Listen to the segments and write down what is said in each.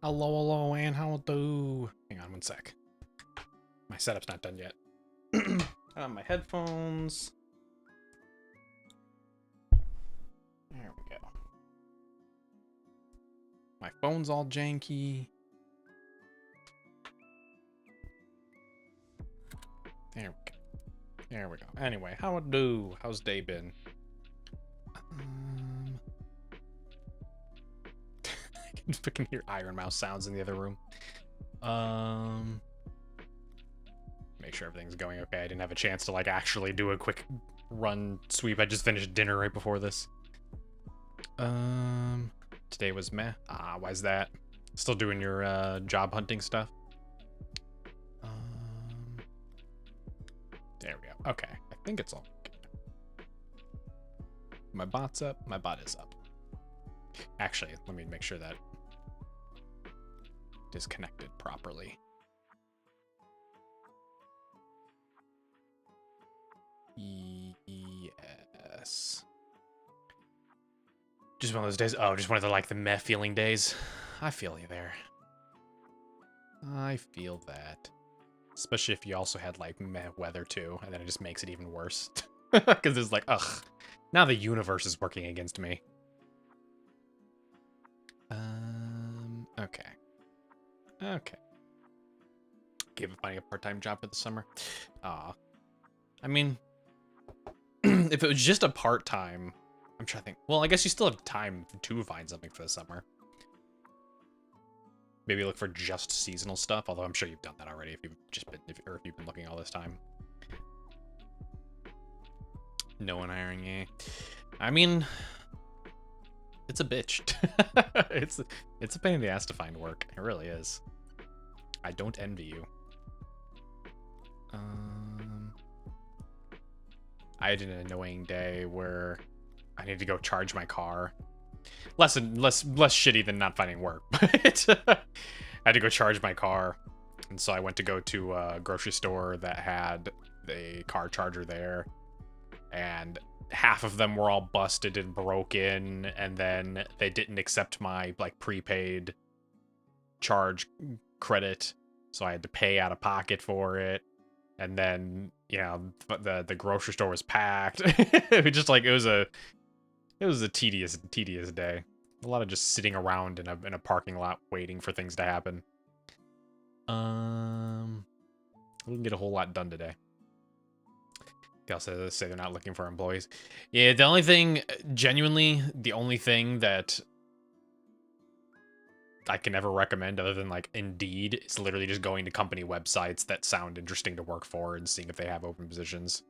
Hello, and how do? Hang on one sec. My setup's not done yet. My headphones. There we go. My phone's all janky. There we go. There we go. Anyway, how do? How's day been? I can hear Iron Mouse sounds in the other room. Make sure everything's going okay. I didn't have a chance to like actually do a quick run sweep. I just finished dinner right before this. Today was meh. Why's that? Still doing your job hunting stuff? There we go. Okay, I think it's all good. My bot's up. My bot is up. Actually, let me make sure that disconnected properly. Yes. Just one of those days. Oh, just one of the like the meh feeling days. I feel you there. I feel that. Especially if you also had like meh weather too, and then it just makes it even worse. Because it's like, ugh, now the universe is working against me. Okay. Okay. Gave up finding a part-time job for the summer. I mean, if it was just a part-time, I'm trying to think. Well, I guess you still have time to find something for the summer. Maybe look for just seasonal stuff, although I'm sure you've done that already if you've just been, if you've been looking all this time. No one hiring you. I mean, it's a bitch. it's a pain in the ass to find work. It really is. I don't envy you. I had an annoying day where I need to go charge my car. Less shitty than not finding work, but I had to go charge my car, and so I went to go to a grocery store that had a car charger there, and half of them were all busted and broken, and then they didn't accept my like prepaid charge credit, so I had to pay out of pocket for it. And then, you know, the grocery store was packed. It was just like it was a tedious day. A lot of just sitting around in a parking lot waiting for things to happen. We can get a whole lot done today. They also say they're not looking for employees. Yeah, the only thing, genuinely, the only thing that I can ever recommend other than like Indeed is literally just going to company websites that sound interesting to work for and seeing if they have open positions.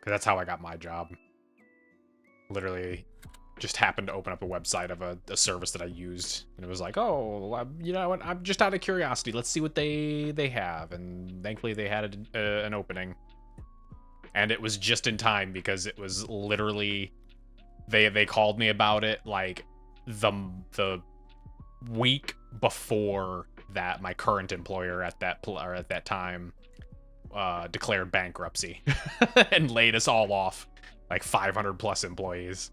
Because that's how I got my job. Literally just happened to open up a website of a service that I used. And it was like, oh, you know what? I'm just out of curiosity. Let's see what they have. And thankfully they had an opening. And it was just in time because it was literally... They called me about it like the week before that my current employer at that time declared bankruptcy and laid us all off, like 500 plus employees.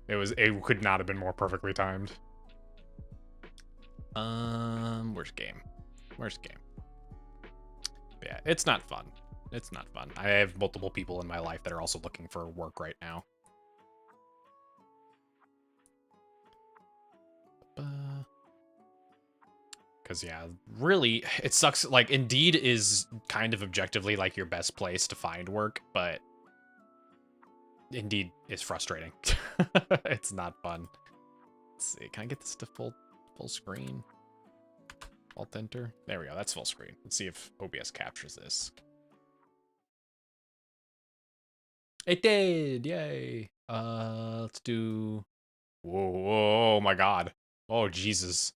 It could not have been more perfectly timed. Where's game? Yeah, it's not fun. It's not fun. I have multiple people in my life that are also looking for work right now. Because, yeah, really, it sucks. Like, Indeed is kind of objectively, like, your best place to find work, but Indeed is frustrating. It's not fun. Let's see. Can I get this to full screen? Alt enter. There we go. That's full screen. Let's see if OBS captures this. It did. Yay. Let's do... Whoa, oh my god. Oh, Jesus.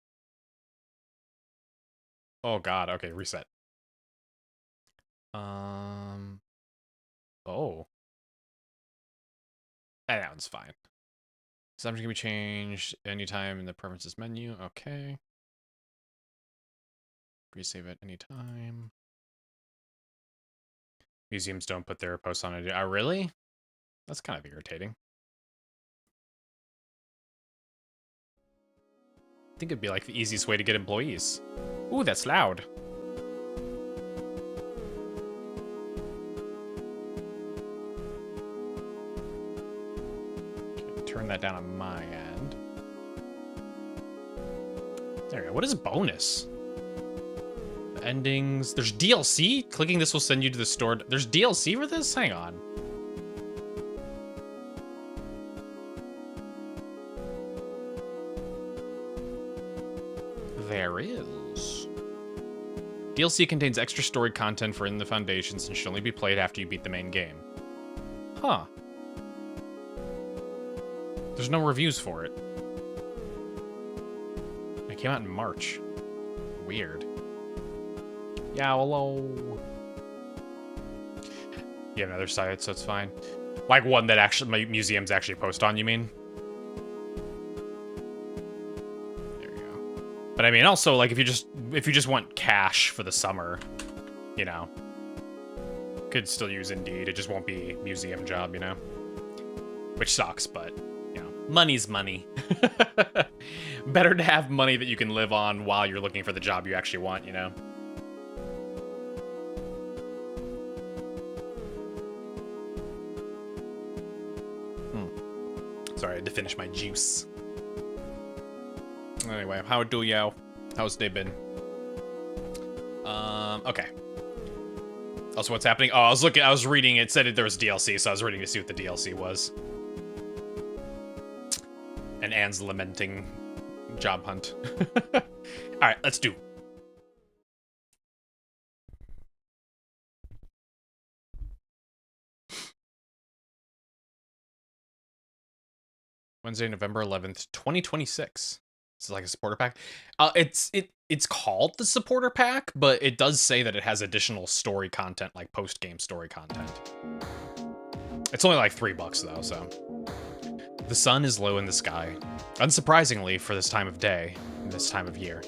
Oh god, okay, reset. Oh. That one's fine. Assumption can be changed anytime in the preferences menu. Okay. Resave at any time. Museums don't put their posts on it. Oh, really? That's kind of irritating. I think it'd be like the easiest way to get employees. Ooh, that's loud. Okay, turn that down on my end. There we go. What is bonus? The endings. There's DLC? Clicking this will send you to the store. There's DLC for this? Hang on. There is. DLC contains extra story content for In the Foundations and should only be played after you beat the main game. Huh. There's no reviews for it. It came out in March. Weird. Yeah, hello. You have another site, so it's fine. Like one that actually museums actually post on, you mean? But I mean, also, like, if you just want cash for the summer, you know, could still use Indeed. It just won't be museum job, you know, which sucks. But you know, money's money. Better to have money that you can live on while you're looking for the job you actually want, you know. Sorry, I had to finish my juice. Anyway, how do you? How's they been? Okay. Also, what's happening? Oh, I was reading, it said there was DLC, so I was reading to see what the DLC was. And Anne's lamenting job hunt. Alright, let's do. Wednesday, November 11th, 2026. This is like a supporter pack. It's called the supporter pack, but it does say that it has additional story content, like post-game story content. It's only like $3 though, so. The sun is low in the sky, unsurprisingly for this time of day, and this time of year.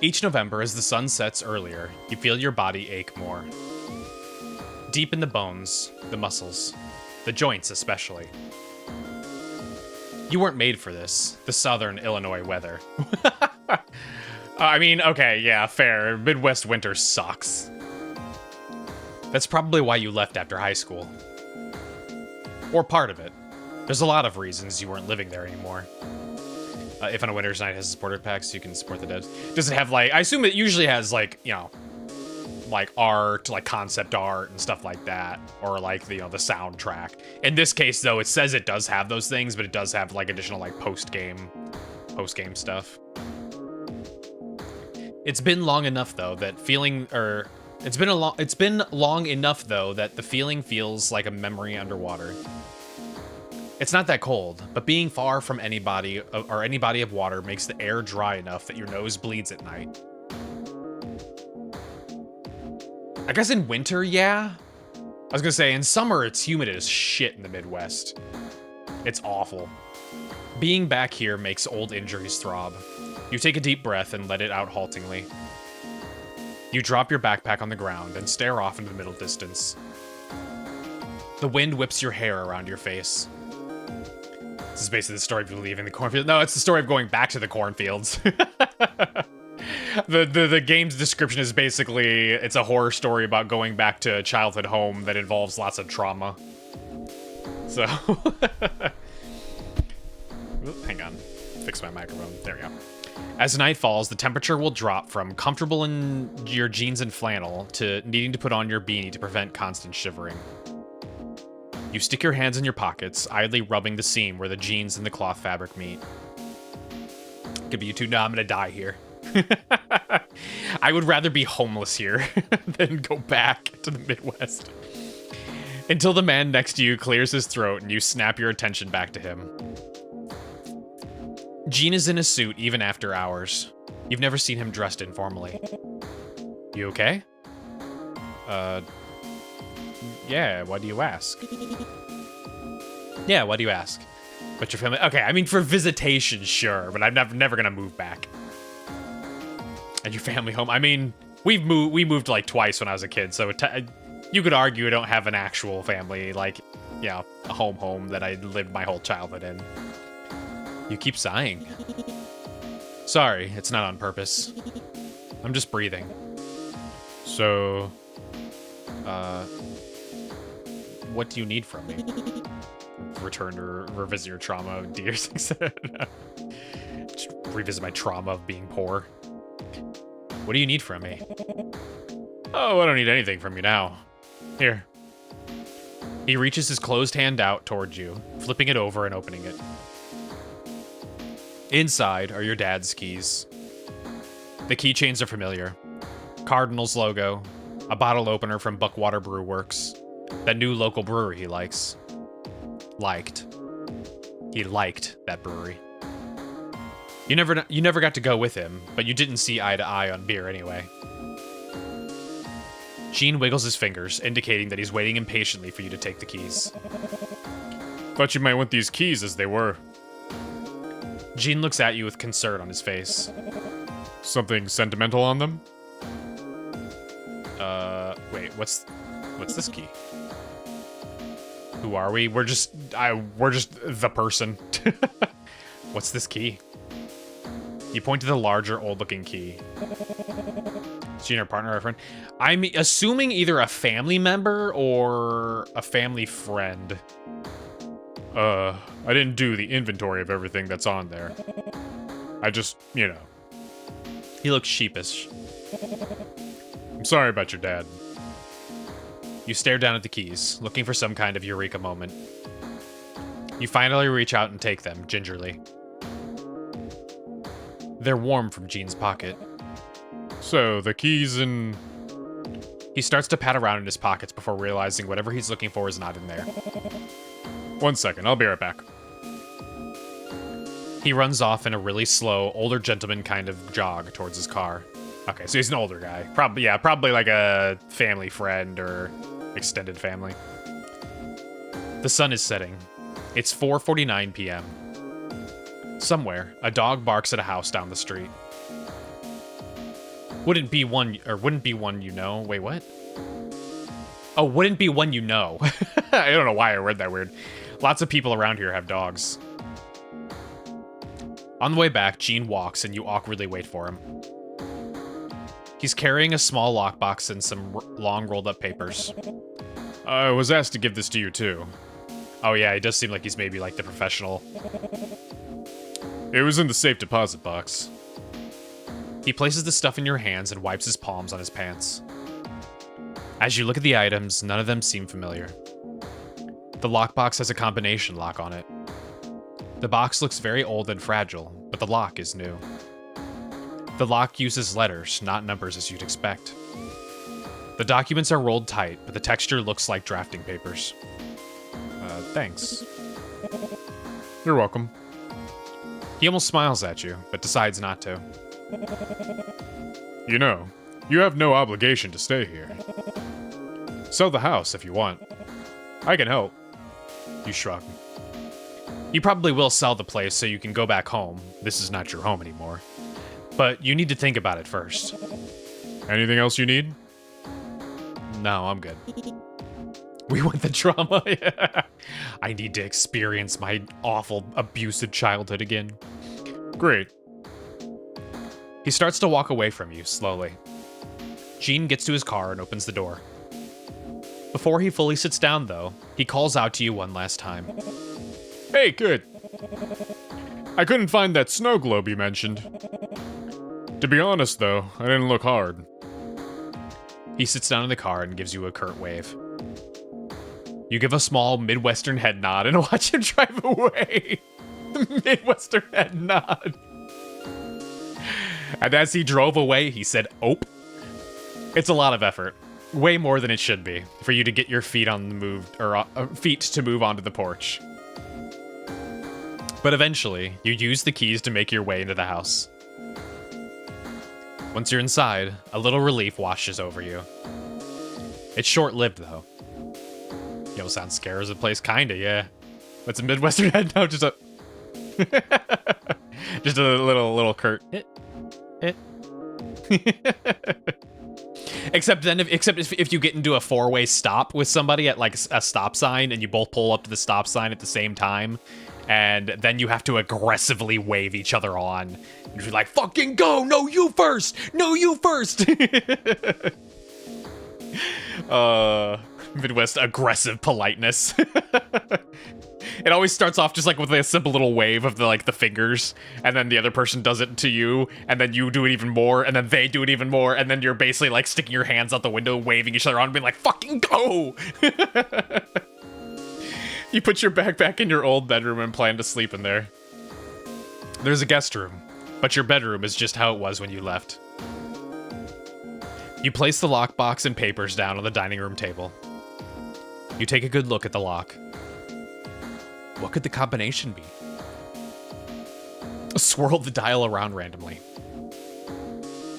Each November, as the sun sets earlier, you feel your body ache more. Deep in the bones, the muscles, the joints especially. You weren't made for this, the southern Illinois weather. I mean, okay, yeah, fair. Midwest winter sucks. That's probably why you left after high school. Or part of it. There's a lot of reasons you weren't living there anymore. If on a winter's night it has a supporter pack, so you can support the devs. Does it have, like, I assume it usually has, like, you know, like art, like concept art and stuff like that, or like the, you know, the soundtrack. In this case, though, it says it does have those things, but it does have like additional like post-game stuff. It's been long enough though that it's been long enough though that the feeling feels like a memory underwater. It's not that cold, but being far from anybody or any body of water makes the air dry enough that your nose bleeds at night. I guess in winter, yeah. I was gonna say, in summer, it's humid as shit in the Midwest. It's awful. Being back here makes old injuries throb. You take a deep breath and let it out haltingly. You drop your backpack on the ground and stare off into the middle distance. The wind whips your hair around your face. This is basically the story of leaving the cornfield. No, it's the story of going back to the cornfields. The game's description is basically, it's a horror story about going back to a childhood home that involves lots of trauma. So, hang on, fix my microphone, there we go. As night falls, the temperature will drop from comfortable in your jeans and flannel to needing to put on your beanie to prevent constant shivering. You stick your hands in your pockets, idly rubbing the seam where the jeans and the cloth fabric meet. Could be you two. No, I'm gonna die here. I would rather be homeless here than go back to the Midwest. Until the man next to you clears his throat and you snap your attention back to him. Gene is in a suit even after hours. You've never seen him dressed informally. You okay? Yeah, why do you ask? Yeah, why do you ask? But your family... Okay, I mean, for visitation, sure, but I'm never gonna move back. And your family home... I mean, we moved like twice when I was a kid, so you could argue I don't have an actual family, like, you know, a home that I lived my whole childhood in. You keep sighing. Sorry, it's not on purpose. I'm just breathing. So... what do you need from me? Return to revisit your trauma of deers. Just revisit my trauma of being poor. What do you need from me? Oh, I don't need anything from you now. Here. He reaches his closed hand out towards you, flipping it over and opening it. Inside are your dad's keys. The keychains are familiar. Cardinals logo, a bottle opener from Buckwater Brew Works, that new local brewery he likes. He liked that brewery. You never got to go with him, but you didn't see eye to eye on beer anyway. Gene wiggles his fingers, indicating that he's waiting impatiently for you to take the keys. Thought you might want these keys as they were. Gene looks at you with concern on his face. Something sentimental on them? Wait, what's this key? Who are we? We're just the person. What's this key? You point to the larger, old-looking key. Is she your partner or a friend? I'm assuming either a family member or a family friend. I didn't do the inventory of everything that's on there. I just, you know. He looks sheepish. I'm sorry about your dad. You stare down at the keys, looking for some kind of eureka moment. You finally reach out and take them, gingerly. They're warm from Gene's pocket. So, the keys and... He starts to pat around in his pockets before realizing whatever he's looking for is not in there. 1 second, I'll be right back. He runs off in a really slow, older gentleman kind of jog towards his car. Okay, so he's an older guy. Probably like a family friend or extended family. The sun is setting. It's 4:49 p.m. Somewhere, a dog barks at a house down the street. Wouldn't be one you know. Wait, what? Oh, wouldn't be one you know. I don't know why I read that weird. Lots of people around here have dogs. On the way back, Gene walks and you awkwardly wait for him. He's carrying a small lockbox and some long rolled up papers. I was asked to give this to you too. Oh yeah, he does seem like he's maybe like the professional. It was in the safe deposit box. He places the stuff in your hands and wipes his palms on his pants. As you look at the items, none of them seem familiar. The lockbox has a combination lock on it. The box looks very old and fragile, but the lock is new. The lock uses letters, not numbers as you'd expect. The documents are rolled tight, but the texture looks like drafting papers. Thanks. You're welcome. He almost smiles at you, but decides not to. You know, you have no obligation to stay here. Sell the house if you want. I can help. You shrug. You probably will sell the place so you can go back home. This is not your home anymore. But you need to think about it first. Anything else you need? No, I'm good. We want the drama. Yeah. I need to experience my awful, abusive childhood again. Great. He starts to walk away from you, slowly. Gene gets to his car and opens the door. Before he fully sits down, though, he calls out to you one last time. Hey, kid. I couldn't find that snow globe you mentioned. To be honest, though, I didn't look hard. He sits down in the car and gives you a curt wave. You give a small Midwestern head nod and watch him drive away. Midwestern head nod. And as he drove away, he said, "Ope." It's a lot of effort. Way more than it should be for you to get your feet on the move, or feet to move onto the porch. But eventually, you use the keys to make your way into the house. Once you're inside, a little relief washes over you. It's short-lived, though. Yo, sounds scary as a place, kinda, yeah. What's a Midwestern head? No, just a... just a little curt... Except if you get into a four-way stop with somebody at like a stop sign and you both pull up to the stop sign at the same time, and then you have to aggressively wave each other on. You're like, fucking go! No, you first! No, you first! Midwest aggressive politeness. It always starts off just like with a simple little wave of the fingers, and then the other person does it to you, and then you do it even more, and then they do it even more, and then you're basically like sticking your hands out the window, waving each other on, and being like, fucking go! You put your backpack in your old bedroom and plan to sleep in there. There's a guest room, but your bedroom is just how it was when you left. You place the lockbox and papers down on the dining room table. You take a good look at the lock. What could the combination be? Swirl the dial around randomly.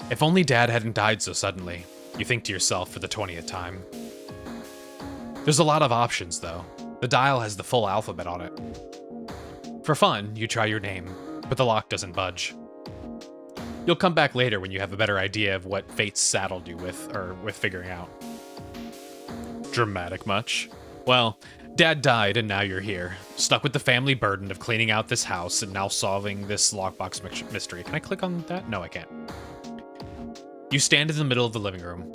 If only Dad hadn't died so suddenly, you think to yourself for the 20th time. There's a lot of options, though. The dial has the full alphabet on it. For fun, you try your name, but the lock doesn't budge. You'll come back later when you have a better idea of what fate's saddled you with figuring out. Dramatic much? Well, Dad died and now you're here, stuck with the family burden of cleaning out this house and now solving this lockbox mystery. Can I click on that? No, I can't. You stand in the middle of the living room.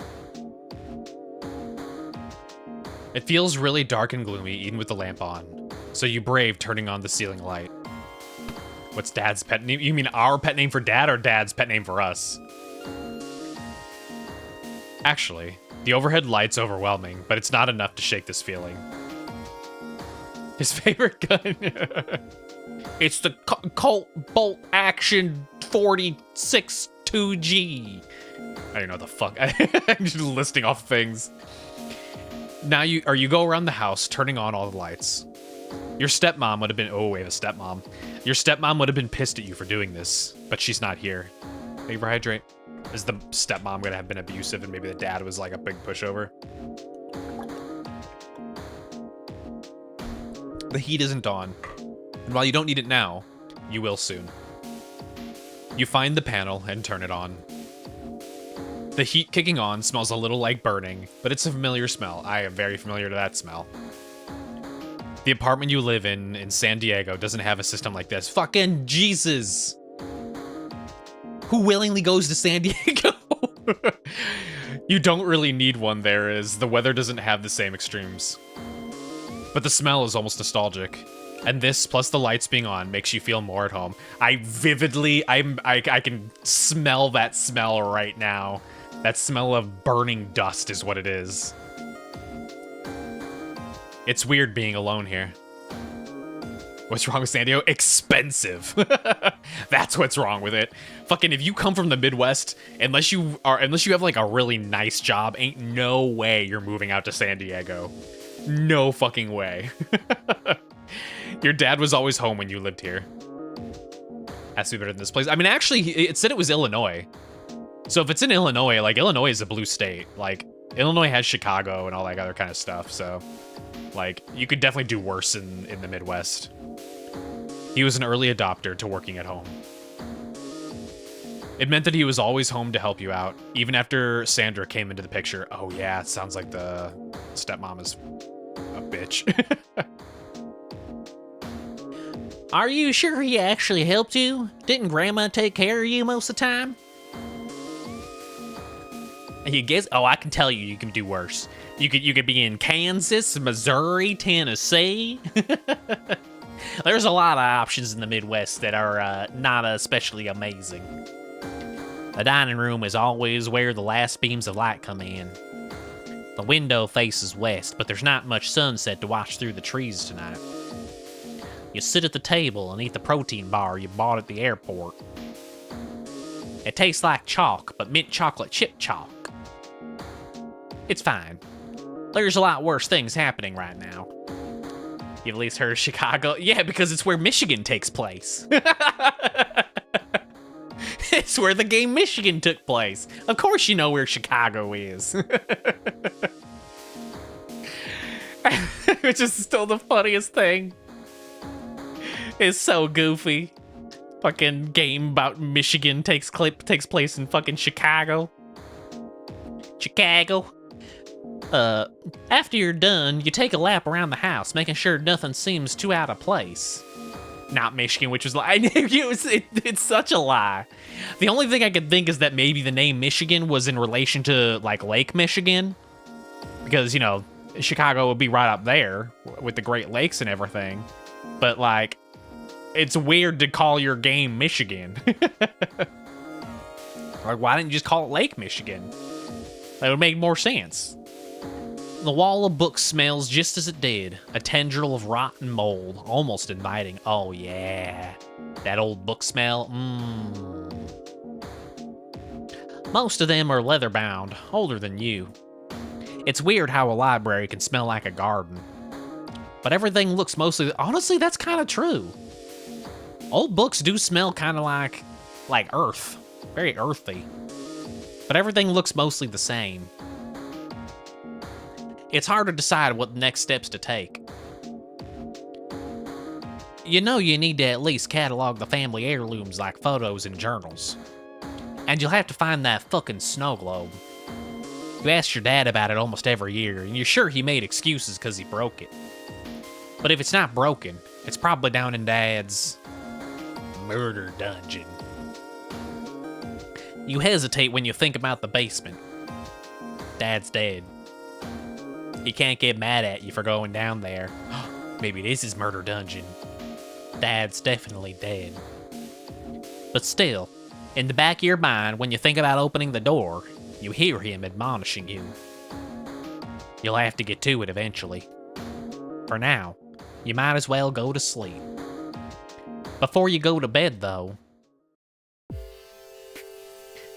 It feels really dark and gloomy even with the lamp on, so you brave turning on the ceiling light. What's Dad's pet name? You mean our pet name for Dad or Dad's pet name for us? Actually, the overhead light's overwhelming, but it's not enough to shake this feeling. His favorite gun. It's the Colt Bolt Action 46 2G. I don't know what the fuck. I'm just listing off things. Now you go around the house, turning on all the lights. Your stepmom would have been... Oh, wait, a stepmom. Your stepmom would have been pissed at you for doing this, but she's not here. Hydrate. Is the stepmom gonna have been abusive and maybe the dad was like a big pushover? The heat isn't on, and while you don't need it now, you will soon. You find the panel and turn it on. The heat kicking on smells a little like burning, but it's a familiar smell. I am very familiar to that smell. The apartment you live in San Diego doesn't have a system like this. Fucking Jesus! Who willingly goes to San Diego? You don't really need one there, as the weather doesn't have the same extremes. But the smell is almost nostalgic. And this, plus the lights being on, makes you feel more at home. I can smell that smell right now. That smell of burning dust is what it is. It's weird being alone here. What's wrong with San Diego? Expensive. That's what's wrong with it. Fucking, if you come from the Midwest, unless you have like a really nice job, ain't no way you're moving out to San Diego. No fucking way. Your dad was always home when you lived here. Has to be better than this place. I mean, actually, it said it was Illinois. So if it's in Illinois, like, Illinois is a blue state. Like, Illinois has Chicago and all that other kind of stuff, so... Like, you could definitely do worse in the Midwest. He was an early adopter to working at home. It meant that he was always home to help you out, even after Sandra came into the picture. Oh yeah, it sounds like the stepmom is a bitch. Are you sure he actually helped you? Didn't Grandma take care of you most of the time? You guess? Oh, I can tell you, you can do worse. You could be in Kansas, Missouri, Tennessee. There's a lot of options in the Midwest that are not especially amazing. The dining room is always where the last beams of light come in. The window faces west, but there's not much sunset to watch through the trees tonight. You sit at the table and eat the protein bar you bought at the airport. It tastes like chalk, but mint chocolate chip chalk. It's fine. There's a lot worse things happening right now. You've at least heard of Chicago? Yeah, because it's where Michigan takes place. It's where the game Michigan took place. Of course you know where Chicago is. Which is still the funniest thing. It's so goofy. Fucking game about Michigan takes place in fucking Chicago. Chicago. After you're done, you take a lap around the house, making sure nothing seems too out of place. Not Michigan, which was like, it's such a lie. The only thing I could think is that maybe the name Michigan was in relation to, like, Lake Michigan. Because, you know, Chicago would be right up there with the Great Lakes and everything. But, like, it's weird to call your game Michigan. Like, why didn't you just call it Lake Michigan? That would make more sense. The wall of books smells just as it did, a tendril of rotten mold, almost inviting. Oh yeah, that old book smell, Most of them are leather-bound, older than you. It's weird how a library can smell like a garden. But everything looks mostly, honestly, that's kind of true. Old books do smell kind of like earth, very earthy. But everything looks mostly the same. It's hard to decide what next steps to take. You know you need to at least catalog the family heirlooms like photos and journals. And you'll have to find that fucking snow globe. You ask your dad about it almost every year, and you're sure he made excuses because he broke it. But if it's not broken, it's probably down in Dad's murder dungeon. You hesitate when you think about the basement. Dad's dead. He can't get mad at you for going down there. Maybe this is murder dungeon. Dad's definitely dead. But still, in the back of your mind, when you think about opening the door, you hear him admonishing you. You'll have to get to it eventually. For now, you might as well go to sleep. Before you go to bed, though...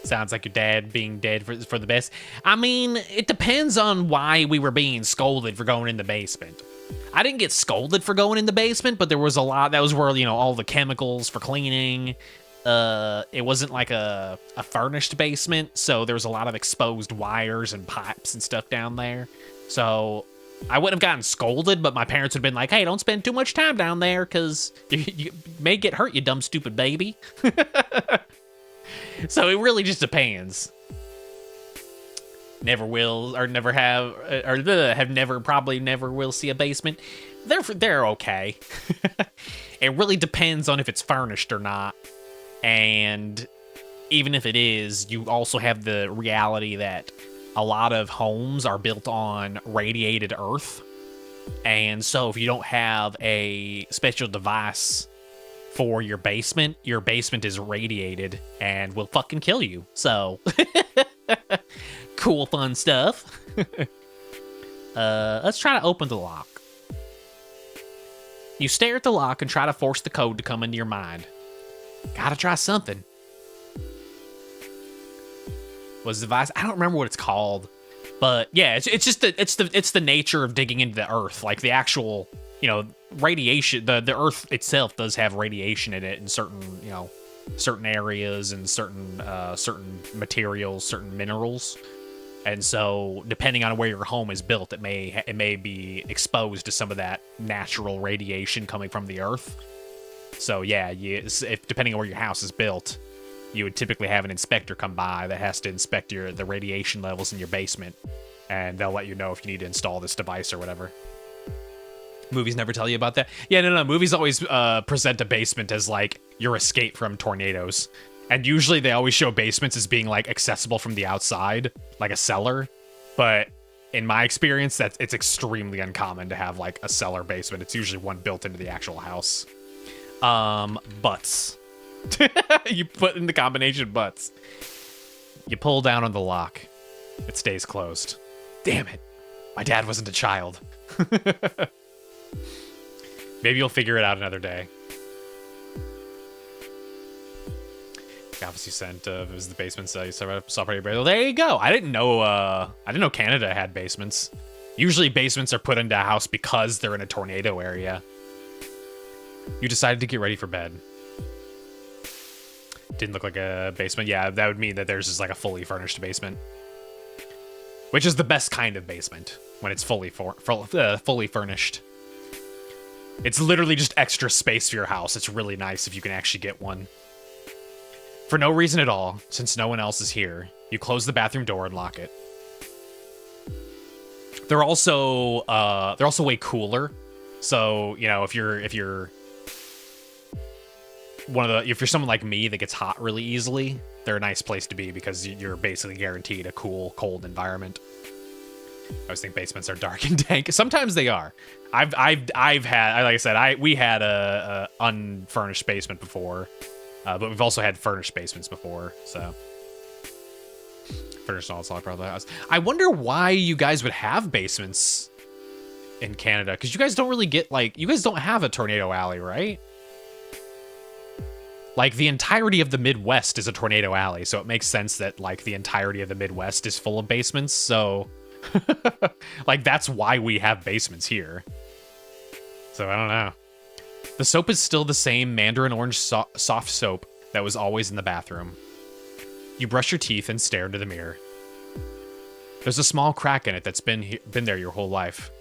Sounds like your dad being dead for the best. I mean, it depends on why we were being scolded for going in the basement. I didn't get scolded for going in the basement, but there was a lot. That was where, you know, all the chemicals for cleaning. It wasn't like a furnished basement, so there was a lot of exposed wires and pipes and stuff down there. So I wouldn't have gotten scolded, but my parents would have been like, hey, don't spend too much time down there, because you may get hurt, you dumb, stupid baby. So it really just depends. Never will, or never have, or have never, probably never will see a basement. They're okay. It really depends on if it's furnished or not. And even if it is, you also have the reality that a lot of homes are built on radiated earth. And so if you don't have a special device for your basement is radiated and will fucking kill you. So cool, fun stuff. Let's try to open the lock. You stare at the lock and try to force the code to come into your mind. Gotta try something. Was the device? I don't remember what it's called, but yeah, it's just the nature of digging into the earth, like the actual, radiation. The earth itself does have radiation in it in certain areas and certain materials, certain minerals. And so, depending on where your home is built, it may be exposed to some of that natural radiation coming from the earth. So yeah, depending on where your house is built, you would typically have an inspector come by that has to inspect the radiation levels in your basement, and they'll let you know if you need to install this device or whatever. Movies never tell you about that. Yeah, no. Movies always present a basement as like your escape from tornadoes. And usually they always show basements as being like accessible from the outside, like a cellar. But in my experience, it's extremely uncommon to have like a cellar basement. It's usually one built into the actual house. Butts. You put in the combination butts. You pull down on the lock. It stays closed. Damn it. My dad wasn't a child. Maybe you'll figure it out another day. Obviously sent it was the basement, so you saw pretty brave. Well, there you go. I didn't know Canada had basements. Usually basements are put into a house because they're in a tornado area. You decided to get ready for bed. Didn't look like a basement. Yeah, that would mean that theirs is like a fully furnished basement, which is the best kind of basement when it's fully furnished. It's literally just extra space for your house. It's really nice if you can actually get one. For no reason at all, since no one else is here, you close the bathroom door and lock it. They're also way cooler. So, if you're someone like me that gets hot really easily, they're a nice place to be because you're basically guaranteed a cool, cold environment. I always think basements are dark and dank. Sometimes they are. I've had, like I said, we had a unfurnished basement before. But we've also had furnished basements before, so. Furnished all part of the house. I wonder why you guys would have basements in Canada, because you guys don't really get, you guys don't have a tornado alley, right? Like, the entirety of the Midwest is a tornado alley, so it makes sense that, the entirety of the Midwest is full of basements, so. That's why we have basements here. So, I don't know. The soap is still the same Mandarin orange soft soap that was always in the bathroom. You brush your teeth and stare into the mirror. There's a small crack in it that's been there your whole life.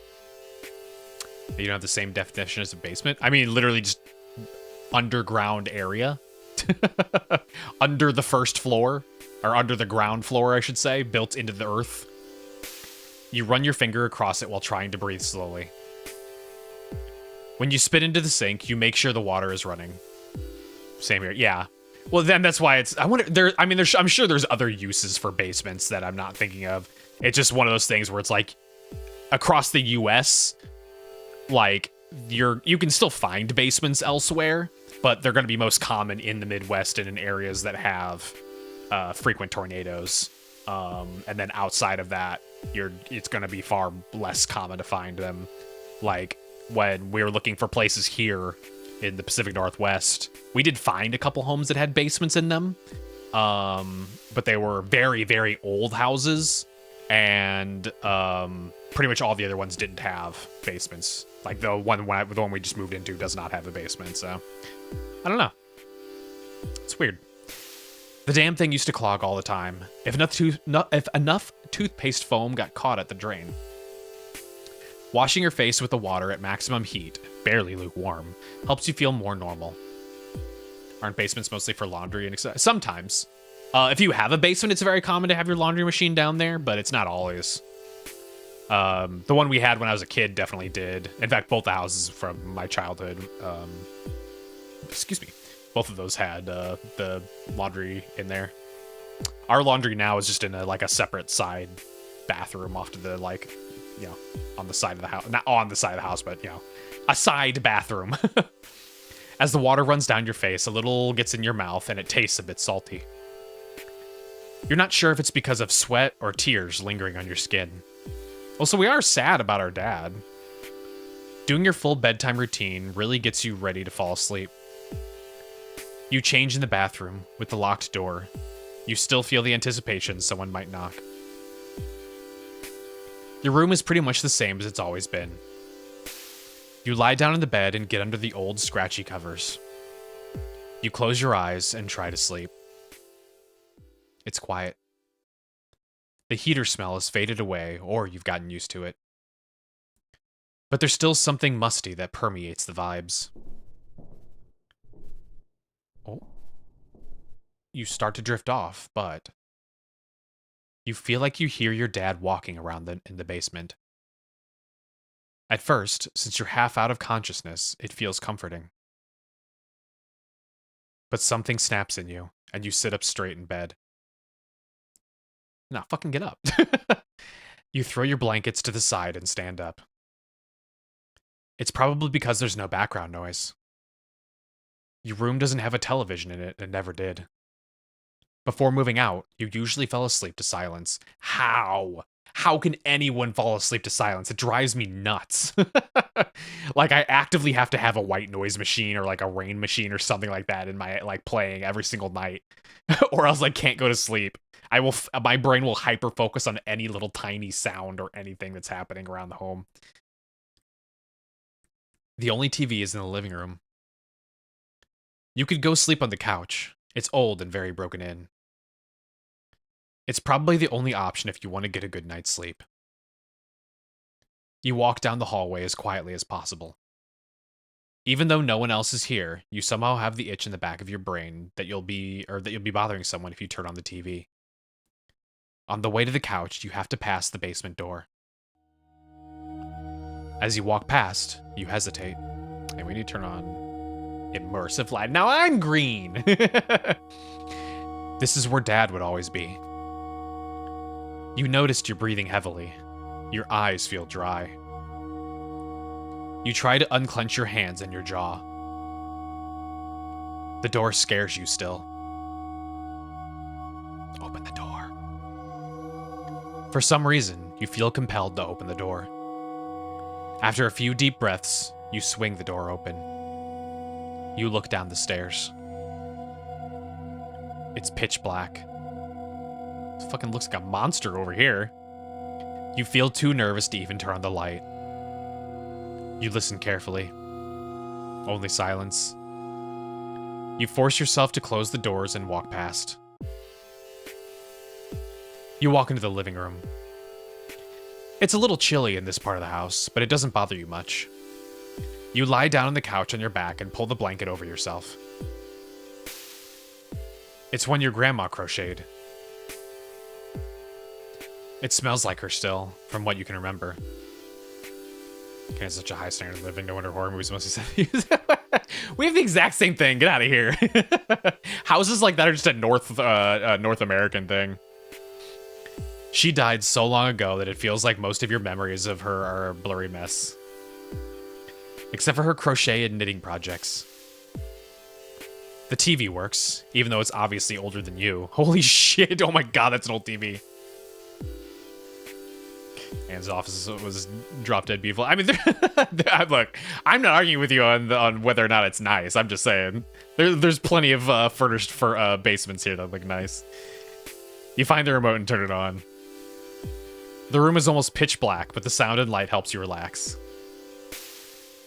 You don't have the same definition as a basement? I mean, literally just underground area. Under the first floor, or under the ground floor, I should say, built into the earth. You run your finger across it while trying to breathe slowly. When you spit into the sink, you make sure the water is running. Same here. Yeah. Well, then that's why it's. I wonder. I'm sure there's other uses for basements that I'm not thinking of. It's just one of those things where it's like, across the U.S., you can still find basements elsewhere, but they're going to be most common in the Midwest and in areas that have frequent tornadoes. And then outside of that, it's going to be far less common to find them. When we were looking for places here in the Pacific Northwest, we did find a couple homes that had basements in them. But they were very, very old houses, and pretty much all the other ones didn't have basements. The one we just moved into does not have a basement, so I don't know. It's weird. The damn thing used to clog all the time. If enough toothpaste foam got caught at the drain. Washing your face with the water at maximum heat, barely lukewarm, helps you feel more normal. Aren't basements mostly for laundry and sometimes? If you have a basement, it's very common to have your laundry machine down there, but it's not always. The one we had when I was a kid definitely did. In fact, both the houses from my childhood, both of those had the laundry in there. Our laundry now is just in a separate side bathroom off to the on the side of the house. Not on the side of the house, but, a side bathroom. As the water runs down your face, a little gets in your mouth, and it tastes a bit salty. You're not sure if it's because of sweat or tears lingering on your skin. Also, we are sad about our dad. Doing your full bedtime routine really gets you ready to fall asleep. You change in the bathroom with the locked door. You still feel the anticipation someone might knock. Your room is pretty much the same as it's always been. You lie down in the bed and get under the old scratchy covers. You close your eyes and try to sleep. It's quiet. The heater smell has faded away, or you've gotten used to it. But there's still something musty that permeates the vibes. Oh. You start to drift off, but you feel like you hear your dad walking around in the basement. At first, since you're half out of consciousness, it feels comforting. But something snaps in you, and you sit up straight in bed. Nah, fucking get up. You throw your blankets to the side and stand up. It's probably because there's no background noise. Your room doesn't have a television in it and never did. Before moving out, you usually fell asleep to silence. How? How can anyone fall asleep to silence? It drives me nuts. Like, I actively have to have a white noise machine or like a rain machine or something like that in my, like, playing every single night. Or else I can't go to sleep. My brain will hyper focus on any little tiny sound or anything that's happening around the home. The only TV is in the living room. You could go sleep on the couch. It's old and very broken in. It's probably the only option if you want to get a good night's sleep. You walk down the hallway as quietly as possible. Even though no one else is here, you somehow have the itch in the back of your brain that you'll be bothering someone if you turn on the TV. On the way to the couch, you have to pass the basement door. As you walk past, you hesitate. And we need to turn on immersive light. Now I'm green! This is where Dad would always be. You noticed you're breathing heavily. Your eyes feel dry. You try to unclench your hands and your jaw. The door scares you still. Open the door. For some reason, you feel compelled to open the door. After a few deep breaths, you swing the door open. You look down the stairs. It's pitch black. It fucking looks like a monster over here. You feel too nervous to even turn on the light. You listen carefully. Only silence. You force yourself to close the doors and walk past. You walk into the living room. It's a little chilly in this part of the house, but it doesn't bother you much. You lie down on the couch on your back and pull the blanket over yourself. It's one your grandma crocheted. It smells like her still, from what you can remember. Okay, it's such a high standard of living. No wonder horror movies mostly set. We have the exact same thing. Get out of here. Houses like that are just a North American thing. She died so long ago that it feels like most of your memories of her are a blurry mess. Except for her crochet and knitting projects. The TV works, even though it's obviously older than you. Holy shit, oh my god, that's an old TV. Anne's office was drop dead beautiful. I mean, look, I'm not arguing with you on whether or not it's nice. I'm just saying there's plenty of furnished basements here that look nice. You find the remote and turn it on. The room is almost pitch black, but the sound and light helps you relax.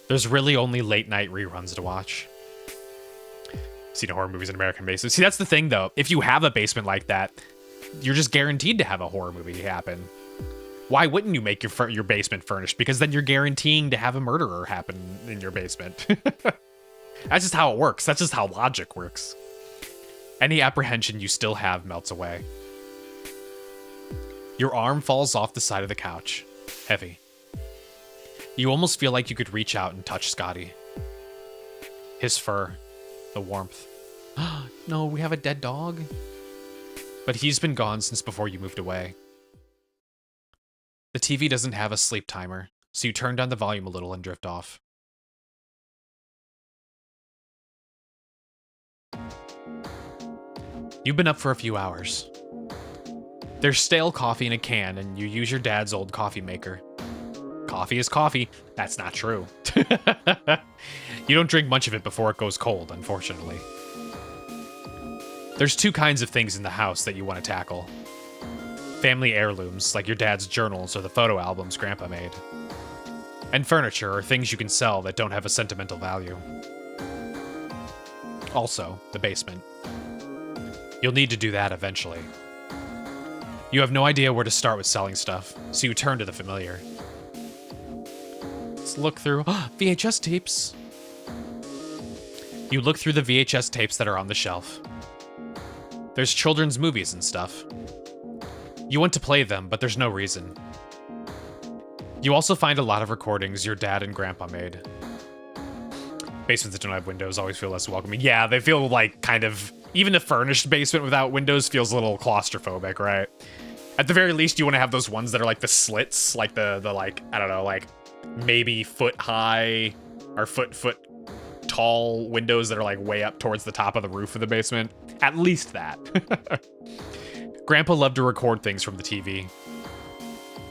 There's really only late night reruns to watch. Seen horror movies in American basements. See, that's the thing though. If you have a basement like that, you're just guaranteed to have a horror movie happen. Why wouldn't you make your basement furnished? Because then you're guaranteeing to have a murderer happen in your basement. That's just how it works. That's just how logic works. Any apprehension you still have melts away. Your arm falls off the side of the couch, heavy. You almost feel like you could reach out and touch Scotty. His fur, the warmth. No, we have a dead dog? But he's been gone since before you moved away. The TV doesn't have a sleep timer, so you turn down the volume a little and drift off. You've been up for a few hours. There's stale coffee in a can, and you use your dad's old coffee maker. Coffee is coffee. That's not true. You don't drink much of it before it goes cold, unfortunately. There's two kinds of things in the house that you want to tackle. Family heirlooms, like your dad's journals or the photo albums Grandpa made. And furniture, or things you can sell that don't have a sentimental value. Also, the basement. You'll need to do that eventually. You have no idea where to start with selling stuff, so you turn to the familiar. Let's look through VHS tapes. You look through the VHS tapes that are on the shelf. There's children's movies and stuff. You want to play them, but there's no reason. You also find a lot of recordings your dad and grandpa made. Basements that don't have windows always feel less welcoming. Yeah, they feel like kind of... Even a furnished basement without windows feels a little claustrophobic, right? At the very least, you want to have those ones that are like the slits, like the like, I don't know, like maybe foot high or foot tall windows that are like way up towards the top of the roof of the basement. At least that. Grandpa loved to record things from the TV.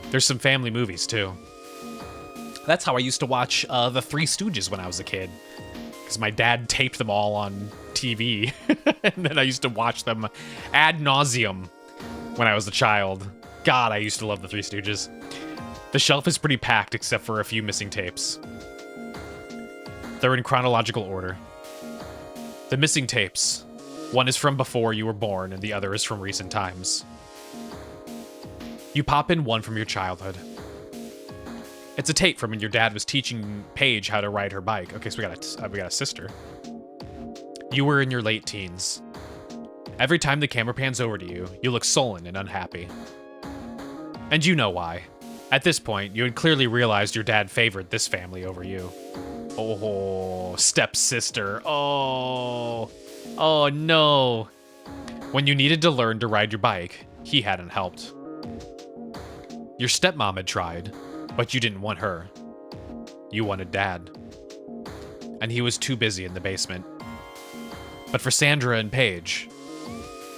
There's some family movies too. That's how I used to watch The Three Stooges when I was a kid. Because my dad taped them all on TV. And then I used to watch them ad nauseum when I was a child. God, I used to love The Three Stooges. The shelf is pretty packed except for a few missing tapes. They're in chronological order. The missing tapes. One is from before you were born and the other is from recent times. You pop in one from your childhood. It's a tape from when your dad was teaching Paige how to ride her bike. Okay, so we got a sister. You were in your late teens. Every time the camera pans over to you, you look sullen and unhappy. And you know why. At this point, you had clearly realized your dad favored this family over you. Oh, stepsister. Oh no. When you needed to learn to ride your bike, he hadn't helped. Your stepmom had tried, but you didn't want her. You wanted dad. And he was too busy in the basement. But for Sandra and Paige,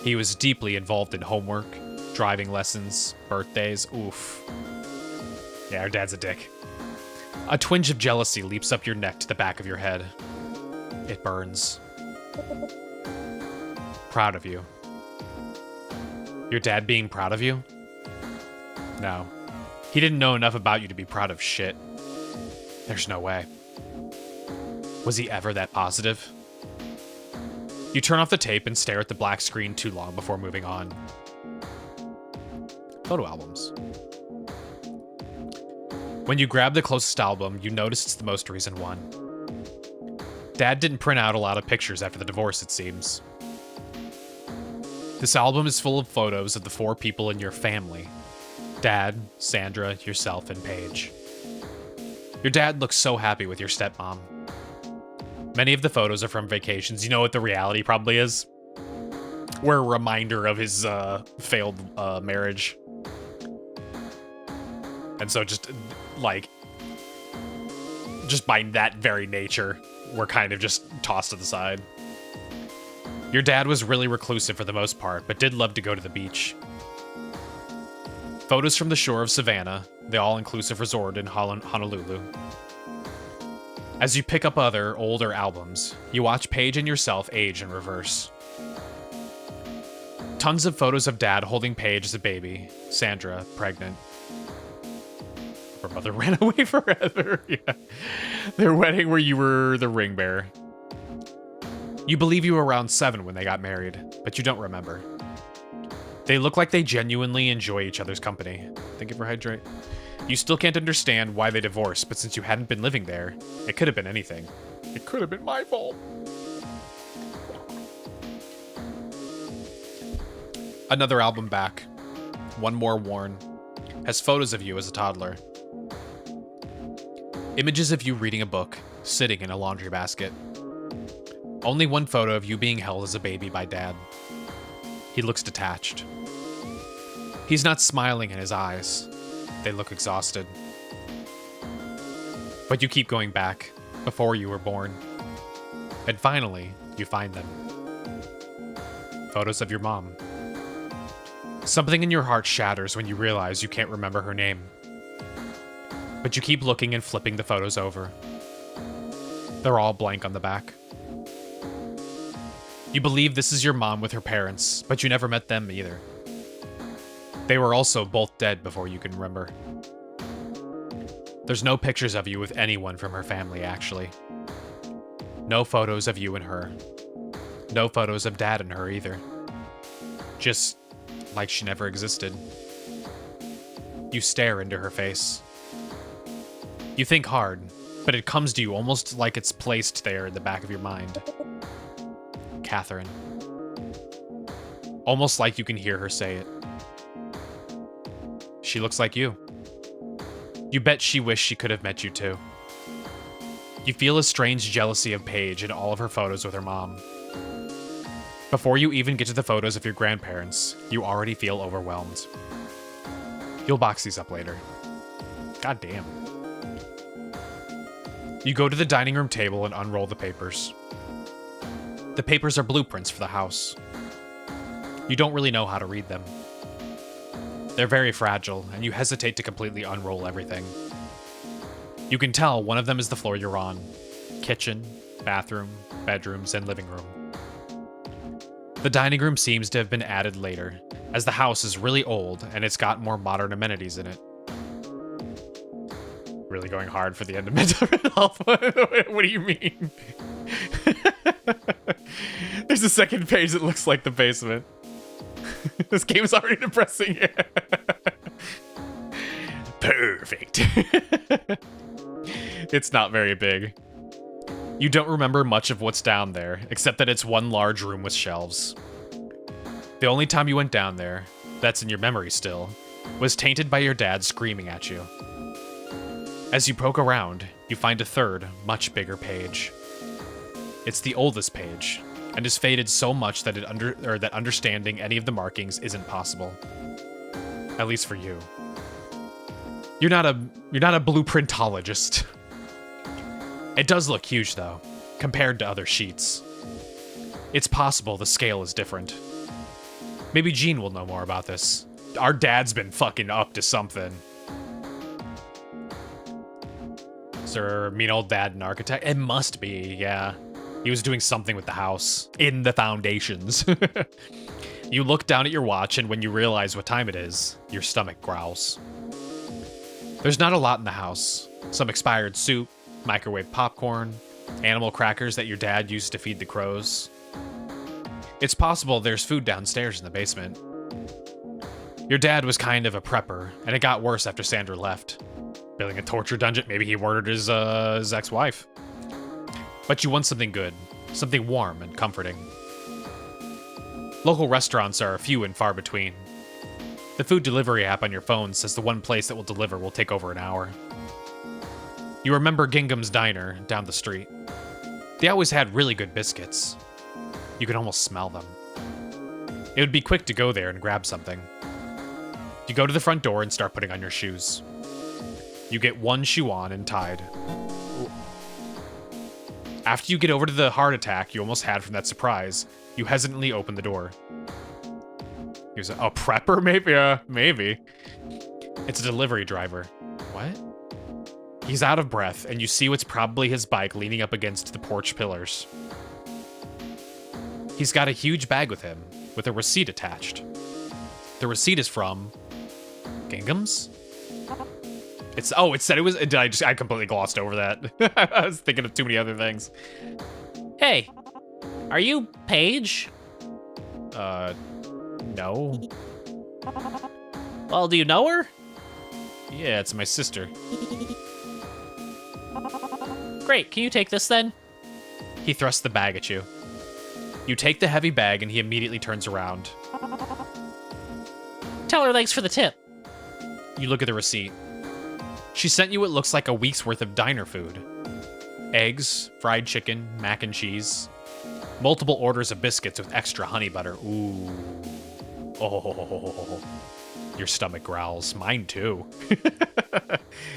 he was deeply involved in homework, driving lessons, birthdays. Oof. Yeah, our dad's a dick. A twinge of jealousy leaps up your neck to the back of your head. It burns. Proud of you. Your dad being proud of you? No. He didn't know enough about you to be proud of shit. There's no way. Was he ever that positive? You turn off the tape and stare at the black screen too long before moving on. Photo albums. When you grab the closest album, you notice it's the most recent one. Dad didn't print out a lot of pictures after the divorce, it seems. This album is full of photos of the 4 people in your family. Dad, Sandra, yourself, and Paige. Your dad looks so happy with your stepmom. Many of the photos are from vacations. You know what the reality probably is? We're a reminder of his failed marriage. And so just by that very nature, we're kind of just tossed to the side. Your dad was really reclusive for the most part, but did love to go to the beach. Photos from the shore of Savannah, the all-inclusive resort in Honolulu. As you pick up other, older albums, you watch Paige and yourself age in reverse. Tons of photos of Dad holding Paige as a baby, Sandra, pregnant. Her mother ran away forever. Yeah. Their wedding where you were the ring bearer. You believe you were around 7 when they got married, but you don't remember. They look like they genuinely enjoy each other's company. Thank you for hydrate. You still can't understand why they divorced, but since you hadn't been living there, it could have been anything. It could have been my fault. Another album back. One more worn. Has photos of you as a toddler. Images of you reading a book, sitting in a laundry basket. Only one photo of you being held as a baby by Dad. He looks detached. He's not smiling in his eyes. They look exhausted. But you keep going back, before you were born. And finally, you find them. Photos of your mom. Something in your heart shatters when you realize you can't remember her name. But you keep looking and flipping the photos over. They're all blank on the back. You believe this is your mom with her parents, but you never met them either. They were also both dead before you can remember. There's no pictures of you with anyone from her family, actually. No photos of you and her. No photos of Dad and her either. Just like she never existed. You stare into her face. You think hard, but it comes to you almost like it's placed there in the back of your mind. Catherine. Almost like you can hear her say it. She looks like you. You bet she wished she could have met you too. You feel a strange jealousy of Paige in all of her photos with her mom. Before you even get to the photos of your grandparents, you already feel overwhelmed. You'll box these up later. God damn. You go to the dining room table and unroll the papers. The papers are blueprints for the house. You don't really know how to read them. They're very fragile, and you hesitate to completely unroll everything. You can tell one of them is the floor you're on. Kitchen, bathroom, bedrooms, and living room. The dining room seems to have been added later, as the house is really old and it's got more modern amenities in it. Really going hard for the end of mental health. What do you mean? There's a second page that looks like the basement. This game is already depressing. Perfect. It's not very big. You don't remember much of what's down there, except that it's one large room with shelves. The only time you went down there, that's in your memory still, was tainted by your dad screaming at you. As you poke around, you find a third, much bigger page. It's the oldest page, and is faded so much that that understanding any of the markings isn't possible. At least for you. You're not a blueprintologist. It does look huge though, compared to other sheets. It's possible the scale is different. Maybe Gene will know more about this. Our dad's been fucking up to something. Is there a mean old dad an architect? It must be, yeah. He was doing something with the house. In the foundations. You look down at your watch, and when you realize what time it is, your stomach growls. There's not a lot in the house. Some expired soup, microwave popcorn, animal crackers that your dad used to feed the crows. It's possible there's food downstairs in the basement. Your dad was kind of a prepper, and it got worse after Sandra left. Building a torture dungeon, maybe he murdered his ex-wife. But you want something good, something warm and comforting. Local restaurants are few and far between. The food delivery app on your phone says the one place that will deliver will take over an hour. You remember Gingham's Diner down the street. They always had really good biscuits. You could almost smell them. It would be quick to go there and grab something. You go to the front door and start putting on your shoes. You get one shoe on and tied. After you get over to the heart attack you almost had from that surprise, you hesitantly open the door. He was a prepper? Maybe, maybe. It's a delivery driver. What? He's out of breath, and you see what's probably his bike leaning up against the porch pillars. He's got a huge bag with him, with a receipt attached. The receipt is from... Gingham's? It said it was... I completely glossed over that. I was thinking of too many other things. Hey, are you Paige? No. Well, do you know her? Yeah, it's my sister. Great, can you take this then? He thrusts the bag at you. You take the heavy bag and he immediately turns around. Tell her thanks for the tip. You look at the receipt. She sent you what looks like a week's worth of diner food. Eggs, fried chicken, mac and cheese. Multiple orders of biscuits with extra honey butter. Ooh. Oh. Your stomach growls. Mine too.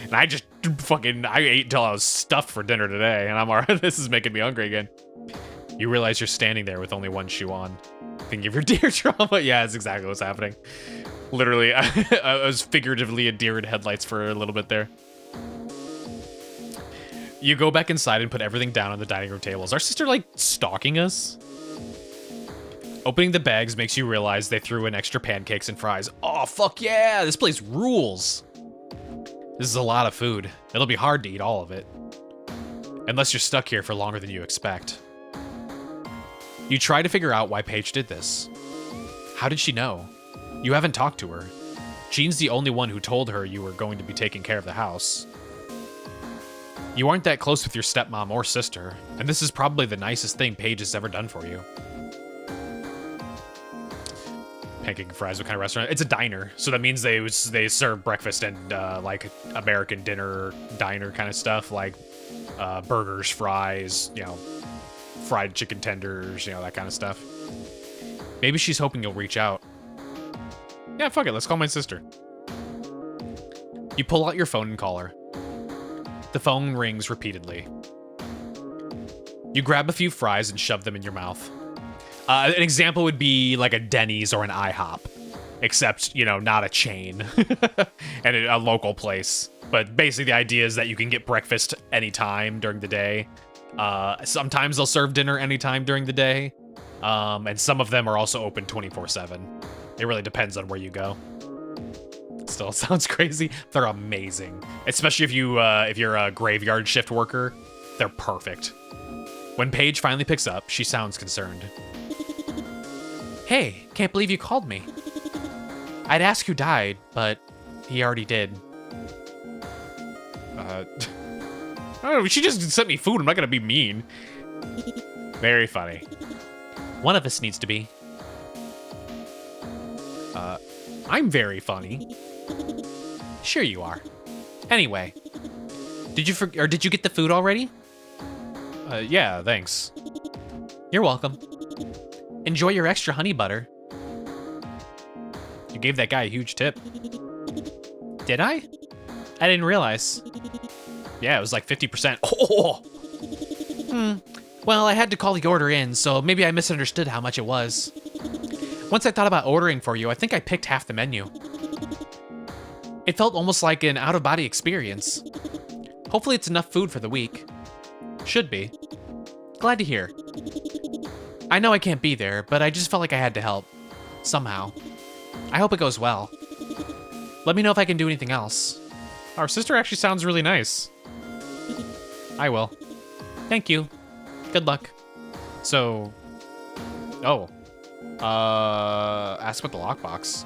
And I ate till I was stuffed for dinner today, and I'm alright. This is making me hungry again. You realize you're standing there with only one shoe on. Thinking of your deer trauma. Yeah, that's exactly what's happening. Literally, I was figuratively a deer in headlights for a little bit there. You go back inside and put everything down on the dining room table. Is our sister, like, stalking us? Opening the bags makes you realize they threw in extra pancakes and fries. Oh, fuck yeah! This place rules! This is a lot of food. It'll be hard to eat all of it. Unless you're stuck here for longer than you expect. You try to figure out why Paige did this. How did she know? You haven't talked to her. Jean's the only one who told her you were going to be taking care of the house. You aren't that close with your stepmom or sister, and this is probably the nicest thing Paige has ever done for you. Pancake and fries, what kind of restaurant? It's a diner, so that means they serve breakfast and like American dinner diner kind of stuff, like burgers, fries, you know, fried chicken tenders, you know, that kind of stuff. Maybe she's hoping you'll reach out. Yeah, fuck it, let's call my sister. You pull out your phone and call her. The phone rings repeatedly. You grab a few fries and shove them in your mouth. An example would be like a Denny's or an IHOP, except, you know, not a chain and a local place. But basically the idea is that you can get breakfast anytime during the day. Sometimes they'll serve dinner anytime during the day. And some of them are also open 24/7. It really depends on where you go. Still sounds crazy. They're amazing. Especially if you're a graveyard shift worker, they're perfect. When Paige finally picks up, she sounds concerned. Hey, can't believe you called me. I'd ask who died, but he already did. I don't know, she just sent me food. I'm not gonna be mean. Very funny. One of us needs to be. I'm very funny. Sure you are. Anyway, did you get the food already? Yeah, thanks. You're welcome. Enjoy your extra honey butter. You gave that guy a huge tip. Did I? I didn't realize. Yeah, it was like 50%. Oh! Well, I had to call the order in, so maybe I misunderstood how much it was. Once I thought about ordering for you, I think I picked half the menu. It felt almost like an out-of-body experience. Hopefully it's enough food for the week. Should be. Glad to hear. I know I can't be there, but I just felt like I had to help. Somehow. I hope it goes well. Let me know if I can do anything else. Our sister actually sounds really nice. I will. Thank you. Good luck. So... Oh. Ask about the lockbox.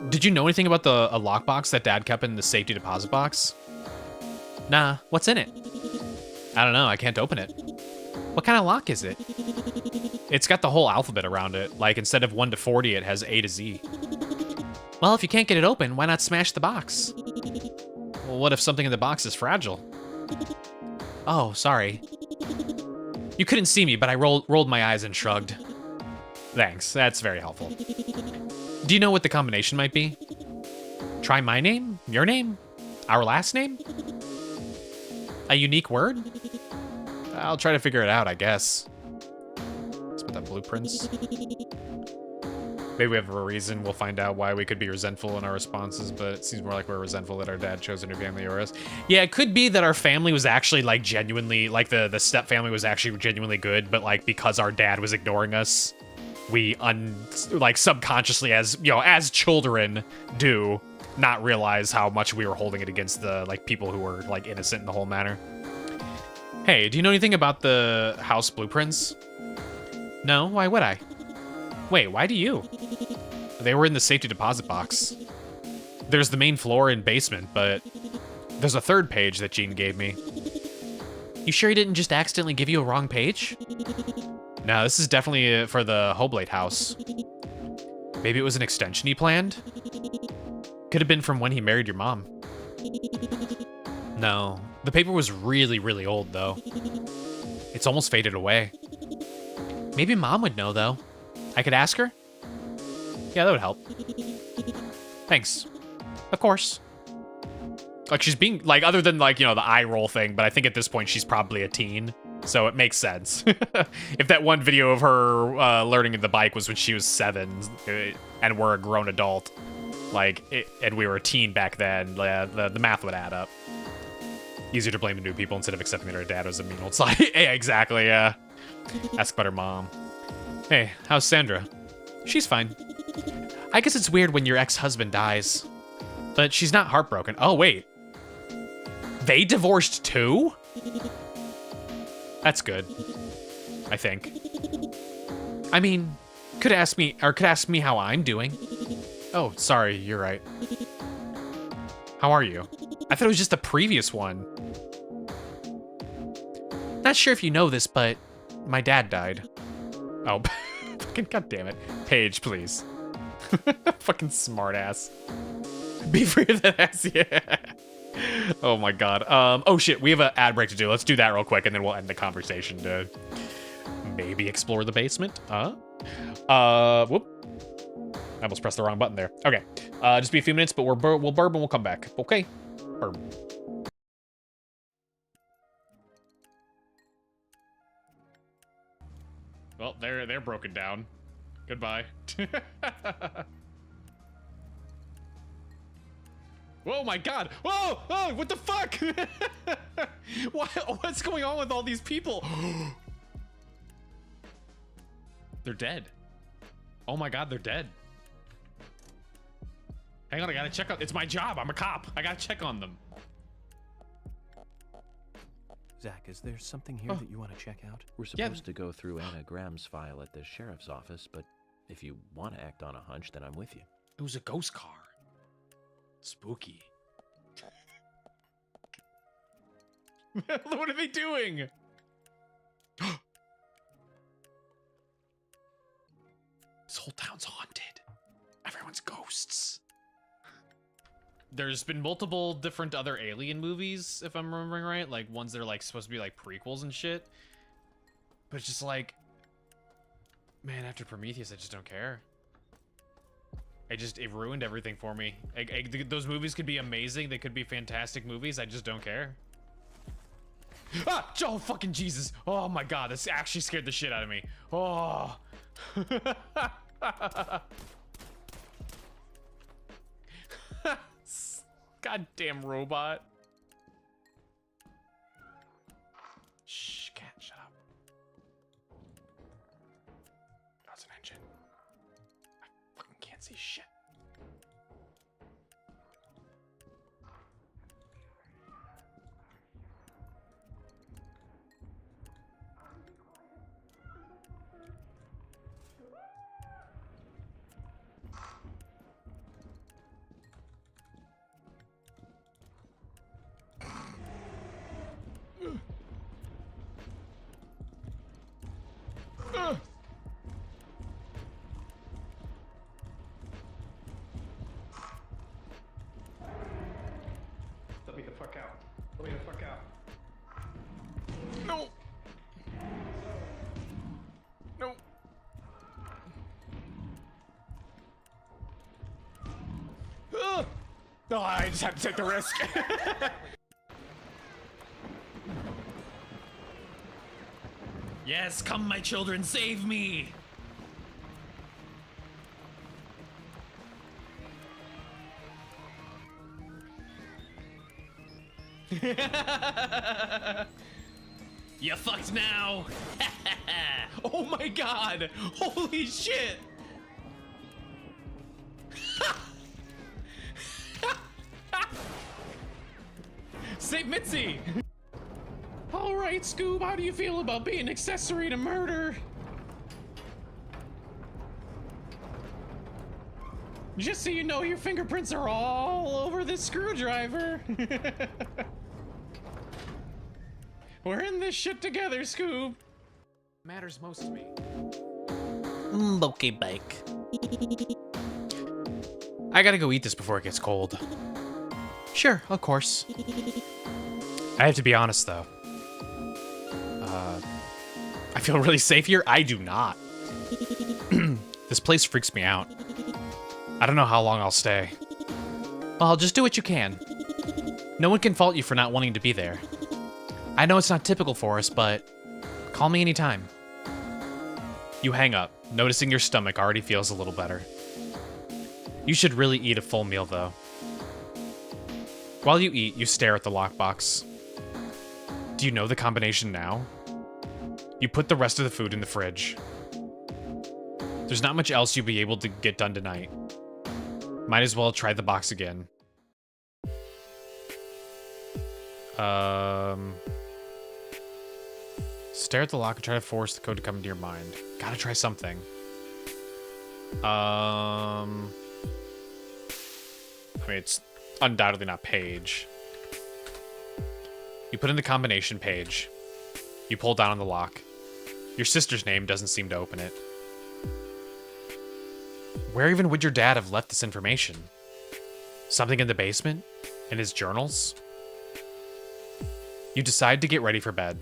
Did you know anything about a lockbox that Dad kept in the safety deposit box? Nah, what's in it? I don't know, I can't open it. What kind of lock is it? It's got the whole alphabet around it. Like, instead of 1 to 40, it has A to Z. Well, if you can't get it open, why not smash the box? Well, what if something in the box is fragile? Oh, sorry. You couldn't see me, but I rolled my eyes and shrugged. Thanks, that's very helpful. Do you know what the combination might be? Try my name? Your name? Our last name? A unique word? I'll try to figure it out, I guess. Let's put that blueprints. Maybe we have a reason. We'll find out why we could be resentful in our responses, but it seems more like we're resentful that our dad chose a new family over us. Yeah, it could be that our family was actually, like, genuinely, like, the step family was actually genuinely good, but, like, because our dad was ignoring us, we, like, subconsciously, as, you know, as children do, not realize how much we were holding it against the, like, people who were, like, innocent in the whole matter. Hey, do you know anything about the house blueprints? No, why would I? Wait, why do you? They were in the safety deposit box. There's the main floor and basement, but there's a third page that Jean gave me. You sure he didn't just accidentally give you a wrong page? No, this is definitely for the Hoblate house. Maybe it was an extension he planned? Could have been from when he married your mom. No, the paper was really, really old, though. It's almost faded away. Maybe Mom would know, though. I could ask her? Yeah, that would help. Thanks. Of course. Like, she's being, like, other than, like, you know, the eye roll thing, but I think at this point she's probably a teen, so it makes sense. If that one video of her learning the bike was when she was 7, and we're a grown adult, like, and we were a teen back then, the math would add up. Easier to blame the new people instead of accepting that her dad was a mean old slut. Yeah, exactly, yeah. Ask about her mom. Hey, how's Sandra? She's fine. I guess it's weird when your ex-husband dies. But she's not heartbroken. Oh, wait. They divorced too? That's good. I think. I mean, could ask me how I'm doing. Oh, sorry, you're right. How are you? I thought it was just the previous one. Not sure if you know this, but my dad died. Oh, fucking goddamn it. Paige, please. Fucking smartass. Be free of that ass, yeah. Oh my god. Oh shit, we have an ad break to do. Let's do that real quick, and then we'll end the conversation to maybe explore the basement. Whoop. I almost pressed the wrong button there. Okay. Just be a few minutes, but we'll burp and we'll come back. Okay. Burp. Well, they're broken down. Goodbye. Oh my god! Whoa! Oh, what the fuck? What's going on with all these people? They're dead. Oh my god, they're dead. Hang on, I gotta check on. It's my job. I'm a cop. I gotta check on them. Zach, is there something here that you want to check out? We're supposed to go through Anna Graham's file at the sheriff's office, but if you want to act on a hunch, then I'm with you. It was a ghost car. Spooky. What are they doing? This whole town's haunted. Everyone's ghosts. There's been multiple different other Alien movies, if I'm remembering right. Like, ones that are, like, supposed to be, like, prequels and shit. But it's just like... Man, after Prometheus, I just don't care. It ruined everything for me. Those movies could be amazing. They could be fantastic movies. I just don't care. Ah! Oh, fucking Jesus. Oh, my God. This actually scared the shit out of me. Oh. Goddamn robot. Shh, cat, shut up. That's an engine. I fucking can't see shit. Let me the fuck out. Let me the fuck out. No! No! Oh, I just have to take the risk. Yes, come my children, save me! You fucked now! Oh my god! Holy shit! Save Mitzi! Alright, Scoob, how do you feel about being accessory to murder? Just so you know, your fingerprints are all over this screwdriver. We're in this shit together, Scoob. Matters most to me. Okay, bike. I gotta go eat this before it gets cold. Sure, of course. I have to be honest, though. I feel really safe here. I do not. This place freaks me out. I don't know how long I'll stay. Well, just do what you can. No one can fault you for not wanting to be there. I know it's not typical for us, but call me anytime. You hang up, noticing your stomach already feels a little better. You should really eat a full meal, though. While you eat, you stare at the lockbox. Do you know the combination now? You put the rest of the food in the fridge. There's not much else you'll be able to get done tonight. Might as well try the box again. Stare at the lock and try to force the code to come into your mind. Gotta try something. I mean, it's undoubtedly not page. You put in the combination page. You pull down on the lock. Your sister's name doesn't seem to open it. Where even would your dad have left this information? Something in the basement? In his journals? You decide to get ready for bed.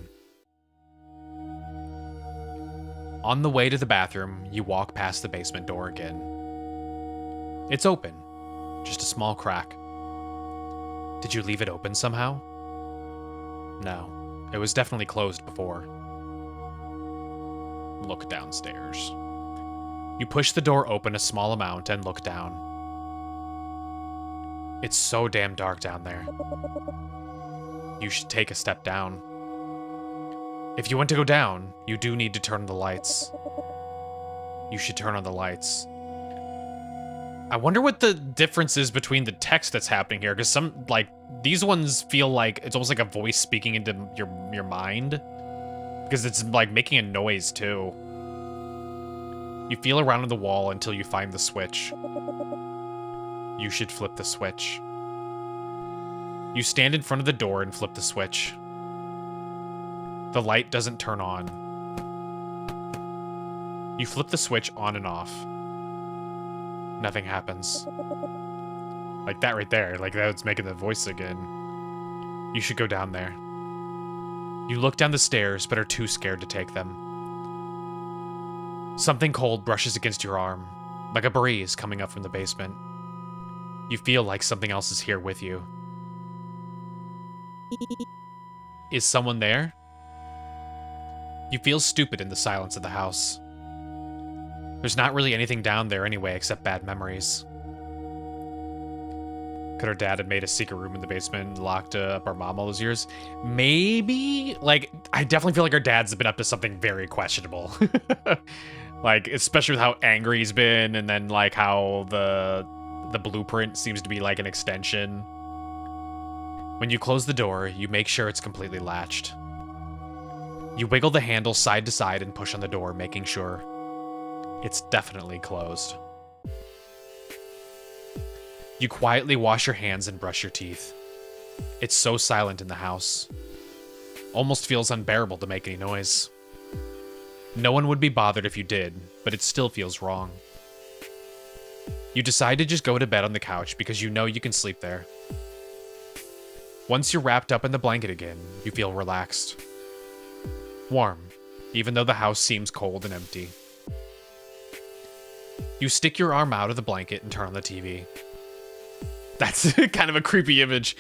On the way to the bathroom, you walk past the basement door again. It's open, just a small crack. Did you leave it open somehow? No, it was definitely closed before. Look downstairs. You push the door open a small amount and look down. It's so damn dark down there. You should take a step down. If you want to go down, you do need to turn on the lights. You should turn on the lights. I wonder what the difference is between the text that's happening here, because some, like, these ones feel like it's almost like a voice speaking into your mind. Because it's, like, making a noise, too. You feel around on the wall until you find the switch. You should flip the switch. You stand in front of the door and flip the switch. The light doesn't turn on. You flip the switch on and off. Nothing happens. Like that right there. Like that's making the voice again. You should go down there. You look down the stairs, but are too scared to take them. Something cold brushes against your arm, like a breeze coming up from the basement. You feel like something else is here with you. Is someone there? You feel stupid in the silence of the house. There's not really anything down there anyway except bad memories. Could her dad have made a secret room in the basement and locked up our mom all those years? Maybe? Like, I definitely feel like her dad's been up to something very questionable. Like, especially with how angry he's been, and then, like, how the blueprint seems to be, like, an extension. When you close the door, you make sure it's completely latched. You wiggle the handle side to side and push on the door, making sure. It's definitely closed. You quietly wash your hands and brush your teeth. It's so silent in the house. Almost feels unbearable to make any noise. No one would be bothered if you did, but it still feels wrong. You decide to just go to bed on the couch because you know you can sleep there. Once you're wrapped up in the blanket again, you feel relaxed. Warm, even though the house seems cold and empty. You stick your arm out of the blanket and turn on the TV. That's kind of a creepy image.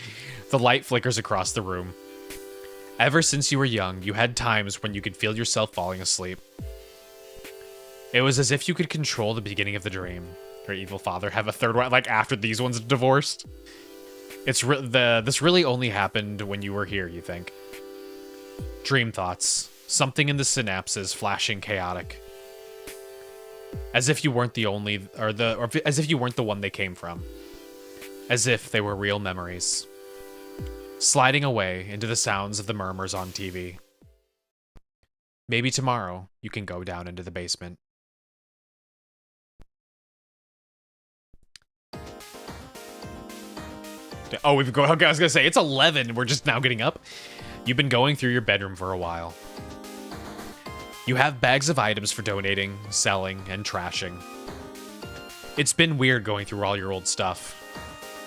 The light flickers across the room. Ever since you were young, you had times when you could feel yourself falling asleep. It was as if you could control the beginning of the dream. Your evil father have a third one, like after these ones divorced. This really only happened when you were here, you think. Dream thoughts. Something in the synapses flashing chaotic. As if you weren't the only, or as if you weren't the one they came from. As if they were real memories. Sliding away into the sounds of the murmurs on TV. Maybe tomorrow you can go down into the basement. Oh, okay, I was gonna say, it's 11. We're just now getting up. You've been going through your bedroom for a while. You have bags of items for donating, selling, and trashing. It's been weird going through all your old stuff.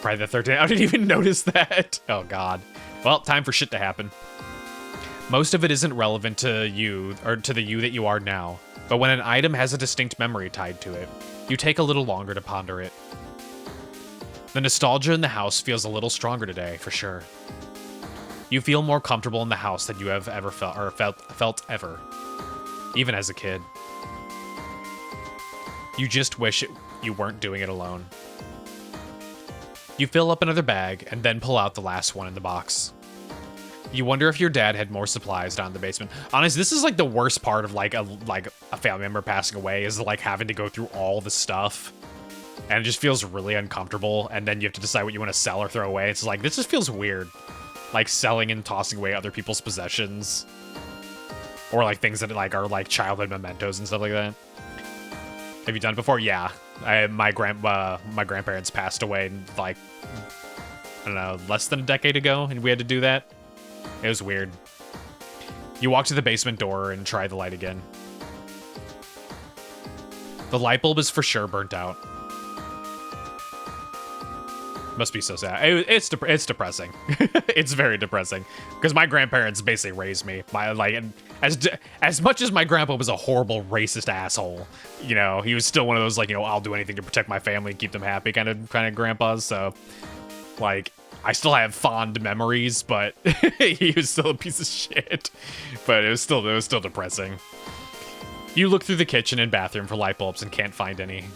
Friday the 13th. I didn't even notice that. Oh, God. Well, time for shit to happen. Most of it isn't relevant to you, or to the you that you are now. But when an item has a distinct memory tied to it, you take a little longer to ponder it. The nostalgia in the house feels a little stronger today, for sure. You feel more comfortable in the house than you have ever felt ever, even as a kid. You just wish you weren't doing it alone. You fill up another bag and then pull out the last one in the box. You wonder if your dad had more supplies down in the basement. Honestly, this is like the worst part of like a family member passing away, is like having to go through all the stuff. And it just feels really uncomfortable, and then you have to decide what you want to sell or throw away. It's like, this just feels weird. Like selling and tossing away other people's possessions. Or like things that like are like childhood mementos and stuff like that. Have you done it before? Yeah. My grandparents passed away like, I don't know, less than a decade ago, and we had to do that. It was weird. You walk to the basement door and try the light again. The light bulb is for sure burnt out. Must be so sad. It's depressing. It's very depressing because my grandparents basically raised me. As much as my grandpa was a horrible racist asshole, you know, he was still one of those like, you know, I'll do anything to protect my family and keep them happy kind of grandpas. So, like, I still have fond memories, but he was still a piece of shit. But it was still depressing. You look through the kitchen and bathroom for light bulbs and can't find any.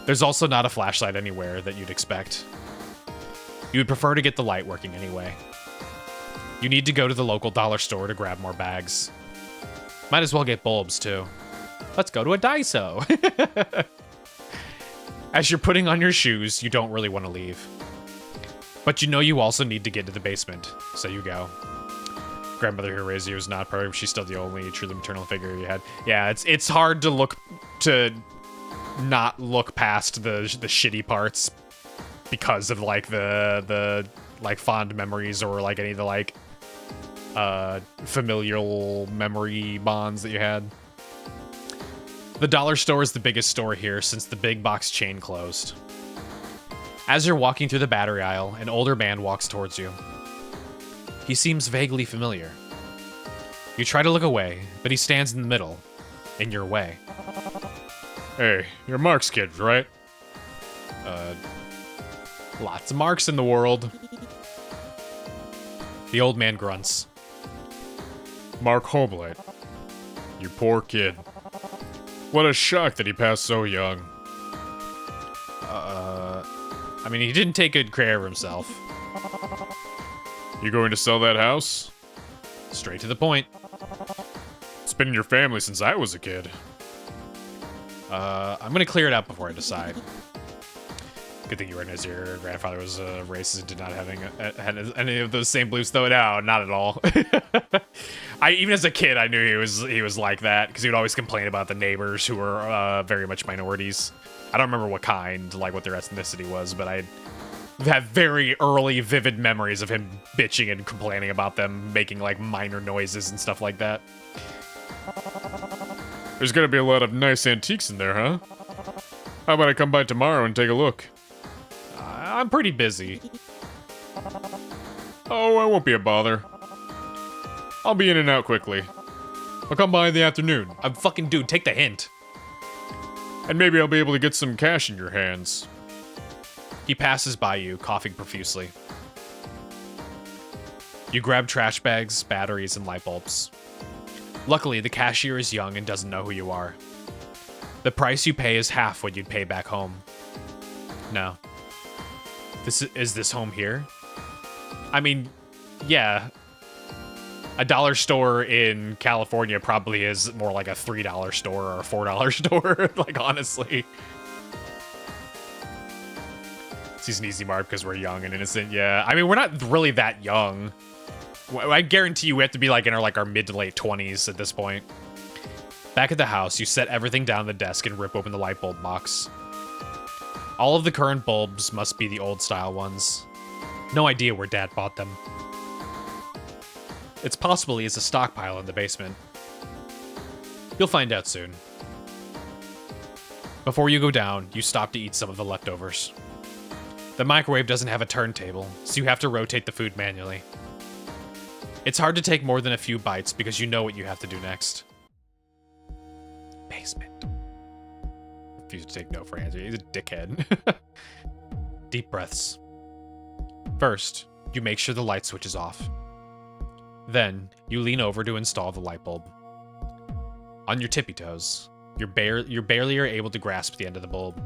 There's also not a flashlight anywhere that you'd expect. You would prefer to get the light working anyway. You need to go to the local dollar store to grab more bags. Might as well get bulbs too. Let's go to a Daiso. As you're putting on your shoes, you don't really want to leave. But you know you also need to get to the basement, so you go. Grandmother who raised you is not perfect. She's still the only truly maternal figure you had. Yeah, it's hard to not look past the shitty parts because of like the like fond memories or like any of the like familial memory bonds that you had. The dollar store is the biggest store here since the big box chain closed. As you're walking through the battery aisle, an older man walks towards you. He seems vaguely familiar. You try to look away, but he stands in the middle, in your way. Hey, you're Mark's kid, right? Lots of Marks in the world. The old man grunts. Mark Hoblite. You poor kid. What a shock that he passed so young. I mean, he didn't take good care of himself. You going to sell that house? Straight to the point. It's been in your family since I was a kid. I'm gonna clear it up before I decide. Good thing you weren't, as your grandfather was racist and did not had any of those same beliefs, though. No, not at all. Even as a kid, I knew he was like that because he would always complain about the neighbors who were very much minorities. I don't remember what kind, like what their ethnicity was, but I have very early, vivid memories of him bitching and complaining about them making like minor noises and stuff like that. There's gonna be a lot of nice antiques in there, huh? How about I come by tomorrow and take a look? I'm pretty busy. Oh, I won't be a bother. I'll be in and out quickly. I'll come by in the afternoon. I'm fucking dude, take the hint. And maybe I'll be able to get some cash in your hands. He passes by you, coughing profusely. You grab trash bags, batteries, and light bulbs. Luckily, the cashier is young and doesn't know who you are. The price you pay is half what you'd pay back home. No. Is this home here? I mean, yeah. A dollar store in California probably is more like a $3 store or a $4 store, like, honestly. It's an easy mark because we're young and innocent, yeah. I mean, we're not really that young. I guarantee you we have to be like in our mid to late 20s at this point. Back at the house, you set everything down on the desk and rip open the light bulb box. All of the current bulbs must be the old style ones. No idea where Dad bought them. It's possible he has a stockpile in the basement. You'll find out soon. Before you go down, you stop to eat some of the leftovers. The microwave doesn't have a turntable, so you have to rotate the food manually. It's hard to take more than a few bites because you know what you have to do next. Basement. Refuse to take no for an answer. He's a dickhead. Deep breaths. First, you make sure the light switch is off. Then, you lean over to install the light bulb. On your tippy toes, you barely are able to grasp the end of the bulb.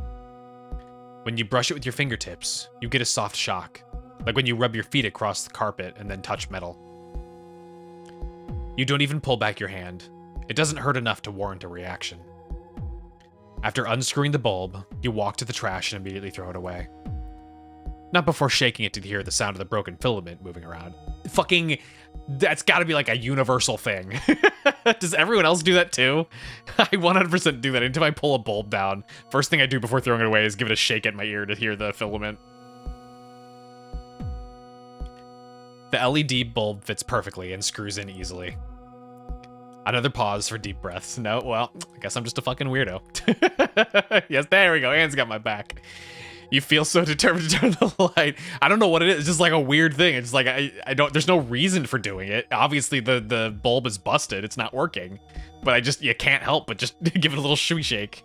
When you brush it with your fingertips, you get a soft shock, like when you rub your feet across the carpet and then touch metal. You don't even pull back your hand. It doesn't hurt enough to warrant a reaction. After unscrewing the bulb, you walk to the trash and immediately throw it away. Not before shaking it to hear the sound of the broken filament moving around. Fucking, that's gotta be like a universal thing. Does everyone else do that too? I 100% do that. Anytime I pull a bulb down, first thing I do before throwing it away is give it a shake at my ear to hear the filament. The LED bulb fits perfectly and screws in easily. Another pause for deep breaths. No, well, I guess I'm just a fucking weirdo. Yes, there we go. Anne's got my back. You feel so determined to turn the light. I don't know what it is. It's just like a weird thing. It's like, I don't, there's no reason for doing it. Obviously, the bulb is busted. It's not working. But you can't help but just give it a little shoo shake.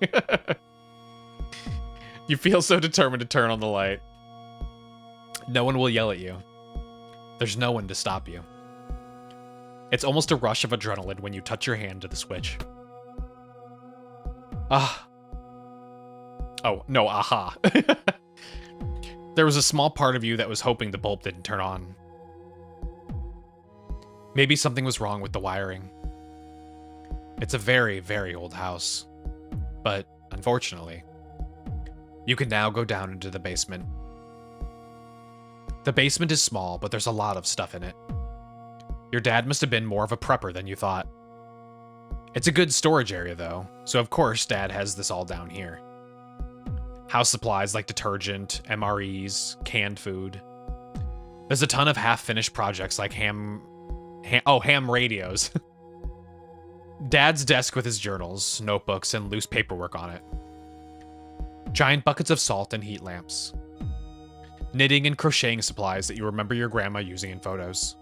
You feel so determined to turn on the light. No one will yell at you. There's no one to stop you. It's almost a rush of adrenaline when you touch your hand to the switch. Ah. Oh, no, aha. There was a small part of you that was hoping the bulb didn't turn on. Maybe something was wrong with the wiring. It's a very, very old house. But, unfortunately, you can now go down into the basement. The basement is small, but there's a lot of stuff in it. Your dad must have been more of a prepper than you thought. It's a good storage area, though, so of course Dad has this all down here. House supplies like detergent, MREs, canned food. There's a ton of half-finished projects like ham radios. Dad's desk with his journals, notebooks, and loose paperwork on it. Giant buckets of salt and heat lamps. Knitting and crocheting supplies that you remember your grandma using in photos.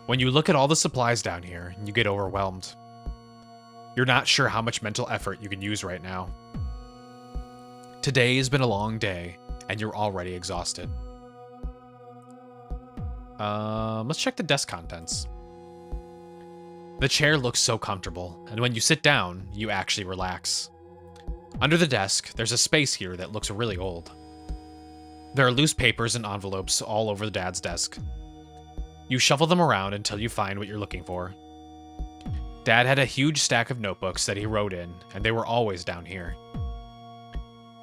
When you look at all the supplies down here, you get overwhelmed. You're not sure how much mental effort you can use right now. Today has been a long day, and you're already exhausted. Let's check the desk contents. The chair looks so comfortable, and when you sit down, you actually relax. Under the desk, there's a space here that looks really old. There are loose papers and envelopes all over the Dad's desk. You shuffle them around until you find what you're looking for. Dad had a huge stack of notebooks that he wrote in, and they were always down here.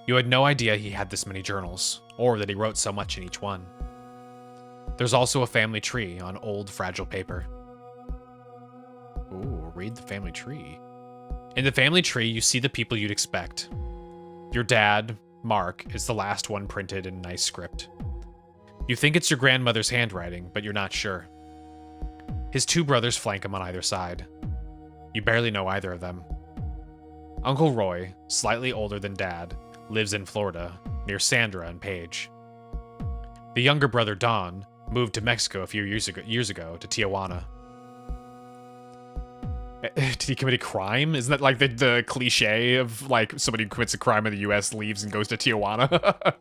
You had no idea he had this many journals, or that he wrote so much in each one. There's also a family tree on old, fragile paper. Ooh, read the family tree. In the family tree, you see the people you'd expect. Your dad, Mark, is the last one printed in nice script. You think it's your grandmother's handwriting, but you're not sure. His two brothers flank him on either side. You barely know either of them. Uncle Roy, slightly older than Dad, lives in Florida, near Sandra and Paige. The younger brother, Don, moved to Mexico a few years ago to Tijuana. Did he commit a crime? Isn't that like the cliche of like somebody who commits a crime in the US leaves and goes to Tijuana?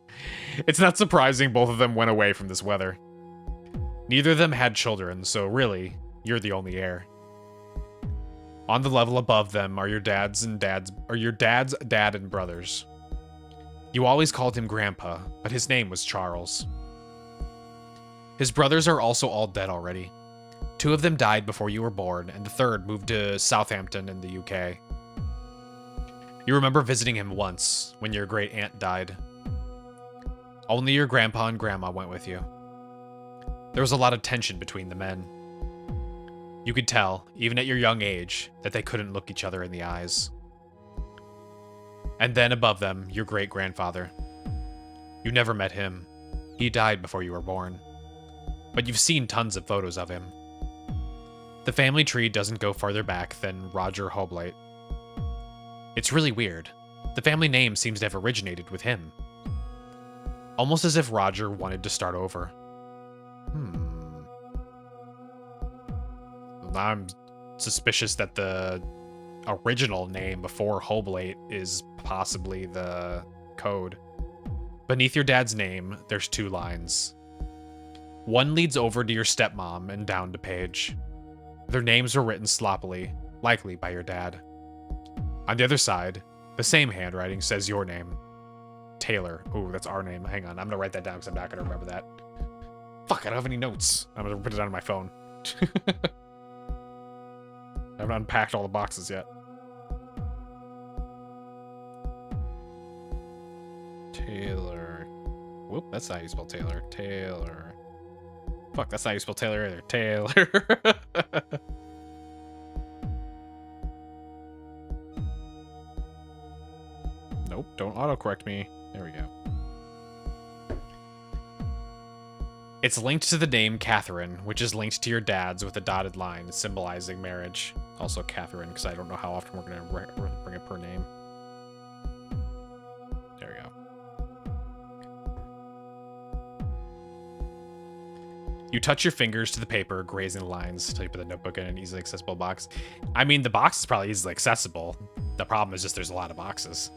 It's not surprising both of them went away from this weather. Neither of them had children, so really, you're the only heir. On the level above them are your dad's dad and brothers. You always called him Grandpa, but his name was Charles. His brothers are also all dead already. Two of them died before you were born, and the third moved to Southampton in the UK. You remember visiting him once, when your great aunt died. Only your grandpa and grandma went with you. There was a lot of tension between the men. You could tell, even at your young age, that they couldn't look each other in the eyes. And then above them, your great-grandfather. You never met him. He died before you were born. But you've seen tons of photos of him. The family tree doesn't go farther back than Roger Hoblite. It's really weird. The family name seems to have originated with him. Almost as if Roger wanted to start over. Now I'm suspicious that the original name before Hoblite is possibly the code. Beneath your dad's name, there's 2 lines. One leads over to your stepmom and down to Paige. Their names were written sloppily, likely by your dad. On the other side, the same handwriting says your name. Taylor. Ooh, that's our name. Hang on, I'm gonna write that down because I'm not gonna remember that. Fuck, I don't have any notes. I'm gonna put it on my phone. I haven't unpacked all the boxes yet. Taylor. Whoop, that's not how you spell Taylor. Taylor. Fuck, that's not how you spell Taylor either. Taylor. Nope, don't autocorrect me. There we go. It's linked to the name Catherine, which is linked to your dad's with a dotted line symbolizing marriage. Also Catherine, because I don't know how often we're going to bring up her name. There we go. You touch your fingers to the paper, grazing the lines until you put the notebook in an easily accessible box. I mean, the box is probably easily accessible. The problem is just there's a lot of boxes.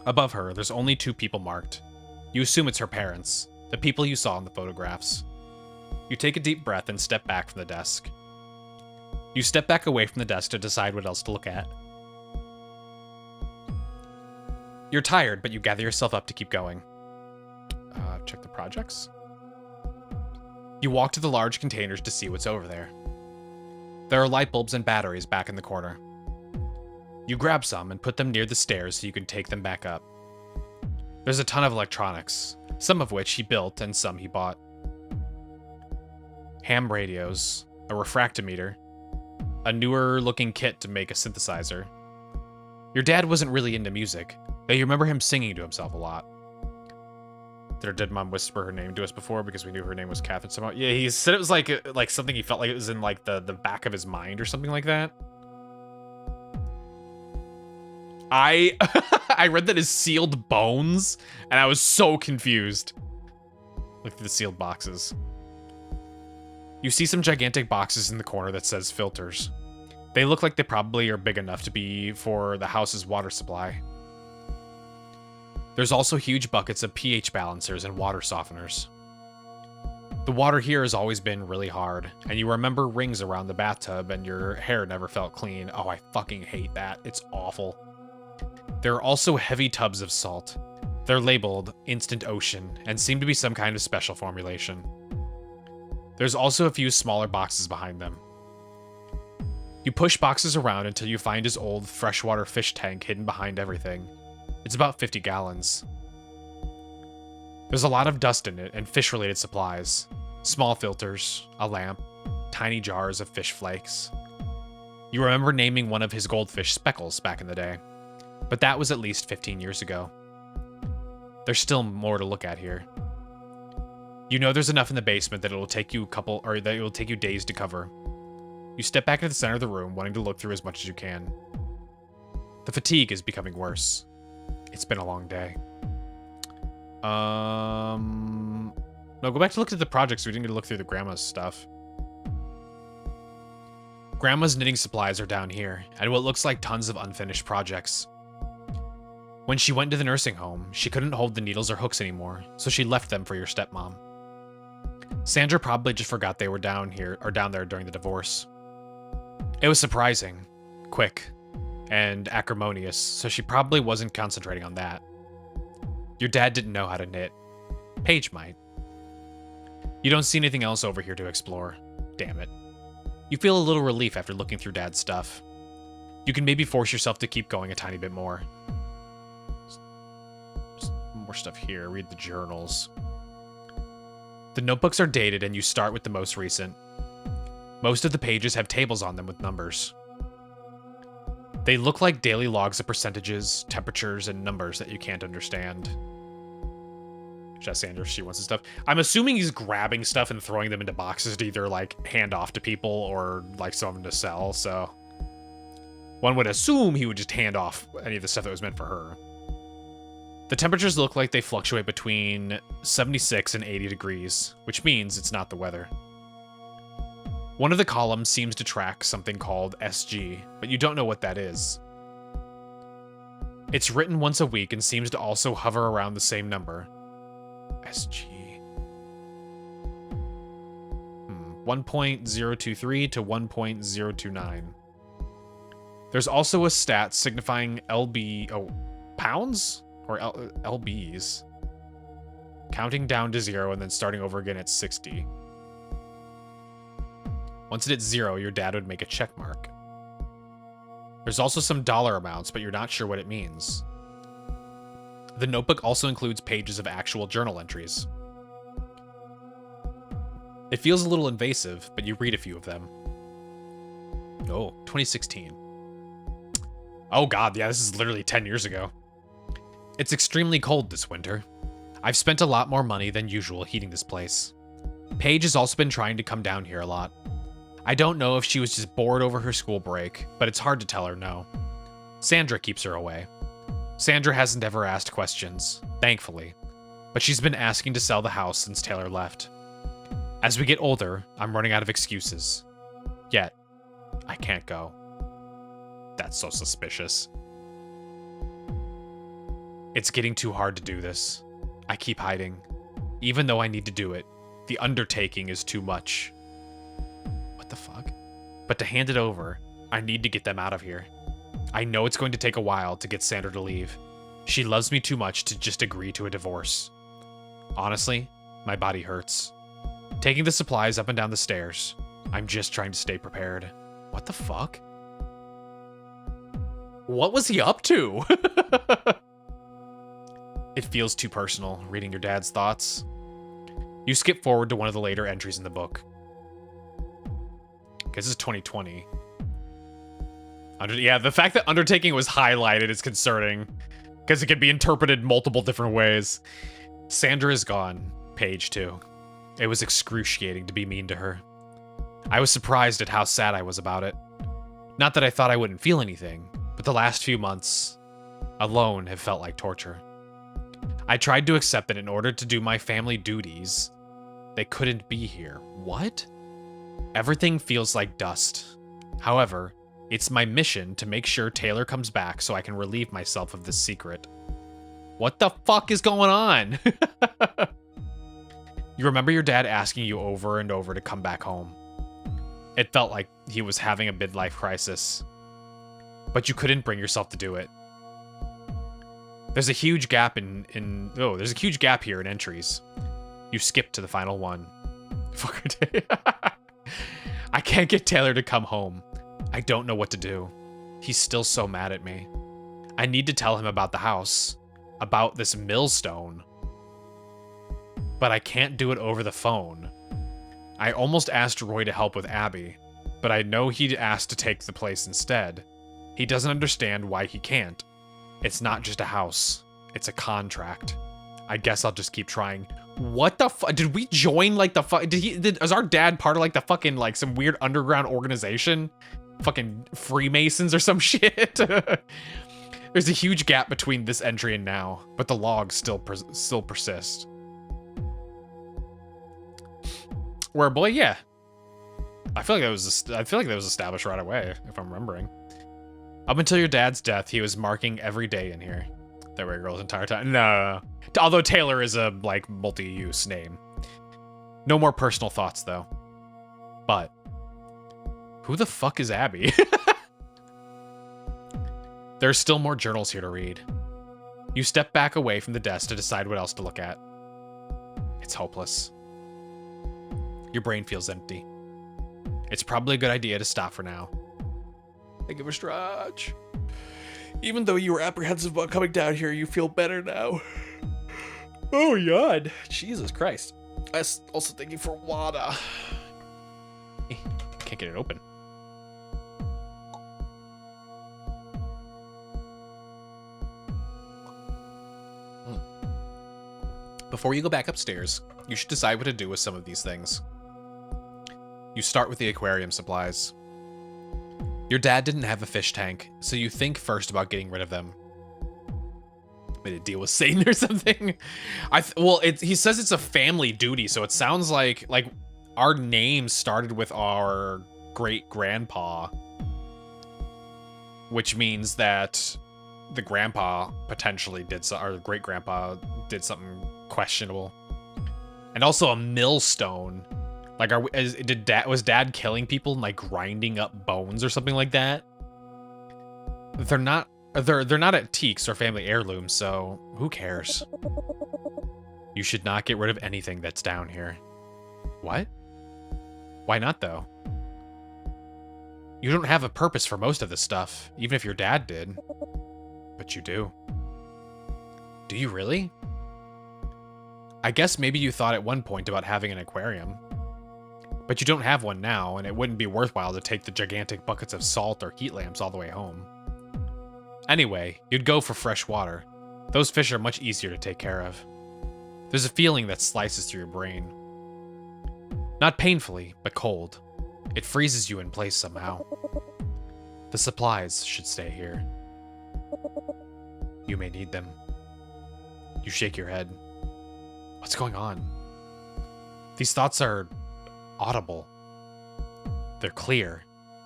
Above her, there's only 2 people marked. You assume it's her parents, the people you saw in the photographs. You take a deep breath and step back from the desk. You step back away from the desk to decide what else to look at. You're tired, but you gather yourself up to keep going. Check the projects. You walk to the large containers to see what's over there. There are light bulbs and batteries back in the corner. You grab some and put them near the stairs so you can take them back up. There's a ton of electronics, some of which he built and some he bought. Ham radios, a refractometer, a newer looking kit to make a synthesizer. Your dad wasn't really into music, though you remember him singing to himself a lot. Did our dead mom whisper her name to us before because we knew her name was Catherine somehow? Yeah, he said it was like something he felt like it was in like the back of his mind or something like that. I read that as sealed bones, and I was so confused. Look at the sealed boxes. You see some gigantic boxes in the corner that says filters. They look like they probably are big enough to be for the house's water supply. There's also huge buckets of pH balancers and water softeners. The water here has always been really hard, and you remember rings around the bathtub and your hair never felt clean. Oh, I fucking hate that. It's awful. There are also heavy tubs of salt. They're labeled Instant Ocean and seem to be some kind of special formulation. There's also a few smaller boxes behind them. You push boxes around until you find his old freshwater fish tank hidden behind everything. It's about 50 gallons. There's a lot of dust in it and fish-related supplies. Small filters, a lamp, tiny jars of fish flakes. You remember naming one of his goldfish Speckles back in the day, but that was at least 15 years ago. There's still more to look at here. You know there's enough in the basement that it will take you days to cover. You step back into the center of the room, wanting to look through as much as you can. The fatigue is becoming worse. It's been a long day. No, go back to look at the projects. We didn't get to look through the grandma's stuff. Grandma's knitting supplies are down here, and what looks like tons of unfinished projects. When she went to the nursing home, she couldn't hold the needles or hooks anymore, so she left them for your stepmom. Sandra probably just forgot they were down there during the divorce. It was surprising, quick, and acrimonious, so she probably wasn't concentrating on that. Your dad didn't know how to knit. Paige might. You don't see anything else over here to explore. Damn it. You feel a little relief after looking through Dad's stuff. You can maybe force yourself to keep going a tiny bit more. Just more stuff here. Read the journals. The notebooks are dated and you start with the most recent. Most of the pages have tables on them with numbers. They look like daily logs of percentages, temperatures, and numbers that you can't understand. Just Sandra, she wants his stuff. I'm assuming he's grabbing stuff and throwing them into boxes to either, like, hand off to people or, like, some to sell, so... One would assume he would just hand off any of the stuff that was meant for her. The temperatures look like they fluctuate between 76 and 80 degrees, which means it's not the weather. One of the columns seems to track something called SG, but you don't know what that is. It's written once a week and seems to also hover around the same number. SG. 1.023 to 1.029. There's also a stat signifying pounds? Or LBs. Counting down to 0 and then starting over again at 60. Once it hits 0, your dad would make a check mark. There's also some dollar amounts, but you're not sure what it means. The notebook also includes pages of actual journal entries. It feels a little invasive, but you read a few of them. Oh, 2016. Oh god, yeah, this is literally 10 years ago. It's extremely cold this winter. I've spent a lot more money than usual heating this place. Paige has also been trying to come down here a lot. I don't know if she was just bored over her school break, but it's hard to tell her no. Sandra keeps her away. Sandra hasn't ever asked questions, thankfully, but she's been asking to sell the house since Taylor left. As we get older, I'm running out of excuses. Yet, I can't go. That's so suspicious. It's getting too hard to do this. I keep hiding. Even though I need to do it, the undertaking is too much. What the fuck? But to hand it over, I need to get them out of here. I know it's going to take a while to get Sandra to leave. She loves me too much to just agree to a divorce. Honestly, my body hurts. Taking the supplies up and down the stairs, I'm just trying to stay prepared. What the fuck? What was he up to? It feels too personal, reading your dad's thoughts. You skip forward to one of the later entries in the book. Okay, this is 2020. Yeah, the fact that undertaking was highlighted is concerning, because it could be interpreted multiple different ways. Sandra is gone. Page 2. It was excruciating to be mean to her. I was surprised at how sad I was about it. Not that I thought I wouldn't feel anything, but the last few months alone have felt like torture. I tried to accept that in order to do my family duties, they couldn't be here. What? Everything feels like dust. However, it's my mission to make sure Taylor comes back so I can relieve myself of this secret. What the fuck is going on? You remember your dad asking you over and over to come back home. It felt like he was having a midlife crisis, but you couldn't bring yourself to do it. There's a huge gap there's a huge gap here in entries. You skipped to the final one. Fucker day. I can't get Taylor to come home. I don't know what to do. He's still so mad at me. I need to tell him about the house, about this millstone. But I can't do it over the phone. I almost asked Roy to help with Abby, but I know he'd asked to take the place instead. He doesn't understand why he can't. It's not just a house. It's a contract. I guess I'll just keep trying. What the fuck? Did we join like the fuck? Is our dad part of like the fucking like some weird underground organization? Fucking Freemasons or some shit? There's a huge gap between this entry and now, but the logs still persist. Where boy, yeah. I feel like that was established right away, if I'm remembering. Up until your dad's death, he was marking every day in here. That way, girl's entire time. No. Although Taylor is a like multi-use name. No more personal thoughts though. But who the fuck is Abby? There's still more journals here to read. You step back away from the desk to decide what else to look at. It's hopeless. Your brain feels empty. It's probably a good idea to stop for now. Think of a stretch. Even though you were apprehensive about coming down here, you feel better now. Oh, God. Jesus Christ. I was also thinking for water. Can't get it open. Before you go back upstairs, you should decide what to do with some of these things. You start with the aquarium supplies. Your dad didn't have a fish tank, so you think first about getting rid of them. Made a deal with Satan or something? He says it's a family duty, so it sounds like our name started with our great grandpa, which means that the grandpa potentially did so, or the great grandpa did something questionable. And also a millstone. Like, was dad killing people and like grinding up bones or something like that? They're not antiques or family heirlooms, so who cares? You should not get rid of anything that's down here. What? Why not, though? You don't have a purpose for most of this stuff, even if your dad did. But you do. Do you really? I guess maybe you thought at one point about having an aquarium. But you don't have one now, and it wouldn't be worthwhile to take the gigantic buckets of salt or heat lamps all the way home. Anyway, you'd go for fresh water. Those fish are much easier to take care of. There's a feeling that slices through your brain. Not painfully, but cold. It freezes you in place somehow. The supplies should stay here. You may need them. You shake your head. What's going on? These thoughts are audible. They're clear,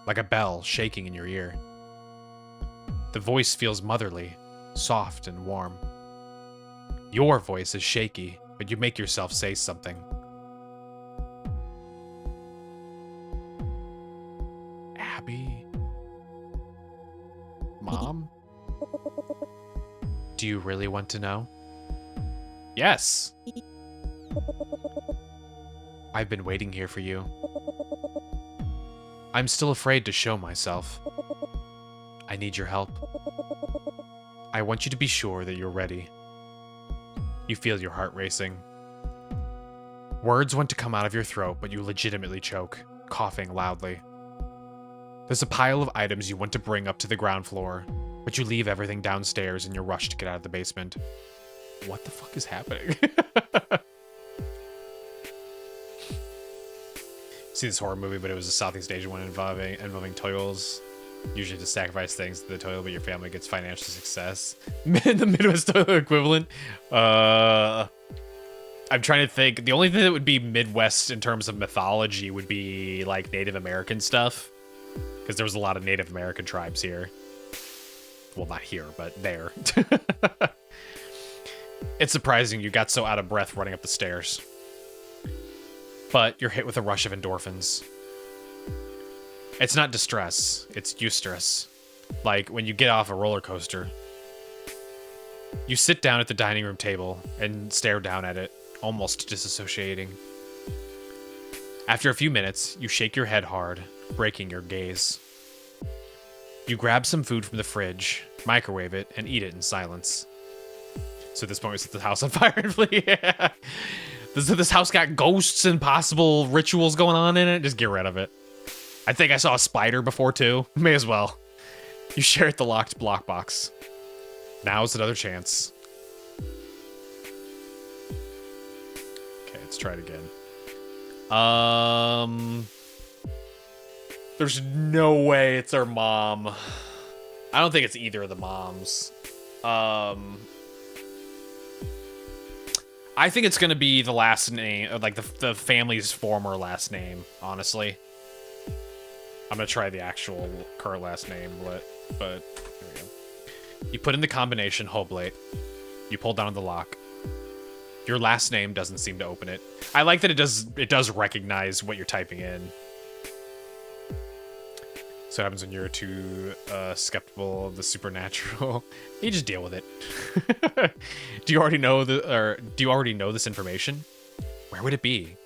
like a bell shaking in your ear. The voice feels motherly, soft and warm. Your voice is shaky, but you make yourself say something. Abby? Mom? Do you really want to know? Yes. I've been waiting here for you. I'm still afraid to show myself. I need your help. I want you to be sure that you're ready. You feel your heart racing. Words want to come out of your throat, but you legitimately choke, coughing loudly. There's a pile of items you want to bring up to the ground floor, but you leave everything downstairs in your rush to get out of the basement. What the fuck is happening? See this horror movie, but it was a Southeast Asian one involving toilets. Usually to sacrifice things to the toilet, but your family gets financial success. The Midwest toilet equivalent. I'm trying to think. The only thing that would be Midwest in terms of mythology would be like Native American stuff. Because there was a lot of Native American tribes here. Well, not here, but there. It's surprising you got so out of breath running up the stairs. But you're hit with a rush of endorphins. It's not distress, it's eustress. Like when you get off a roller coaster. You sit down at the dining room table and stare down at it, almost disassociating. After a few minutes, you shake your head hard, breaking your gaze. You grab some food from the fridge, microwave it, and eat it in silence. So at this point, we set the house on fire. Yeah. This house got ghosts and possible rituals going on in it. Just get rid of it. I think I saw a spider before, too. May as well. You share at the locked block box. Now's another chance. Okay, let's try it again. There's no way it's her mom. I don't think it's either of the moms. I think it's gonna be the last name, like the family's former last name, honestly. I'm gonna try the actual current last name, but here we go. You put in the combination Hoblate. You pull down the lock. Your last name doesn't seem to open it. I like that it does recognize what you're typing in. So what happens when you're too skeptical of the supernatural? You just deal with it. Do you already know this information? Where would it be?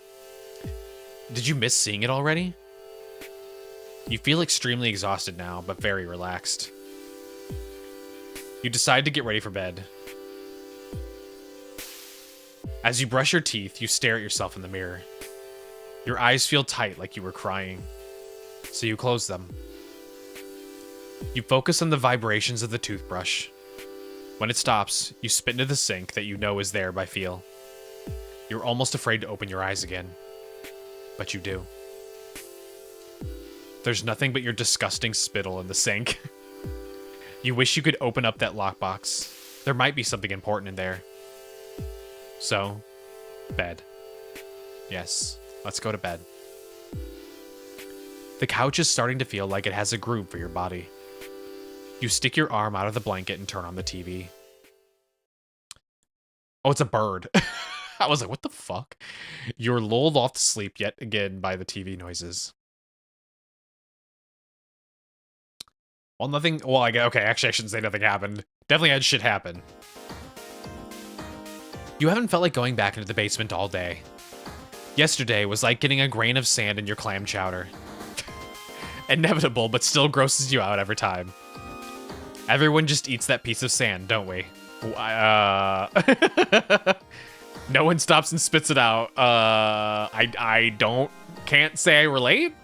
Did you miss seeing it already? You feel extremely exhausted now, but very relaxed. You decide to get ready for bed. As you brush your teeth, you stare at yourself in the mirror. Your eyes feel tight like you were crying, so you close them. You focus on the vibrations of the toothbrush. When it stops, you spit into the sink that you know is there by feel. You're almost afraid to open your eyes again, but you do. There's nothing but your disgusting spittle in the sink. You wish you could open up that lockbox. There might be something important in there. So, bed. Yes, let's go to bed. The couch is starting to feel like it has a groove for your body. You stick your arm out of the blanket and turn on the TV. Oh, it's a bird. I was like, what the fuck? You're lulled off to sleep yet again by the TV noises. Well, nothing... Well, okay, actually, I shouldn't say nothing happened. Definitely had shit happen. You haven't felt like going back into the basement all day. Yesterday was like getting a grain of sand in your clam chowder. Inevitable, but still grosses you out every time. Everyone just eats that piece of sand, don't we? No one stops and spits it out. Can't say I relate.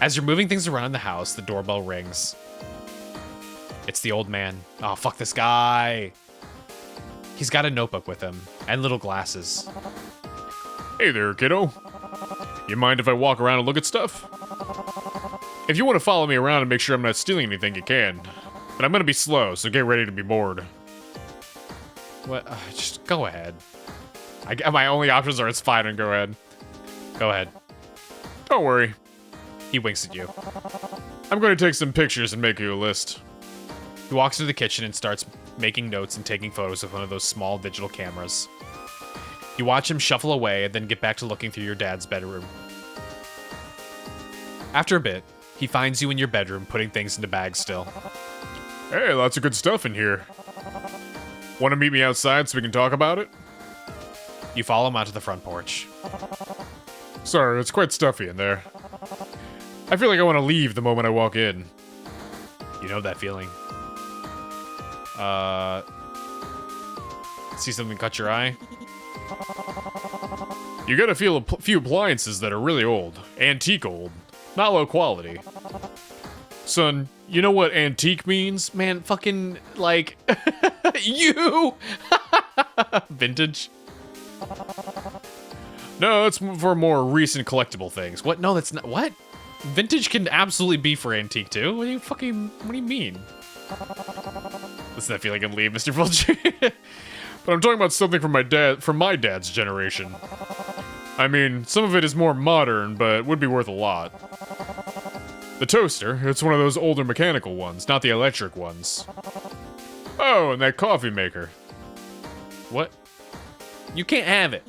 As you're moving things around in the house, the doorbell rings. It's the old man. Oh, fuck this guy. He's got a notebook with him and little glasses. Hey there, kiddo. You mind if I walk around and look at stuff? If you want to follow me around and make sure I'm not stealing anything, you can. But I'm gonna be slow, so get ready to be bored. What? Just go ahead. My only options are it's fine and go ahead. Go ahead. Don't worry. He winks at you. I'm going to take some pictures and make you a list. He walks into the kitchen and starts making notes and taking photos with one of those small digital cameras. You watch him shuffle away and then get back to looking through your dad's bedroom. After a bit, he finds you in your bedroom putting things into bags still. Hey, lots of good stuff in here. Want to meet me outside so we can talk about it? You follow him out to the front porch. Sorry, it's quite stuffy in there. I feel like I want to leave the moment I walk in. You know that feeling. See something catch your eye? You gotta feel a few appliances that are really old. Antique old. Not low quality. Son, you know what antique means? Man, fucking, like... you! Vintage? No, it's for more recent collectible things. What? No, that's not... What? Vintage can absolutely be for antique, too. What do you mean? Listen, I feel like I can leave, Mr. Vulture. But I'm talking about something from my dad's generation. I mean, some of it is more modern, but would be worth a lot. The toaster, it's one of those older mechanical ones, not the electric ones. Oh, and that coffee maker. What? You can't have it.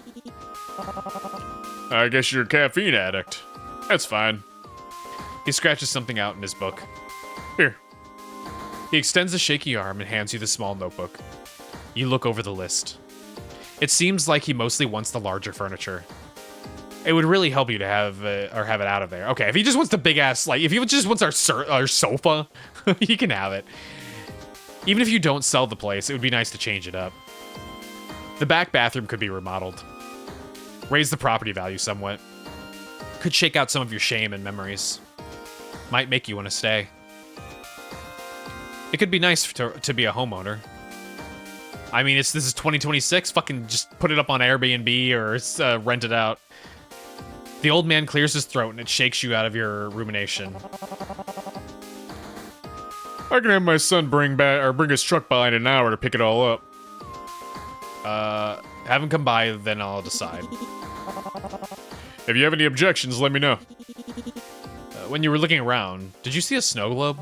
I guess you're a caffeine addict. That's fine. He scratches something out in his book. Here. He extends a shaky arm and hands you the small notebook. You look over the list. It seems like he mostly wants the larger furniture. It would really help you to have it out of there. Okay, if he just wants the big ass, like, if he just wants our sofa, he can have it. Even if you don't sell the place, it would be nice to change it up. The back bathroom could be remodeled. Raise the property value somewhat. Could shake out some of your shame and memories. Might make you want to stay. It could be nice to be a homeowner. I mean, this is 2026. Fucking just put it up on Airbnb or rent it out. The old man clears his throat and it shakes you out of your rumination. I can have my son bring his truck by in an hour to pick it all up. Have him come by, then I'll decide. If you have any objections, let me know. When you were looking around, did you see a snow globe?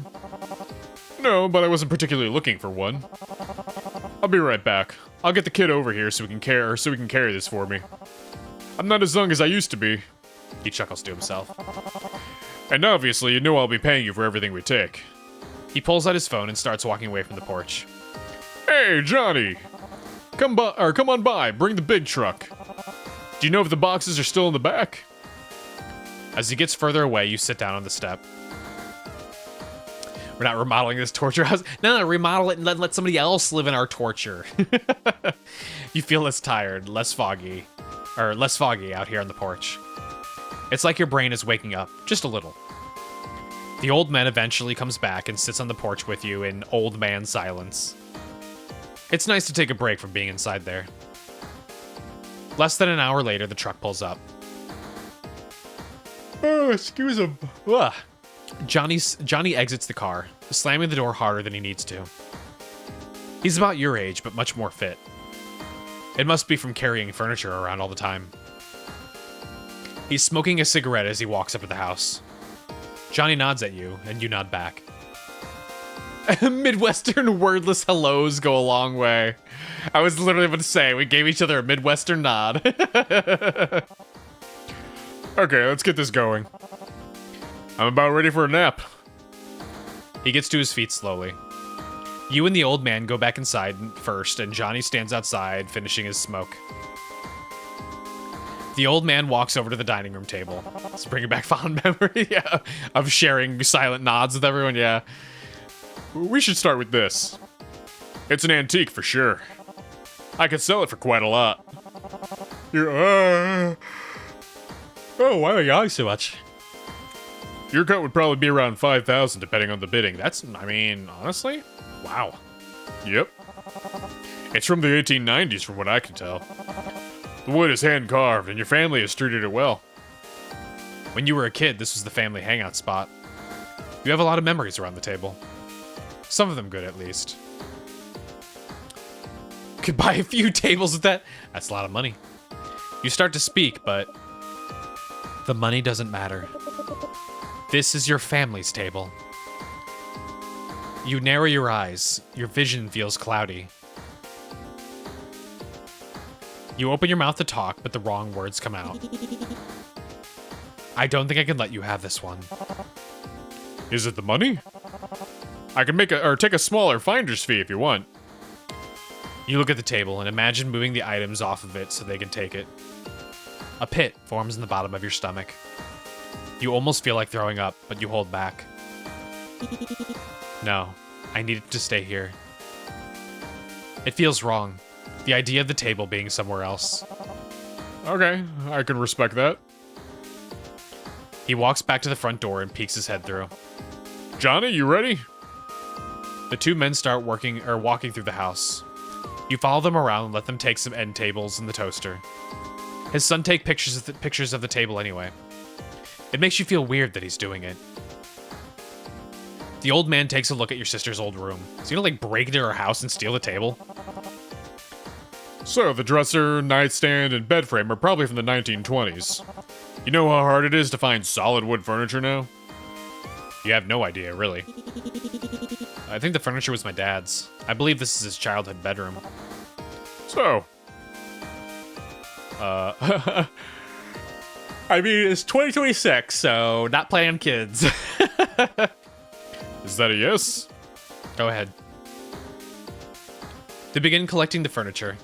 No, but I wasn't particularly looking for one. I'll be right back. I'll get the kid over here so we can carry this for me. I'm not as young as I used to be. He chuckles to himself. And obviously, you know I'll be paying you for everything we take. He pulls out his phone and starts walking away from the porch. Hey, Johnny! Come on by, bring the big truck. Do you know if the boxes are still in the back? As he gets further away, you sit down on the step. We're not remodeling this torture house. No, remodel it and let somebody else live in our torture. You feel less tired, less foggy out here on the porch. It's like your brain is waking up, just a little. The old man eventually comes back and sits on the porch with you in old man silence. It's nice to take a break from being inside there. Less than an hour later, the truck pulls up. Oh, excuse him. Ugh. Johnny exits the car, slamming the door harder than he needs to. He's about your age, but much more fit. It must be from carrying furniture around all the time. He's smoking a cigarette as he walks up to the house. Johnny nods at you, and you nod back. Midwestern wordless hellos go a long way. I was literally about to say, we gave each other a Midwestern nod. Okay, let's get this going. I'm about ready for a nap. He gets to his feet slowly. You and the old man go back inside first, and Johnny stands outside, finishing his smoke. The old man walks over to the dining room table. It's bringing back fond memory, yeah, of sharing silent nods with everyone, yeah. We should start with this. It's an antique for sure. I could sell it for quite a lot. Oh, why are you yelling so much? Your cut would probably be around 5,000 depending on the bidding. That's, I mean, honestly, wow. Yep. It's from the 1890s from what I can tell. The wood is hand carved and your family has treated it well. When you were a kid, this was the family hangout spot. You have a lot of memories around the table. Some of them good, at least. Could buy a few tables with that. That's a lot of money. You start to speak, but the money doesn't matter. This is your family's table. You narrow your eyes. Your vision feels cloudy. You open your mouth to talk, but the wrong words come out. I don't think I can let you have this one. Is it the money? I can take a smaller finder's fee if you want. You look at the table and imagine moving the items off of it so they can take it. A pit forms in the bottom of your stomach. You almost feel like throwing up, but you hold back. No, I need it to stay here. It feels wrong. The idea of the table being somewhere else. Okay, I can respect that. He walks back to the front door and peeks his head through. Johnny, you ready? The two men start walking through the house. You follow them around and let them take some end tables and the toaster. His son takes pictures of the table anyway. It makes you feel weird that he's doing it. The old man takes a look at your sister's old room. Is he gonna like break into her house and steal the table? So, the dresser, nightstand, and bed frame are probably from the 1920s. You know how hard it is to find solid wood furniture now? You have no idea, really. I think the furniture was my dad's. I believe this is his childhood bedroom. So. I mean, it's 2026, so not planning on kids. Is that a yes? Go ahead. They begin collecting the furniture.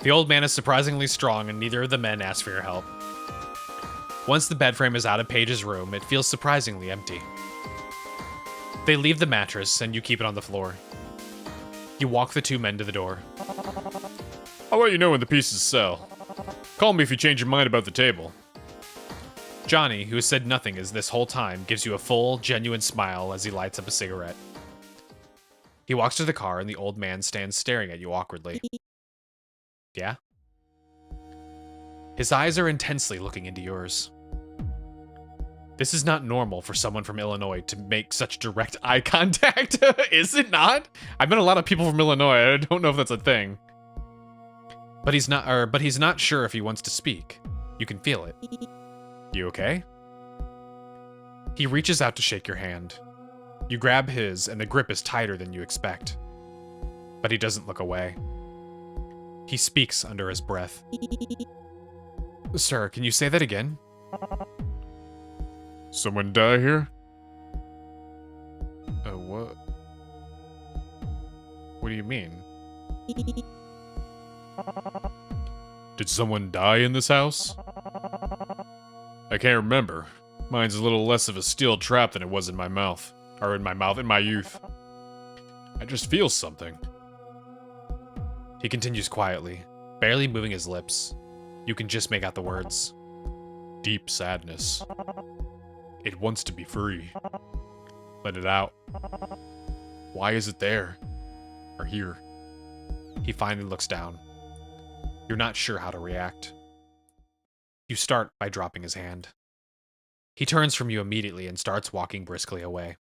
The old man is surprisingly strong, and neither of the men ask for your help. Once the bed frame is out of Paige's room, it feels surprisingly empty. They leave the mattress, and you keep it on the floor. You walk the two men to the door. I'll let you know when the pieces sell. Call me if you change your mind about the table. Johnny, who has said nothing as this whole time, gives you a full, genuine smile as he lights up a cigarette. He walks to the car, and the old man stands staring at you awkwardly. Yeah? His eyes are intensely looking into yours. This is not normal for someone from Illinois to make such direct eye contact, is it not? I've met a lot of people from Illinois, I don't know if that's a thing. But he's not sure if he wants to speak. You can feel it. You okay? He reaches out to shake your hand. You grab his, and the grip is tighter than you expect. But he doesn't look away. He speaks under his breath. Sir, can you say that again? Someone die here? What? What do you mean? Did someone die in this house? I can't remember. Mine's a little less of a steel trap than it was in my mouth. Or in my youth. I just feel something. He continues quietly, barely moving his lips. You can just make out the words. Deep sadness. It wants to be free. Let it out. Why is it there? Or here? He finally looks down. You're not sure how to react. You start by dropping his hand. He turns from you immediately and starts walking briskly away.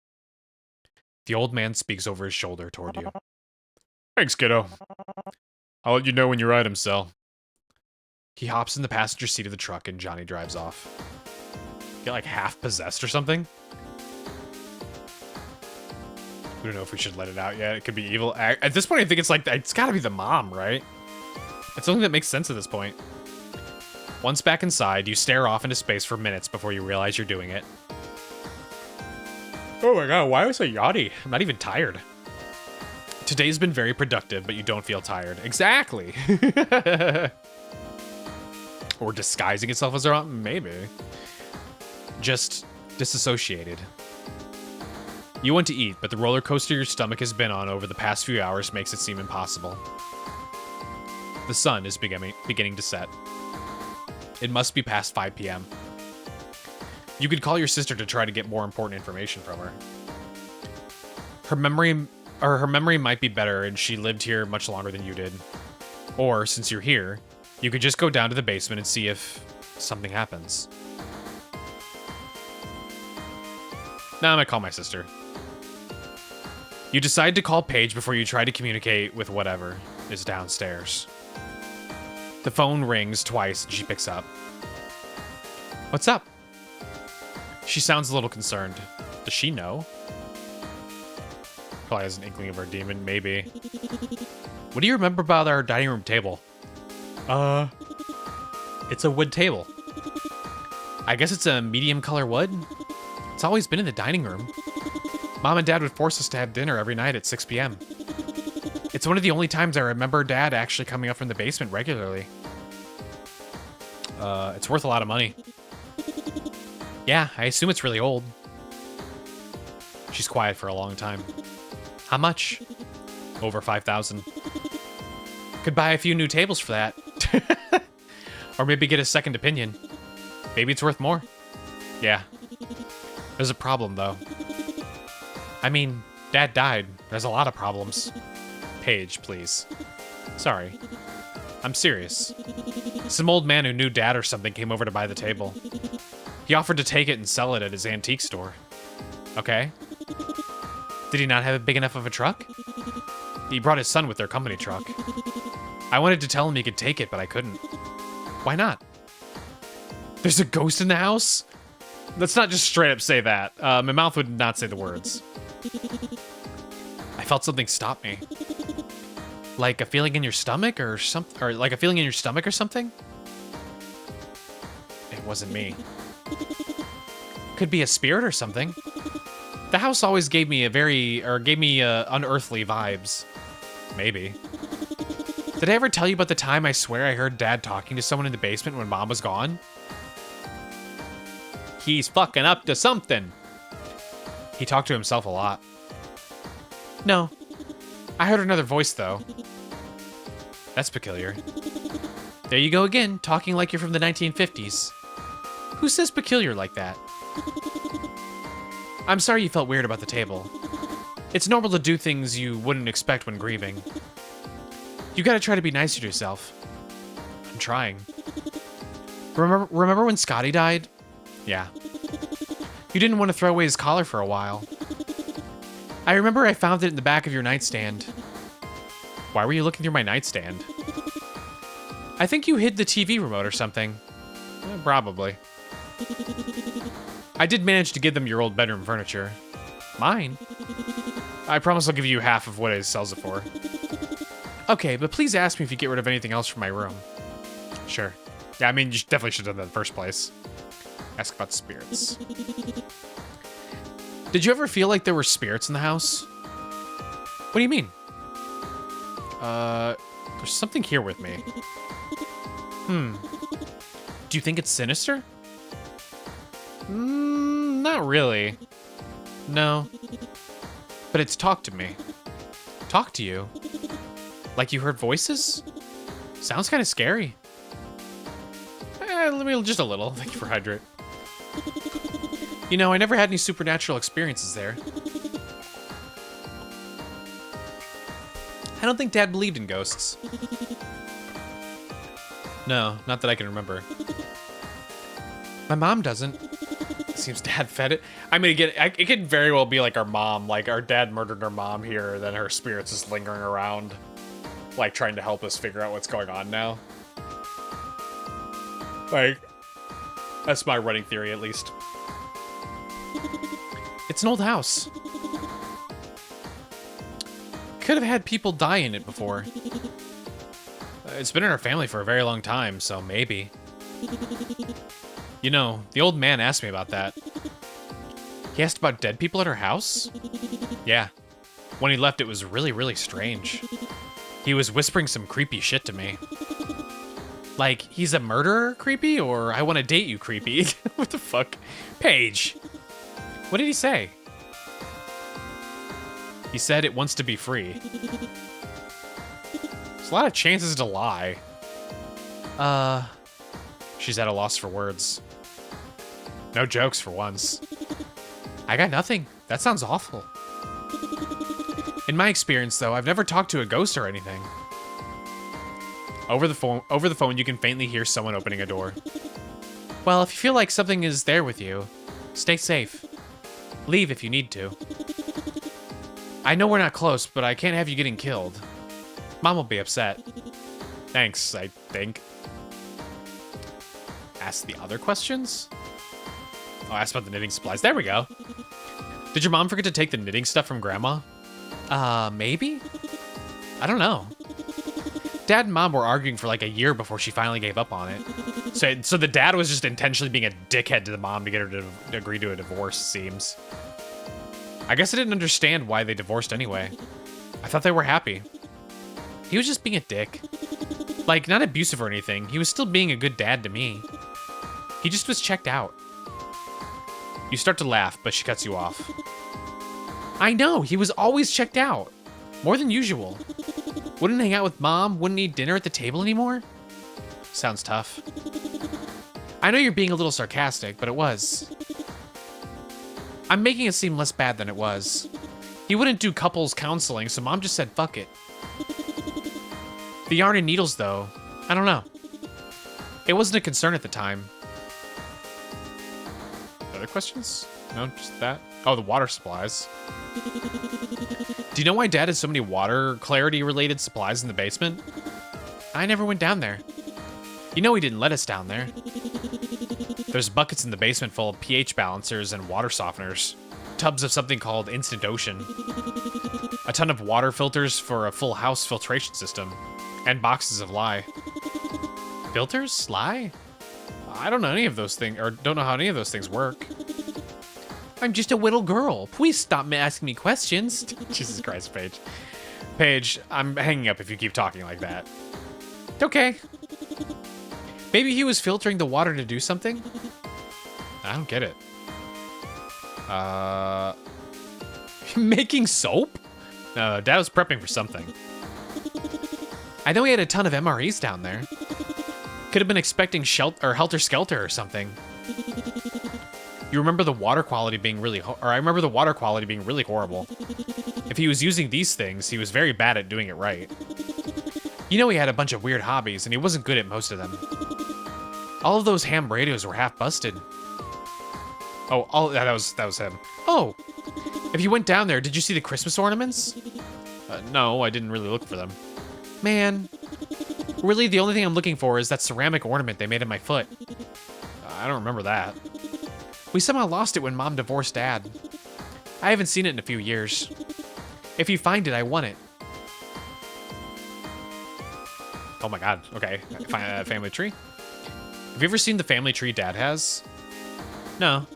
The old man speaks over his shoulder toward you. Thanks, kiddo. I'll let you know when your items sell. He hops in the passenger seat of the truck and Johnny drives off. Get like half possessed or something? don't know if we should let it out yet. It could be evil. At this point, I think it's like, it's gotta be the mom, right? It's the only thing that makes sense at this point. Once back inside, you stare off into space for minutes before you realize you're doing it. Oh my god, why was I yachty? I'm not even tired. Today's been very productive, but you don't feel tired. Exactly. Or disguising itself as a maybe. Just disassociated. You want to eat, but the roller coaster your stomach has been on over the past few hours makes it seem impossible. The sun is beginning to set. It must be past 5 p.m. You could call your sister to try to get more important information from her. Her memory might be better and she lived here much longer than you did. Or, since you're here, you could just go down to the basement and see if something happens. Now I'm gonna call my sister. You decide to call Paige before you try to communicate with whatever is downstairs. The phone rings twice and she picks up. What's up? She sounds a little concerned. Does she know? Probably has an inkling of our demon, maybe. What do you remember about our dining room table? It's a wood table. I guess it's a medium color wood? It's always been in the dining room. Mom and Dad would force us to have dinner every night at 6 p.m. It's one of the only times I remember Dad actually coming up from the basement regularly. It's worth a lot of money. Yeah, I assume it's really old. She's quiet for a long time. How much? Over 5,000. Could buy a few new tables for that. Or maybe get a second opinion. Maybe it's worth more. Yeah. There's a problem, though. I mean, Dad died. There's a lot of problems. Paige, please. Sorry. I'm serious. Some old man who knew Dad or something came over to buy the table. He offered to take it and sell it at his antique store. Okay. Did he not have a big enough of a truck? He brought his son with their company truck. I wanted to tell him he could take it, but I couldn't. Why not? There's a ghost in the house? Let's not just straight up say that. My mouth would not say the words. I felt something stop me. Like a feeling in your stomach or something? Or like a feeling in your stomach or something? It wasn't me. Could be a spirit or something. The house always gave me unearthly vibes. Maybe. Did I ever tell you about the time I swear I heard Dad talking to someone in the basement when Mom was gone? He's fucking up to something. He talked to himself a lot. No. I heard another voice, though. That's peculiar. There you go again, talking like you're from the 1950s. Who says peculiar like that? I'm sorry you felt weird about the table. It's normal to do things you wouldn't expect when grieving. You gotta try to be nicer to yourself. I'm trying. Remember when Scotty died? Yeah. You didn't want to throw away his collar for a while. I remember I found it in the back of your nightstand. Why were you looking through my nightstand? I think you hid the TV remote or something. Probably. I did manage to give them your old bedroom furniture. Mine? I promise I'll give you half of what it sells it for. Okay, but please ask me if you get rid of anything else from my room. Sure. Yeah, I mean, you definitely should have done that in the first place. Ask about spirits. Did you ever feel like there were spirits in the house? What do you mean? There's something here with me. Do you think it's sinister? Not really. No. But it's talked to me. Talked to you? Like you heard voices? Sounds kind of scary. Let me just a little. Thank you for hydrate. You know, I never had any supernatural experiences there. I don't think Dad believed in ghosts. No, not that I can remember. My mom doesn't. It seems Dad fed it. I mean, again, it could very well be like our mom. Like, our dad murdered our mom here, then her spirit's just lingering around. Like, trying to help us figure out what's going on now. Like, that's my running theory, at least. It's an old house. could have had people die in it before. It's been in our family for a very long time, so maybe. You know, the old man asked me about that. He asked about dead people at her house? Yeah. When he left, it was really, really strange. He was whispering some creepy shit to me. Like, he's a murderer creepy, or I want to date you creepy? What the fuck? Paige! What did he say? He said it wants to be free. There's a lot of chances to lie. She's at a loss for words. No jokes for once. I got nothing. That sounds awful. In my experience, though, I've never talked to a ghost or anything. Over the phone, you can faintly hear someone opening a door. Well, if you feel like something is there with you, stay safe. Leave if you need to. I know we're not close, but I can't have you getting killed. Mom will be upset. Thanks, I think. Ask the other questions? Oh, ask about the knitting supplies. There we go. Did your mom forget to take the knitting stuff from Grandma? Maybe? I don't know. Dad and Mom were arguing for like a year before she finally gave up on it. So the dad was just intentionally being a dickhead to the mom to get her to agree to a divorce, seems. I guess I didn't understand why they divorced anyway. I thought they were happy. He was just being a dick. Like, not abusive or anything. He was still being a good dad to me. He just was checked out. You start to laugh, but she cuts you off. I know, he was always checked out. More than usual. Wouldn't hang out with Mom, wouldn't eat dinner at the table anymore? Sounds tough. I know you're being a little sarcastic, but it was. I'm making it seem less bad than it was. He wouldn't do couples counseling, so Mom just said fuck it. The yarn and needles, though, I don't know. It wasn't a concern at the time. Other questions? No, just that? Oh, the water supplies. Do you know why Dad has so many water clarity-related supplies in the basement? I never went down there. You know he didn't let us down there. There's buckets in the basement full of pH balancers and water softeners. Tubs of something called Instant Ocean. A ton of water filters for a full house filtration system. And boxes of lye. Filters? Lye? I don't know any of those things, or don't know how any of those things work. I'm just a little girl. Please stop asking me questions. Jesus Christ, Paige. Paige, I'm hanging up if you keep talking like that. Okay. Maybe he was filtering the water to do something? I don't get it. Making soap? No, Dad was prepping for something. I know he had a ton of MREs down there. Could have been expecting Helter Skelter or something. You remember the water quality being really, I remember the water quality being really horrible. If he was using these things, he was very bad at doing it right. You know he had a bunch of weird hobbies, and he wasn't good at most of them. All of those ham radios were half busted. Oh, that was him. Oh, if you went down there, did you see the Christmas ornaments? No, I didn't really look for them. Man, really the only thing I'm looking for is that ceramic ornament they made in my foot. I don't remember that. We somehow lost it when Mom divorced Dad. I haven't seen it in a few years. If you find it, I want it. Oh my god, okay. Find a family tree. Have you ever seen the family tree Dad has? No.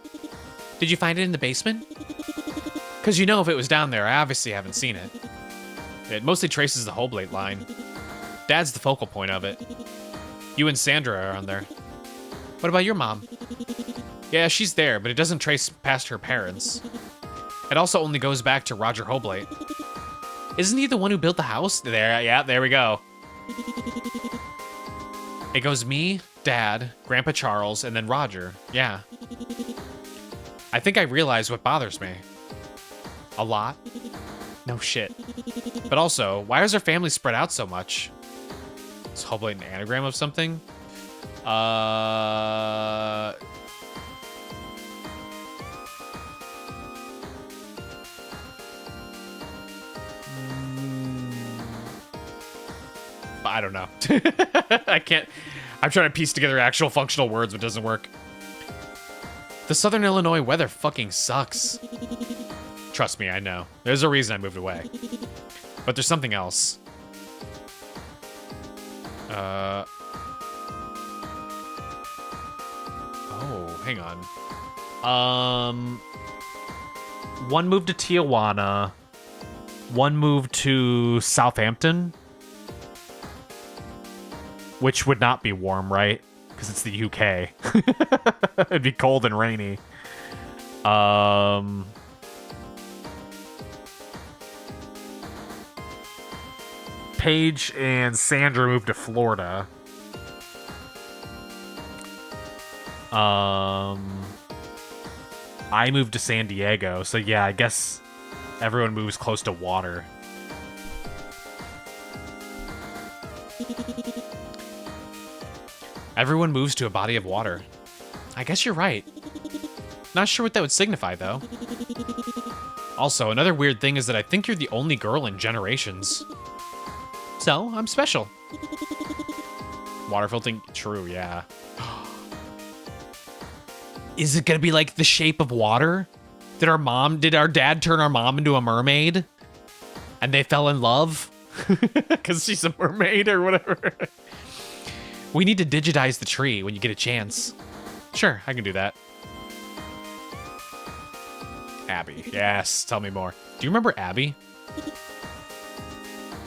Did you find it in the basement? Because you know if it was down there, I obviously haven't seen it. It mostly traces the Hoblate line. Dad's the focal point of it. You and Sandra are on there. What about your mom? Yeah, she's there, but it doesn't trace past her parents. It also only goes back to Roger Hoblate. Isn't he the one who built the house? There, yeah, there we go. It goes me, Dad, Grandpa Charles, and then Roger. Yeah. I think I realize what bothers me. A lot? No shit. But also, why is our family spread out so much? Is Hoblate an anagram of something? I don't know. I can't. I'm trying to piece together actual functional words, but it doesn't work. The Southern Illinois weather fucking sucks. Trust me, I know. There's a reason I moved away. But there's something else. Oh, hang on. One moved to Tijuana. One moved to Southampton. Which would not be warm, right? Because it's the UK. It'd be cold and rainy. Paige and Sandra moved to Florida. I moved to San Diego, so yeah, I guess everyone moves close to water. Everyone moves to a body of water. I guess you're right. Not sure what that would signify, though. Also, another weird thing is that I think you're the only girl in Generations. So, I'm special. Water filtering, true, yeah. Is it gonna be like The Shape of Water? Did our dad turn our mom into a mermaid? And they fell in love? Because she's a mermaid or whatever. We need to digitize the tree when you get a chance. Sure, I can do that. Abby. Yes, tell me more. Do you remember Abby?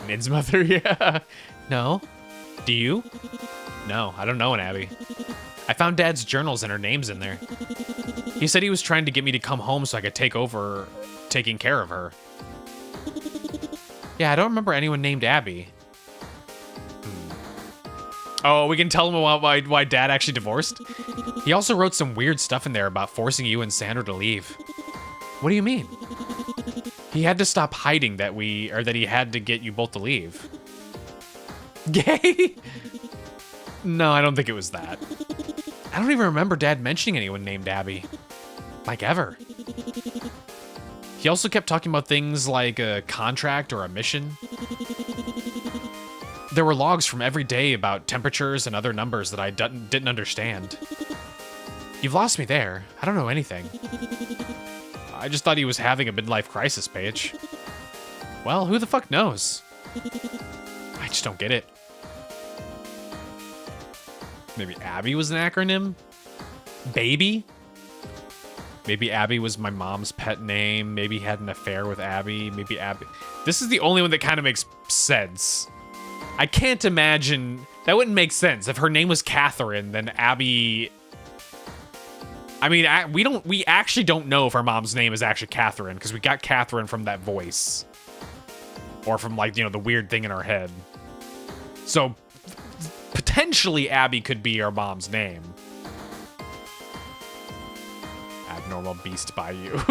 Nid's mother? Yeah. No. Do you? No, I don't know an Abby. I found Dad's journals and her name's in there. He said he was trying to get me to come home so I could take over taking care of her. Yeah, I don't remember anyone named Abby. Oh, we can tell him why Dad actually divorced? He also wrote some weird stuff in there about forcing you and Sandra to leave. What do you mean? He had to stop hiding that he had to get you both to leave. Gay? No, I don't think it was that. I don't even remember Dad mentioning anyone named Abby. Like, ever. He also kept talking about things like a contract or a mission. There were logs from every day about temperatures and other numbers that I didn't understand. You've lost me there. I don't know anything. I just thought he was having a midlife crisis, Paige. Well, who the fuck knows? I just don't get it. Maybe Abby was an acronym? Baby? Maybe Abby was my mom's pet name. Maybe he had an affair with Abby. Maybe Abby... This is the only one that kind of makes sense. I can't imagine... That wouldn't make sense. If her name was Catherine, then Abby... I mean, we actually don't know if our mom's name is actually Catherine, because we got Catherine from that voice. Or from, like, you know, the weird thing in our head. So, potentially Abby could be our mom's name. Abnormal Beast by you.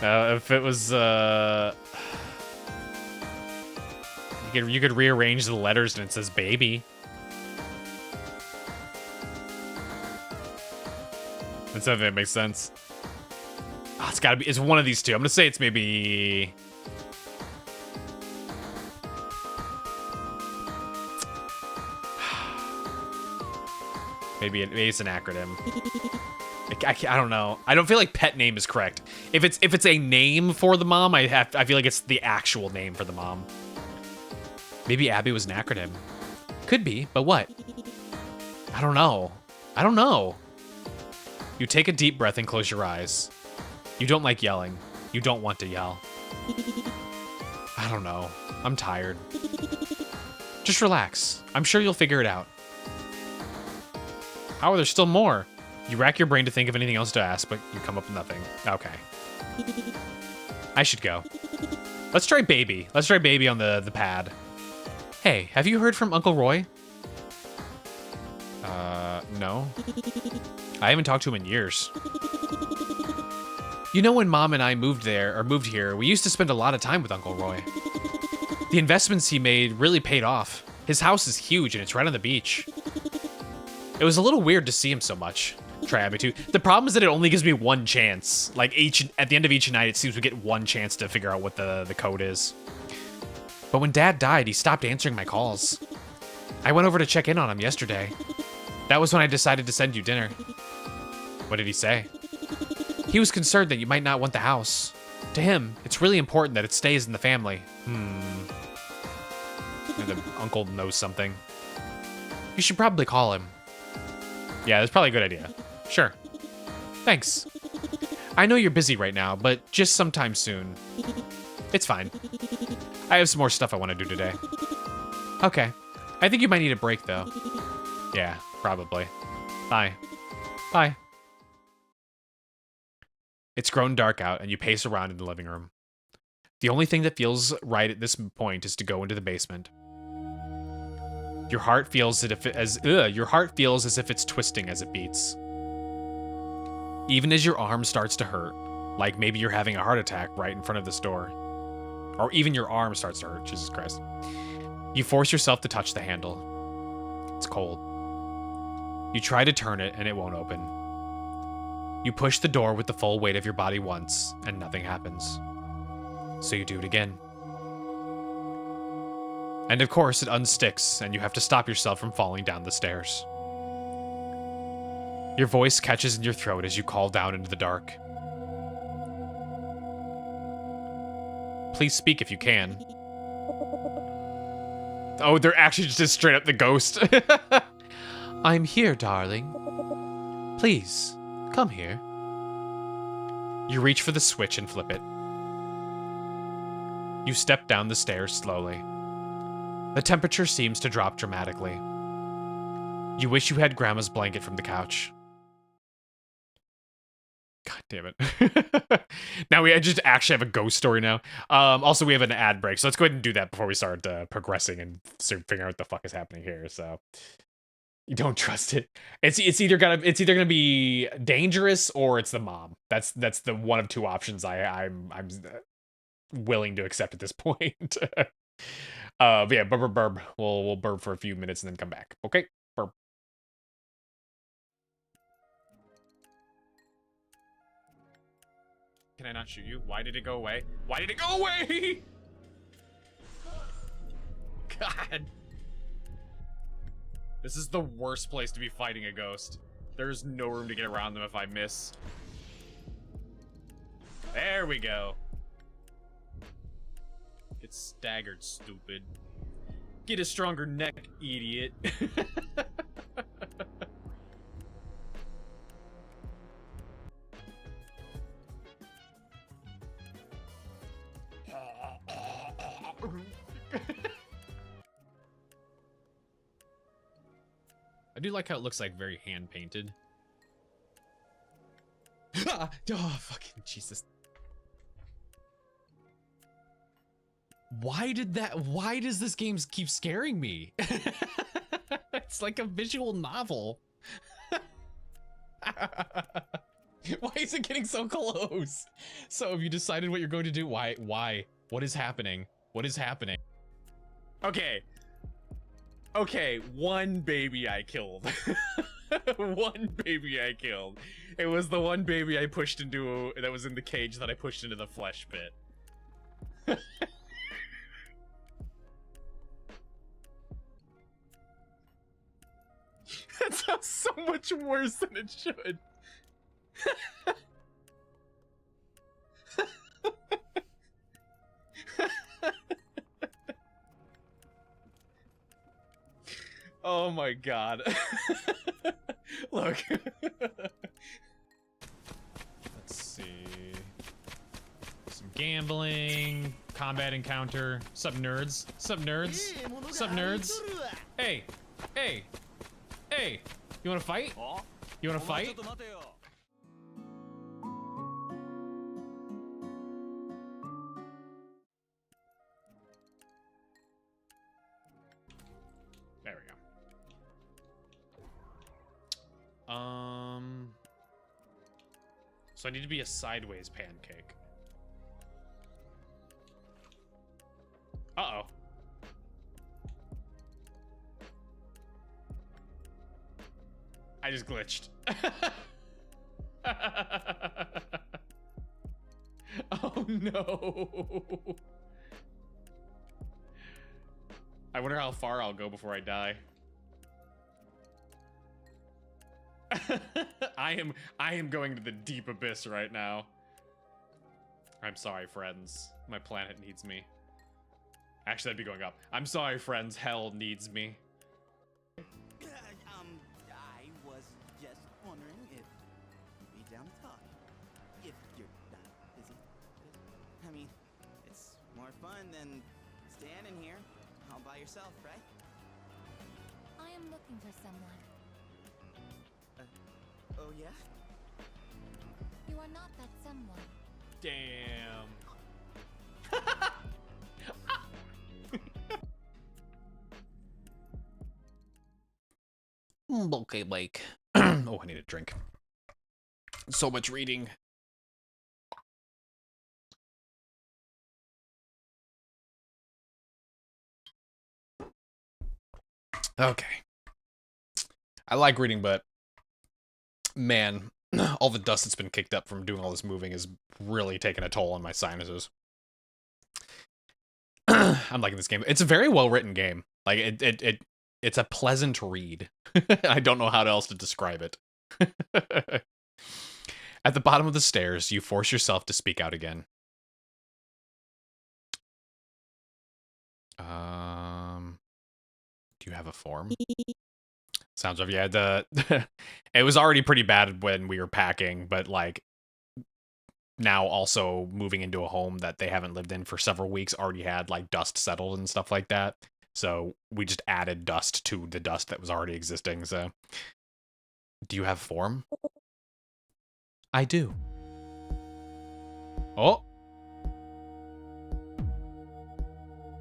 If it was, you could rearrange the letters and it says baby. That's something that makes sense. Oh, it's gotta be, it's one of these two. I'm gonna say it's maybe... Maybe it's an acronym. I don't know. I don't feel like pet name is correct. If it's a name for the mom, I feel like it's the actual name for the mom. Maybe Abby was an acronym. Could be, but what? I don't know. I don't know. You take a deep breath and close your eyes. You don't like yelling. You don't want to yell. I don't know. I'm tired. Just relax. I'm sure you'll figure it out. How are there still more? You rack your brain to think of anything else to ask, but you come up with nothing. Okay. I should go. Let's try baby. Let's try baby on the pad. Hey, have you heard from Uncle Roy? No. I haven't talked to him in years. You know, when Mom and I moved here, we used to spend a lot of time with Uncle Roy. The investments he made really paid off. His house is huge and it's right on the beach. It was a little weird to see him so much. Try Abby too. The problem is that it only gives me one chance. Like at the end of each night, it seems we get one chance to figure out what the code is. But when Dad died, he stopped answering my calls. I went over to check in on him yesterday. That was when I decided to send you dinner. What did he say? He was concerned that you might not want the house. To him, it's really important that it stays in the family. Maybe the uncle knows something. You should probably call him. Yeah, that's probably a good idea. Sure. Thanks. I know you're busy right now, but just sometime soon. It's fine. I have some more stuff I want to do today. Okay. I think you might need a break, though. Yeah, probably. Bye. Bye. It's grown dark out, and you pace around in the living room. The only thing that feels right at this point is to go into the basement. Your heart feels as if it's twisting as it beats. Even as your arm starts to hurt, like maybe you're having a heart attack right in front of this door. Or even your arm starts to hurt, Jesus Christ. You force yourself to touch the handle. It's cold. You try to turn it and it won't open. You push the door with the full weight of your body once and nothing happens. So you do it again. And of course it unsticks and you have to stop yourself from falling down the stairs. Your voice catches in your throat as you call down into the dark. Please speak if you can. Oh, they're actually just straight up the ghost. I'm here, darling. Please, come here. You reach for the switch and flip it. You step down the stairs slowly. The temperature seems to drop dramatically. You wish you had Grandma's blanket from the couch. God damn it. Now we just actually have a ghost story now. Also, we have an ad break, so let's go ahead and do that before we start progressing and start figuring out what the fuck is happening here. So you don't trust it. It's either gonna be dangerous or it's the mom. That's the one of two options I'm willing to accept at this point. But yeah, burb. We'll burb for a few minutes and then come back. Okay, burb. Can I not shoot you? Why did it go away? Why did it go away? God. This is the worst place to be fighting a ghost. There's no room to get around them if I miss. There we go. Get staggered, stupid. Get a stronger neck, idiot. I do like how it looks like very hand painted. Oh, fucking Jesus. Why does this game keep scaring me? It's like a visual novel. Why is it getting so close? So have you decided what you're going to do? Why? What is happening? What is happening? Okay. Okay, one baby I killed. One baby I killed. It was the one baby I pushed into, that was in the cage that I pushed into the flesh pit. That sounds so much worse than it should. Oh my god. Look. Let's see. Some gambling, combat encounter. Sup nerds? Sup nerds? Sup nerds? Hey! Hey! Hey! You wanna fight? You wanna fight? There we go. So I need to be a sideways pancake. Uh-oh. I just glitched. Oh no. I wonder how far I'll go before I die. I am going to the deep abyss right now. I'm sorry, friends. My planet needs me. Actually, that'd be going up. I'm sorry, friends. Hell needs me. I was just wondering if you'd be down to talk. If you're not busy. I mean, it's more fun than standing here all by yourself, right? I am looking for someone. Oh yeah? You are not that someone. Damn. Okay, Blake. Oh, I need a drink. So much reading. Okay. I like reading, but man, all the dust that's been kicked up from doing all this moving is really taking a toll on my sinuses. I'm liking this game. It's a very well written game. Like it's a pleasant read. I don't know how else to describe it. At the bottom of the stairs, you force yourself to speak out again. Do you have a form? Sounds rough. Yeah, it was already pretty bad when we were packing, but like now also moving into a home that they haven't lived in for several weeks already had like dust settled and stuff like that. So we just added dust to the dust that was already existing. So, do you have form? I do. Oh.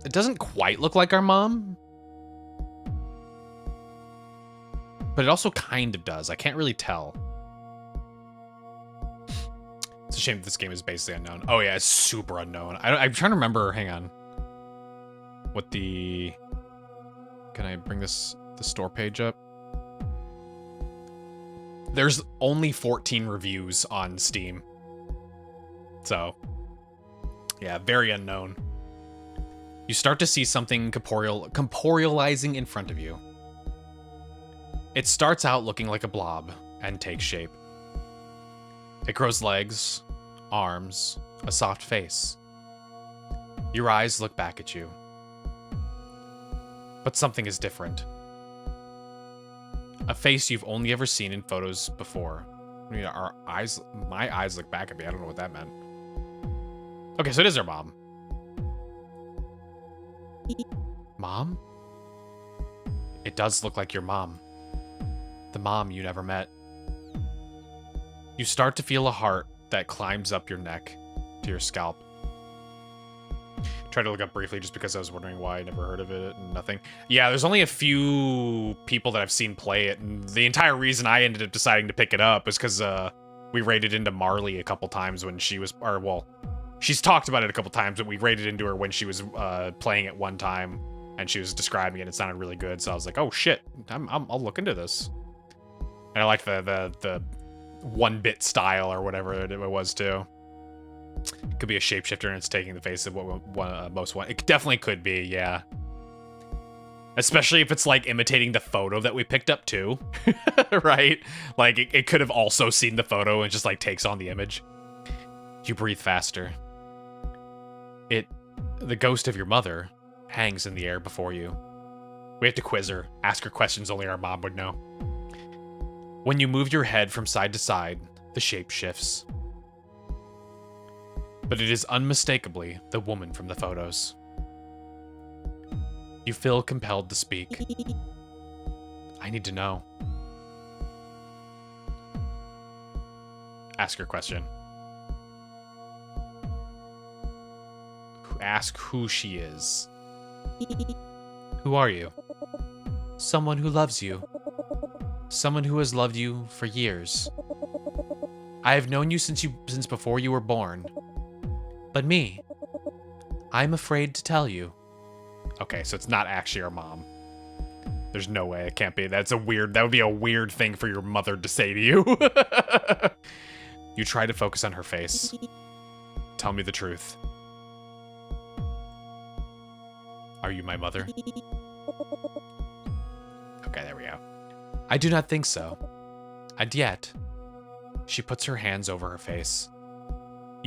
It doesn't quite look like our mom. But it also kind of does. I can't really tell. It's a shame that this game is basically unknown. Oh yeah, it's super unknown. I'm trying to remember, hang on. What the... Can I bring the store page up? There's only 14 reviews on Steam. So, yeah, very unknown. You start to see something corporealizing in front of you. It starts out looking like a blob and takes shape. It grows legs, arms, a soft face. Your eyes look back at you. But something is different. A face you've only ever seen in photos before. I mean, my eyes look back at me. I don't know what that meant. Okay, so it is her mom. Mom? It does look like your mom. The mom you never met. You start to feel a heart that climbs up your neck to your scalp. Tried to look up briefly just because I was wondering why I never heard of it and nothing. Yeah, there's only a few people that I've seen play it, and the entire reason I ended up deciding to pick it up is because we raided into Marley a couple times when she was, or well, she's talked about it a couple times, but we raided into her when she was playing it one time, and she was describing it. It sounded really good, so I was like, oh shit, I'll look into this. And I like the 1-bit style or whatever it was too. Could be a shapeshifter and it's taking the face of what most want. It definitely could be, yeah. Especially if it's like imitating the photo that we picked up too, right? Like it could have also seen the photo and just like takes on the image. You breathe faster. The ghost of your mother hangs in the air before you. We have to quiz her, ask her questions only our mom would know. When you move your head from side to side, the shape shifts. But it is unmistakably the woman from the photos. You feel compelled to speak. I need to know. Ask her question. Ask who she is. Who are you? Someone who loves you. Someone who has loved you for years. I have known you since before you were born. But me, I'm afraid to tell you. Okay, so it's not actually our mom. There's no way it can't be. That would be a weird thing for your mother to say to you. You try to focus on her face. Tell me the truth. Are you my mother? Okay, there we go. I do not think so. And yet, she puts her hands over her face.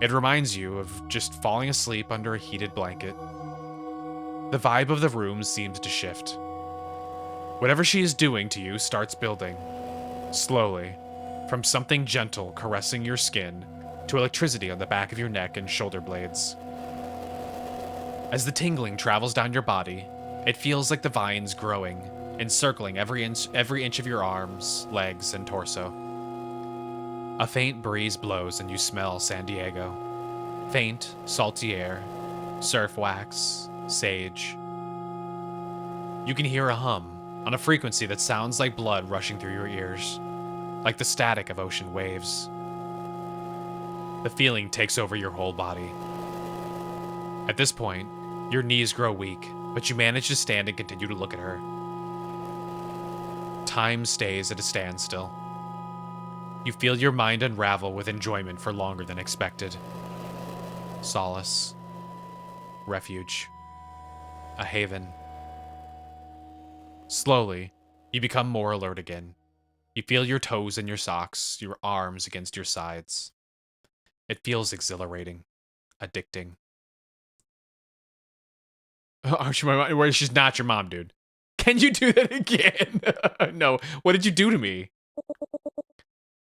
It reminds you of just falling asleep under a heated blanket. The vibe of the room seems to shift. Whatever she is doing to you starts building, slowly, from something gentle caressing your skin to electricity on the back of your neck and shoulder blades. As the tingling travels down your body, it feels like the vines growing, encircling every inch of your arms, legs, and torso. A faint breeze blows and you smell San Diego. Faint, salty air, surf wax, sage. You can hear a hum on a frequency that sounds like blood rushing through your ears, like the static of ocean waves. The feeling takes over your whole body. At this point, your knees grow weak, but you manage to stand and continue to look at her. Time stays at a standstill. You feel your mind unravel with enjoyment for longer than expected. Solace. Refuge. A haven. Slowly, you become more alert again. You feel your toes in your socks, your arms against your sides. It feels exhilarating. Addicting. Aren't you my mom? Where she's not your mom, dude. Can you do that again? No. What did you do to me?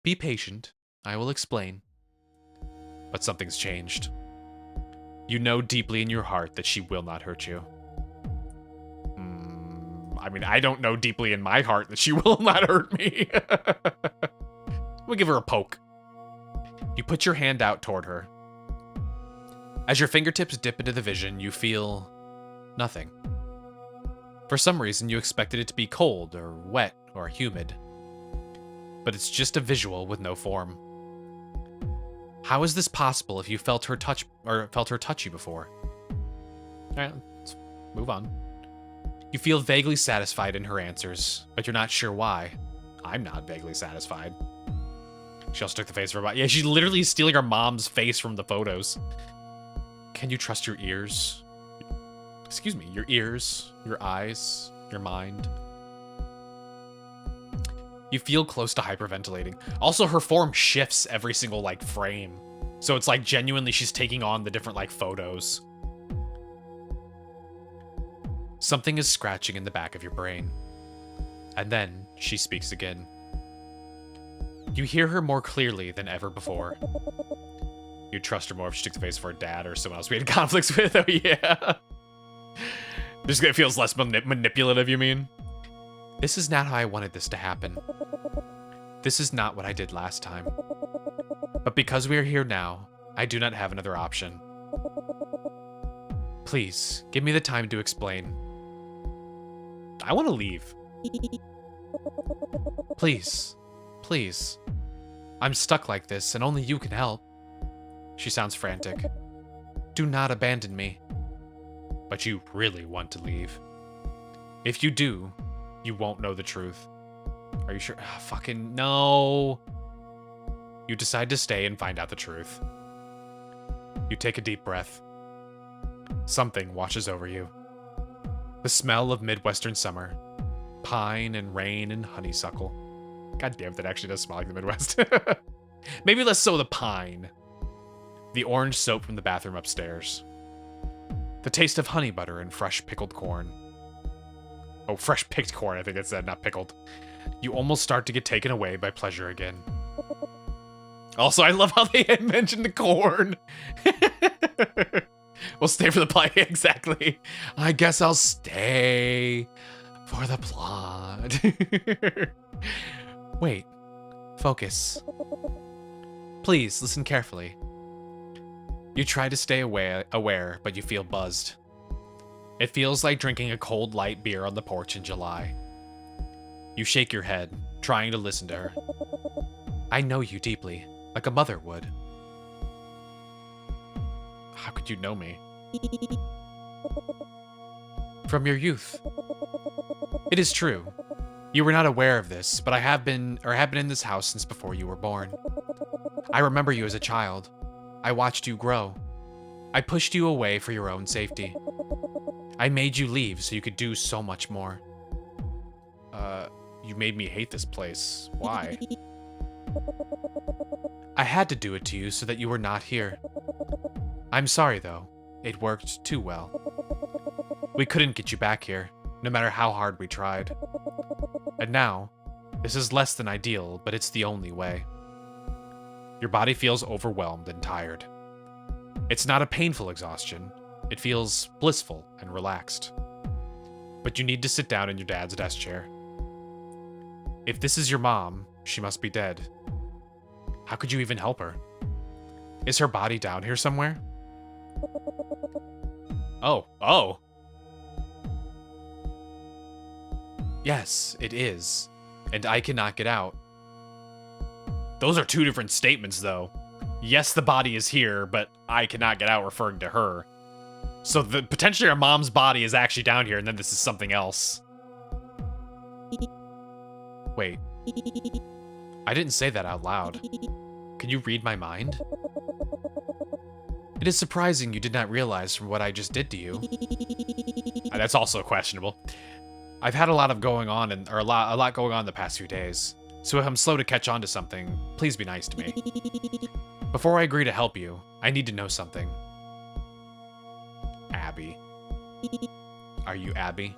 Be patient. I will explain. But something's changed. You know deeply in your heart that she will not hurt you. I mean, I don't know deeply in my heart that she will not hurt me. We'll give her a poke. You put your hand out toward her. As your fingertips dip into the vision, you feel nothing. For some reason, you expected it to be cold or wet or humid. But it's just a visual with no form. How is this possible if you felt her touch you before? All right, let's move on. You feel vaguely satisfied in her answers, but you're not sure why. I'm not vaguely satisfied. She also took the face of her body. Yeah, she's literally stealing her mom's face from the photos. Can you trust your ears? Excuse me, your ears, your eyes, your mind. You feel close to hyperventilating. Also, her form shifts every single, like, frame. So it's like genuinely she's taking on the different, like, photos. Something is scratching in the back of your brain. And then she speaks again. You hear her more clearly than ever before. You'd trust her more if she took the face of her dad or someone else we had conflicts with. Oh, yeah. Just it feels less manipulative, you mean? This is not how I wanted this to happen. This is not what I did last time. But because we are here now, I do not have another option. Please, give me the time to explain. I want to leave. Please. Please. I'm stuck like this, and only you can help. She sounds frantic. Do not abandon me. But you really want to leave. If you do, you won't know the truth. Are you sure? Oh, fucking no. You decide to stay and find out the truth. You take a deep breath. Something washes over you. The smell of Midwestern summer. Pine and rain and honeysuckle. God damn, that actually does smell like the Midwest. Maybe less so the pine. The orange soap from the bathroom upstairs. The taste of honey butter and fresh pickled corn. Oh, fresh picked corn, I think it said, not pickled. You almost start to get taken away by pleasure again. Also, I love how they had mentioned the corn. We'll stay for the plot. Exactly. I guess I'll stay for the plot. Wait. Focus. Please, listen carefully. You try to stay aware, but you feel buzzed. It feels like drinking a cold light beer on the porch in July. You shake your head, trying to listen to her. I know you deeply, like a mother would. How could you know me? From your youth. It is true. You were not aware of this, but I have been in this house since before you were born. I remember you as a child. I watched you grow. I pushed you away for your own safety. I made you leave so you could do so much more. You made me hate this place. Why? I had to do it to you so that you were not here. I'm sorry, though. It worked too well. We couldn't get you back here, no matter how hard we tried. And now, this is less than ideal, but it's the only way. Your body feels overwhelmed and tired. It's not a painful exhaustion. It feels blissful and relaxed. But you need to sit down in your dad's desk chair. If this is your mom, she must be dead. How could you even help her? Is her body down here somewhere? Oh. Yes, it is. And I cannot get out. Those are two different statements, though. Yes, the body is here, but I cannot get out, referring to her. So potentially our mom's body is actually down here, and then this is something else. Wait. I didn't say that out loud. Can you read my mind? It is surprising you did not realize from what I just did to you. That's also questionable. I've had a lot going on the past few days. So if I'm slow to catch on to something, please be nice to me. Before I agree to help you, I need to know something. Abby. Are you Abby?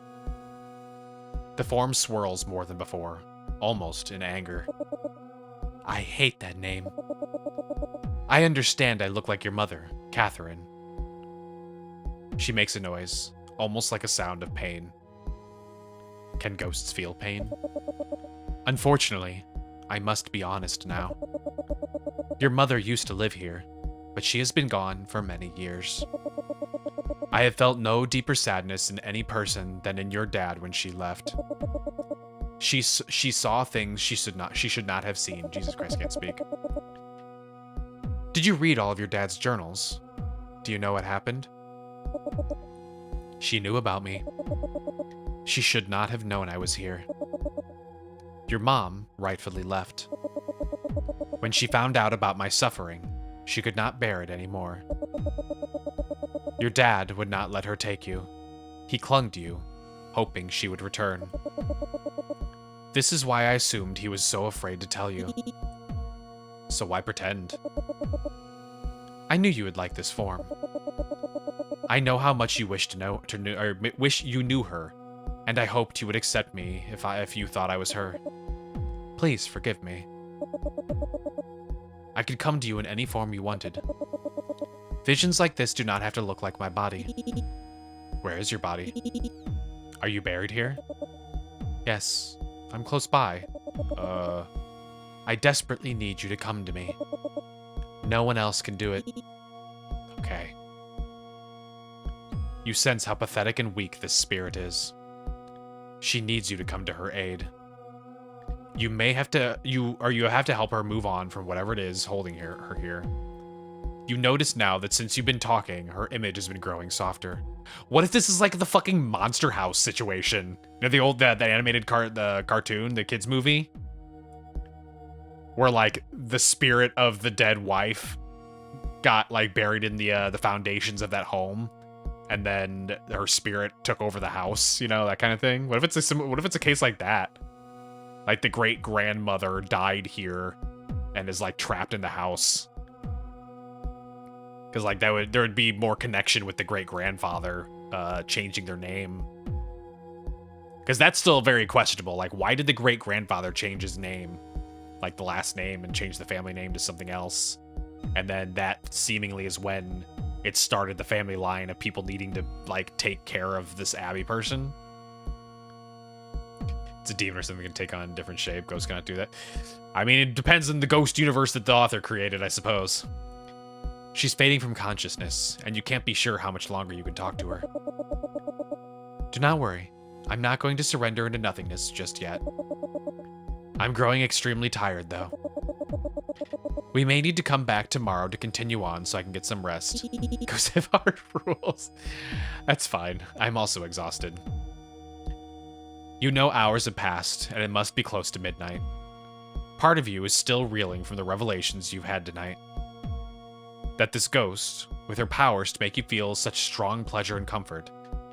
The form swirls more than before, almost in anger. I hate that name. I understand I look like your mother, Catherine. She makes a noise, almost like a sound of pain. Can ghosts feel pain? Unfortunately, I must be honest now. Your mother used to live here, but she has been gone for many years. I have felt no deeper sadness in any person than in your dad when she left. She saw things she should not have seen. Jesus Christ, I can't speak. Did you read all of your dad's journals? Do you know what happened? She knew about me. She should not have known I was here. Your mom rightfully left. When she found out about my suffering, she could not bear it anymore. Your dad would not let her take you. He clung to you, hoping she would return. This is why I assumed he was so afraid to tell you. So why pretend? I knew you would like this form. I know how much you wish wish you knew her, and I hoped you would accept me if you thought I was her. Please forgive me. I could come to you in any form you wanted. Visions like this do not have to look like my body. Where is your body? Are you buried here? Yes, I'm close by. I desperately need you to come to me. No one else can do it. Okay. You sense how pathetic and weak this spirit is. She needs you to come to her aid. You have to help her move on from whatever it is holding her here. You notice now that since you've been talking, her image has been growing softer. What if this is like the fucking Monster House situation? You know, the animated cartoon, the kids movie? Where like the spirit of the dead wife got like buried in the foundations of that home, and then her spirit took over the house, you know, that kind of thing. What if it's a case like that? Like the great grandmother died here and is like trapped in the house. Because like there would be more connection with the great grandfather changing their name. Because that's still very questionable. Like, why did the great grandfather change his name, like the last name, and change the family name to something else? And then that seemingly is when it started the family line of people needing to like take care of this Abby person. It's a demon or something can take on a different shape. Ghosts cannot do that. I mean, it depends on the ghost universe that the author created, I suppose. She's fading from consciousness, and you can't be sure how much longer you can talk to her. Do not worry. I'm not going to surrender into nothingness just yet. I'm growing extremely tired, though. We may need to come back tomorrow to continue on so I can get some rest. Ghosts have hard rules. That's fine. I'm also exhausted. You know hours have passed, and it must be close to midnight. Part of you is still reeling from the revelations you've had tonight. That this ghost, with her powers to make you feel such strong pleasure and comfort,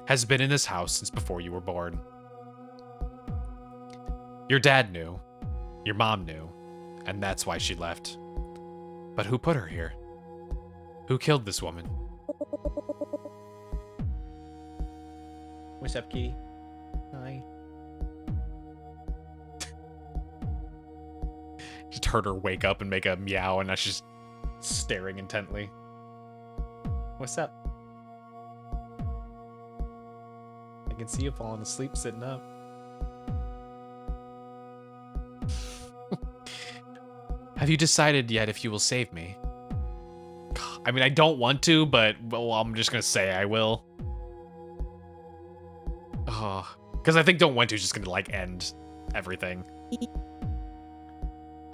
has been in this house since before you were born. Your dad knew, your mom knew, and that's why she left. But who put her here? Who killed this woman? What's up, kitty? Hi. Just heard her wake up and make a meow, and now she's staring intently. What's up? I can see you falling asleep sitting up. Have you decided yet if you will save me? I mean, I don't want to, but well, I'm just gonna say I will. Oh, because I think don't want to is just gonna like end everything.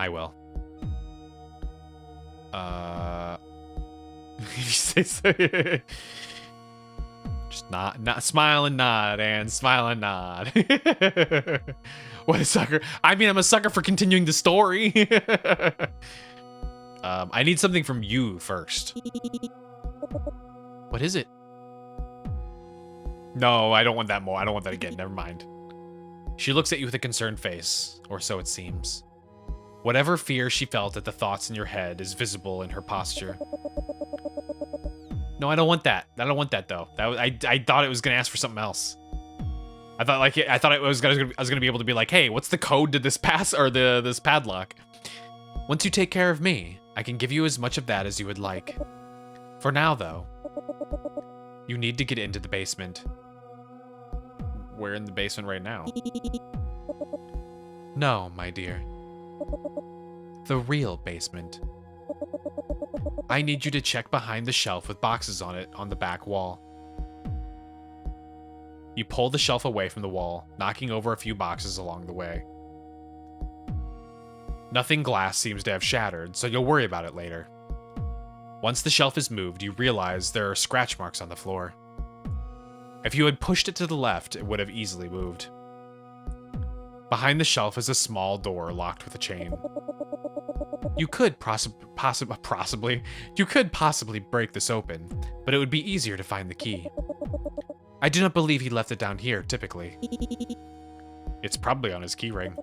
I will. Just not smile and nod and smile and nod. What a sucker. I mean, I'm a sucker for continuing the story. I need something from you first. What is it? No, I don't want that more. I don't want that again. Never mind. She looks at you with a concerned face, or so it seems. Whatever fear she felt at the thoughts in your head is visible in her posture. No, I don't want that. I don't want that though. I thought it was gonna ask for something else. I thought I was gonna be able to be like, hey, what's the code to this this padlock? Once you take care of me, I can give you as much of that as you would like. For now, though, you need to get into the basement. We're in the basement right now. No, my dear. The real basement. I need you to check behind the shelf with boxes on it on the back wall. You pull the shelf away from the wall, knocking over a few boxes along the way. Nothing glass seems to have shattered, so you'll worry about it later. Once the shelf is moved, you realize there are scratch marks on the floor. If you had pushed it to the left, it would have easily moved. Behind the shelf is a small door locked with a chain. You could possibly break this open, but it would be easier to find the key. I do not believe he left it down here, typically. It's probably on his keyring.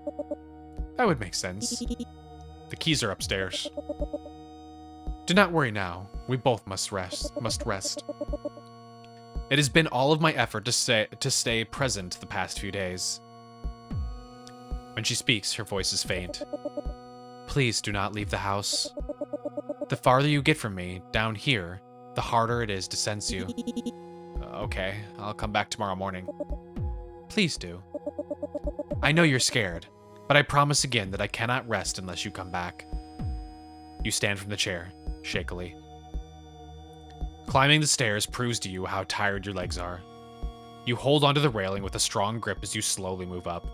That would make sense. The keys are upstairs. Do not worry now. We both must rest. It has been all of my effort to stay present the past few days. When she speaks, her voice is faint. Please do not leave the house. The farther you get from me, down here, the harder it is to sense you. Okay, I'll come back tomorrow morning. Please do. I know you're scared, but I promise again that I cannot rest unless you come back. You stand from the chair, shakily. Climbing the stairs proves to you how tired your legs are. You hold onto the railing with a strong grip as you slowly move up.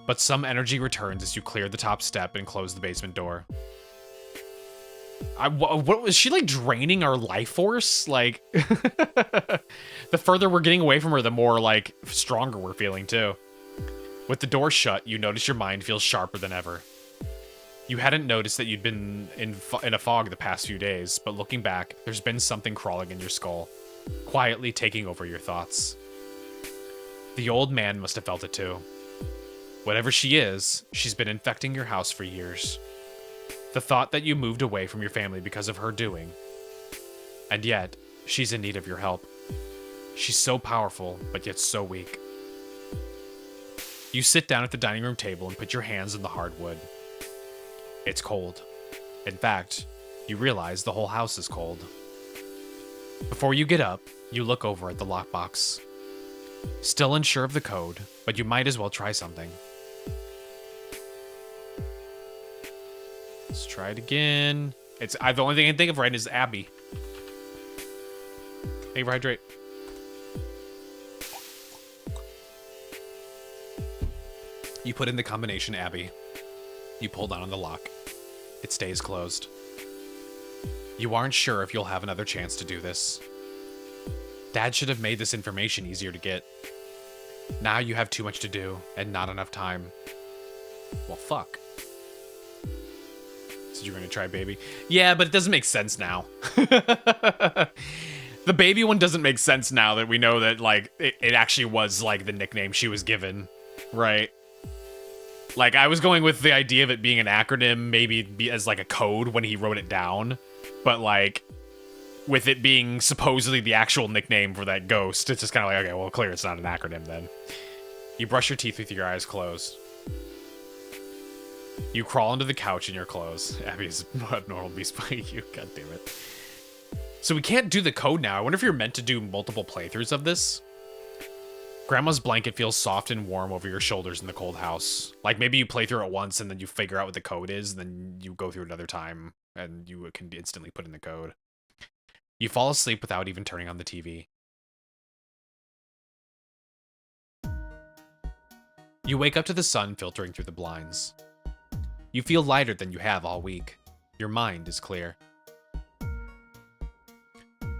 But some energy returns as you clear the top step and close the basement door. What was she like draining our life force? Like, the further we're getting away from her, the more like stronger we're feeling too. With the door shut, you notice your mind feels sharper than ever. You hadn't noticed that you'd been in a fog the past few days, but looking back, there's been something crawling in your skull, quietly taking over your thoughts. The old man must have felt it too. Whatever she is, she's been infecting your house for years. The thought that you moved away from your family because of her doing. And yet, she's in need of your help. She's so powerful, but yet so weak. You sit down at the dining room table and put your hands on the hardwood. It's cold. In fact, you realize the whole house is cold. Before you get up, you look over at the lockbox. Still unsure of the code, but you might as well try something. Let's try it again. The only thing I can think of right is Abby. Hey, hydrate. You put in the combination Abby. You pull down on the lock. It stays closed. You aren't sure if you'll have another chance to do this. Dad should have made this information easier to get. Now you have too much to do and not enough time. Well, fuck. So you're gonna try baby? Yeah, but it doesn't make sense now. The baby one doesn't make sense now that we know that, like, it actually was, like, the nickname she was given, right? Like, I was going with the idea of it being an acronym, maybe as, like, a code when he wrote it down. But, like, with it being supposedly the actual nickname for that ghost, it's just kind of like, okay, well, clear it's not an acronym then. You brush your teeth with your eyes closed. You crawl into the couch in your clothes. Abby is abnormal beast by you. God damn it. So we can't do the code now. I wonder if you're meant to do multiple playthroughs of this. Grandma's blanket feels soft and warm over your shoulders in the cold house. Like maybe you play through it once and then you figure out what the code is, and then you go through it another time and you can instantly put in the code. You fall asleep without even turning on the TV. You wake up to the sun filtering through the blinds. You feel lighter than you have all week. Your mind is clear.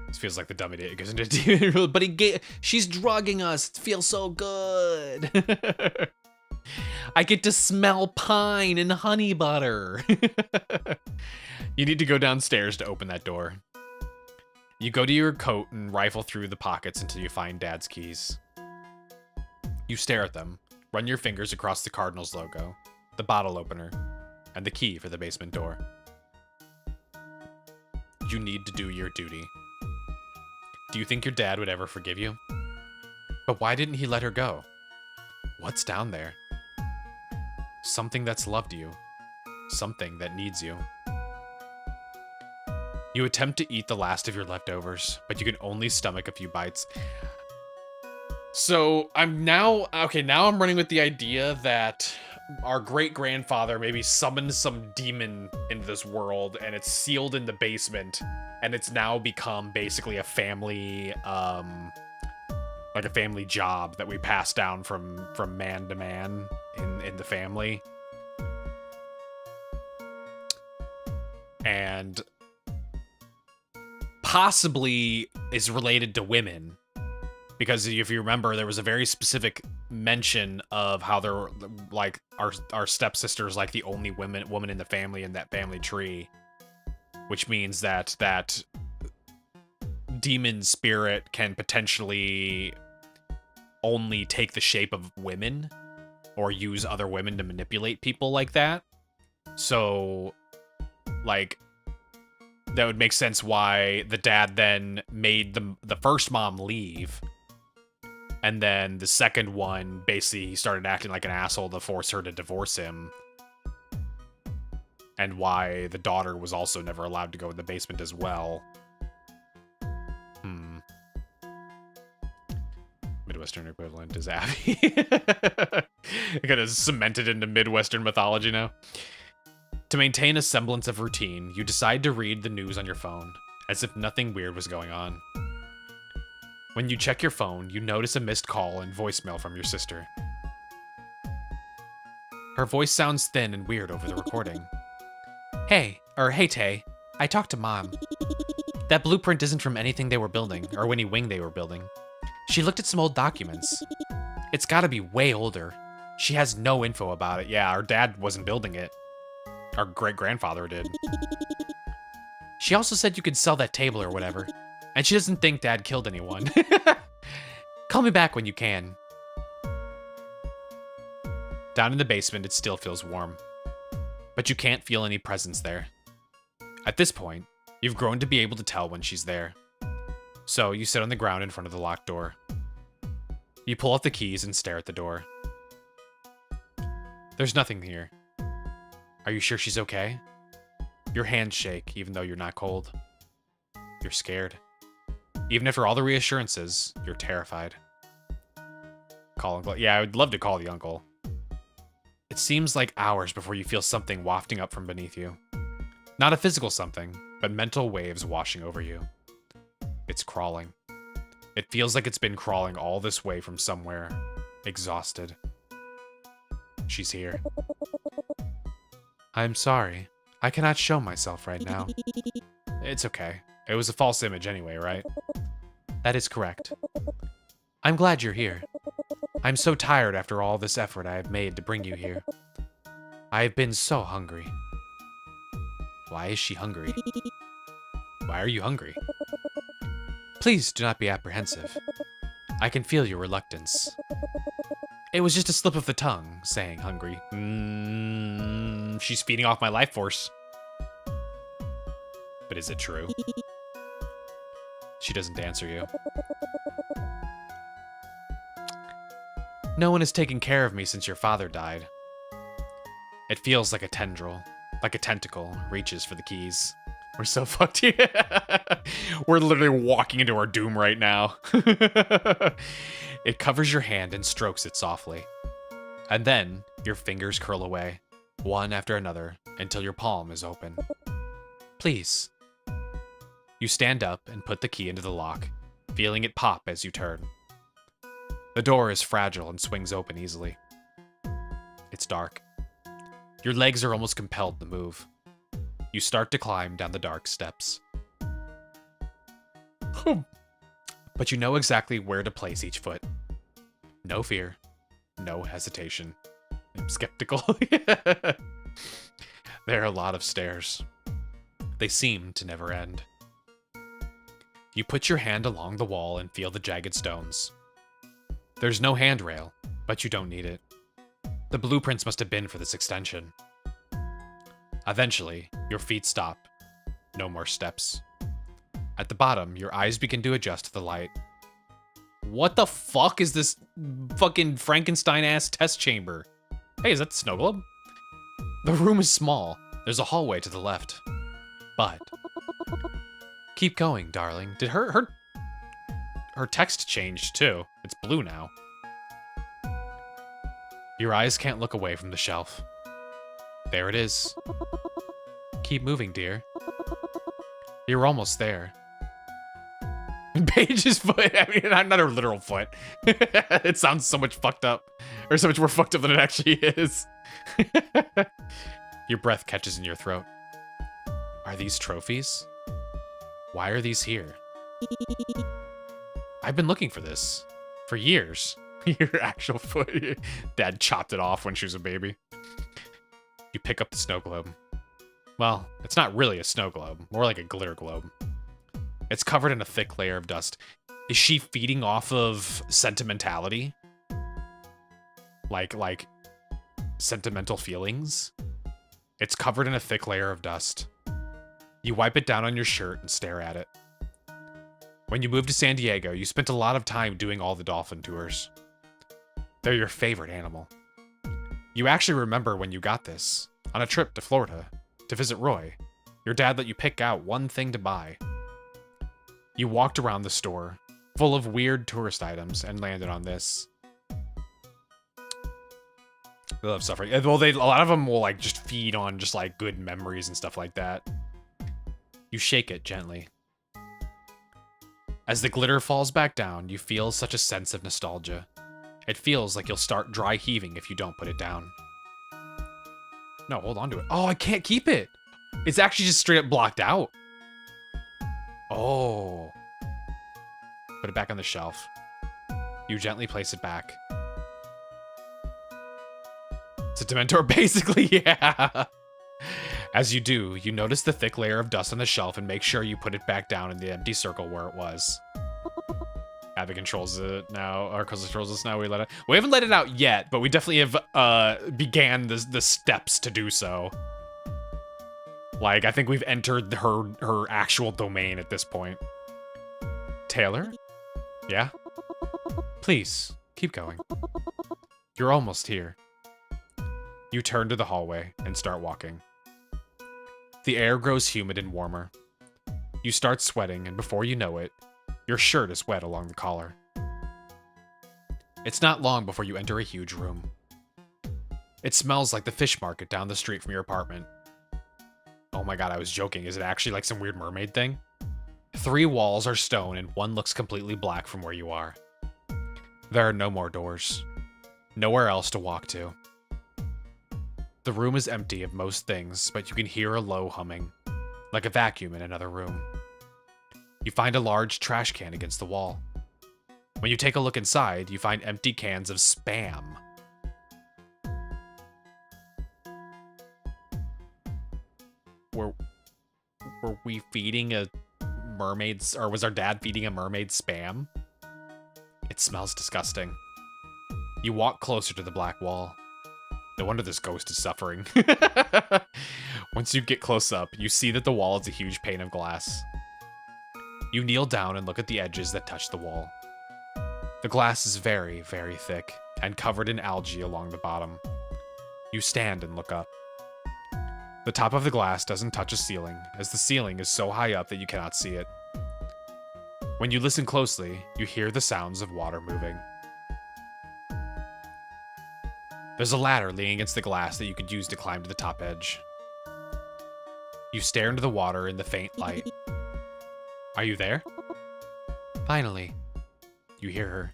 This feels like the dumb idiot goes into TV, but she's drugging us. It feels so good. I get to smell pine and honey butter. You need to go downstairs to open that door. You go to your coat and rifle through the pockets until you find Dad's keys. You stare at them, run your fingers across the Cardinals logo, the bottle opener, and the key for the basement door. You need to do your duty. Do you think your dad would ever forgive you? But why didn't he let her go? What's down there? Something that's loved you. Something that needs you. You attempt to eat the last of your leftovers, but you can only stomach a few bites. So now I'm running with the idea that our great-grandfather maybe summoned some demon into this world, and it's sealed in the basement, and it's now become basically a family, like a family job that we pass down from man to man in the family. And possibly is related to women. Because if you remember, there was a very specific mention of how they're like our stepsister's like the only woman in the family in that family tree, which means that demon spirit can potentially only take the shape of women or use other women to manipulate people like that. So, like, that would make sense why the dad then made the first mom leave. And then the second one, basically, he started acting like an asshole to force her to divorce him. And why the daughter was also never allowed to go in the basement as well. Midwestern equivalent is Abby. Kind of cemented into Midwestern mythology now. To maintain a semblance of routine, you decide to read the news on your phone, as if nothing weird was going on. When you check your phone, you notice a missed call and voicemail from your sister. Her voice sounds thin and weird over the recording. Hey Tay, I talked to Mom. That blueprint isn't from anything they were building, or any wing they were building. She looked at some old documents. It's gotta be way older. She has no info about it. Yeah, our dad wasn't building it. Our great-grandfather did. She also said you could sell that table or whatever. And she doesn't think Dad killed anyone. Call me back when you can. Down in the basement, it still feels warm. But you can't feel any presence there. At this point, you've grown to be able to tell when she's there. So you sit on the ground in front of the locked door. You pull out the keys and stare at the door. There's nothing here. Are you sure she's okay? Your hands shake, even though you're not cold. You're scared. Even after all the reassurances, you're terrified. Call Uncle. Yeah, I would love to call the uncle. It seems like hours before you feel something wafting up from beneath you. Not a physical something, but mental waves washing over you. It's crawling. It feels like it's been crawling all this way from somewhere, exhausted. She's here. I'm sorry. I cannot show myself right now. It's okay. It was a false image anyway, right? That is correct. I'm glad you're here. I'm so tired after all this effort I have made to bring you here. I have been so hungry. Why is she hungry? Why are you hungry? Please do not be apprehensive. I can feel your reluctance. It was just a slip of the tongue, saying hungry. She's feeding off my life force. But is it true? She doesn't answer you. No one has taken care of me since your father died. It feels like a tendril, like a tentacle, reaches for the keys. We're so fucked here. We're literally walking into our doom right now. It covers your hand and strokes it softly. And then, your fingers curl away, one after another, until your palm is open. Please. You stand up and put the key into the lock, feeling it pop as you turn. The door is fragile and swings open easily. It's dark. Your legs are almost compelled to move. You start to climb down the dark steps. But you know exactly where to place each foot. No fear, no hesitation. I'm skeptical. There are a lot of stairs. They seem to never end. You put your hand along the wall and feel the jagged stones. There's no handrail, but you don't need it. The blueprints must have been for this extension. Eventually, your feet stop. No more steps. At the bottom, your eyes begin to adjust to the light. What the fuck is this fucking Frankenstein-ass test chamber? Hey, is that the snow globe? The room is small. There's a hallway to the left. But keep going, darling. Did her text changed too? It's blue now. Your eyes can't look away from the shelf. There it is. Keep moving, dear. You're almost there. Paige's foot. I mean, not her literal foot. It sounds so much fucked up. Or so much more fucked up than it actually is. Your breath catches in your throat. Are these trophies? Why are these here? I've been looking for this. For years. Your actual foot. Dad chopped it off when she was a baby. You pick up the snow globe. Well, it's not really a snow globe. More like a glitter globe. It's covered in a thick layer of dust. Is she feeding off of sentimentality? Like sentimental feelings? It's covered in a thick layer of dust. You wipe it down on your shirt and stare at it. When you moved to San Diego, you spent a lot of time doing all the dolphin tours. They're your favorite animal. You actually remember when you got this, on a trip to Florida, to visit Roy. Your dad let you pick out one thing to buy. You walked around the store, full of weird tourist items, and landed on this. They love suffering. Well, a lot of them will like just feed on just like good memories and stuff like that. You shake it gently. As the glitter falls back down, you feel such a sense of nostalgia. It feels like you'll start dry heaving if you don't put it down. No, hold on to it. Oh, I can't keep it. It's actually just straight up blocked out. Oh. Put it back on the shelf. You gently place it back. It's a Dementor, basically, yeah. As you do, you notice the thick layer of dust on the shelf and make sure you put it back down in the empty circle where it was. Abby controls it now, or controls us now. We haven't let it out yet, but we definitely have began the steps to do so. Like, I think we've entered her actual domain at this point. Taylor? Yeah? Please, keep going. You're almost here. You turn to the hallway and start walking. The air grows humid and warmer. You start sweating, and before you know it, your shirt is wet along the collar. It's not long before you enter a huge room. It smells like the fish market down the street from your apartment. Oh my god, I was joking. Is it actually like some weird mermaid thing? 3 walls are stone and one looks completely black from where you are. There are no more doors. Nowhere else to walk to. The room is empty of most things, but you can hear a low humming, like a vacuum in another room. You find a large trash can against the wall. When you take a look inside, you find empty cans of Spam. Were we feeding a mermaid's, or was our dad feeding a mermaid Spam? It smells disgusting. You walk closer to the black wall. No wonder this ghost is suffering. Once you get close up, you see that the wall is a huge pane of glass. You kneel down and look at the edges that touch the wall. The glass is very, very thick and covered in algae along the bottom. You stand and look up. The top of the glass doesn't touch a ceiling, as the ceiling is so high up that you cannot see it. When you listen closely, you hear the sounds of water moving. There's a ladder leaning against the glass that you could use to climb to the top edge. You stare into the water in the faint light. Are you there? Finally, you hear her.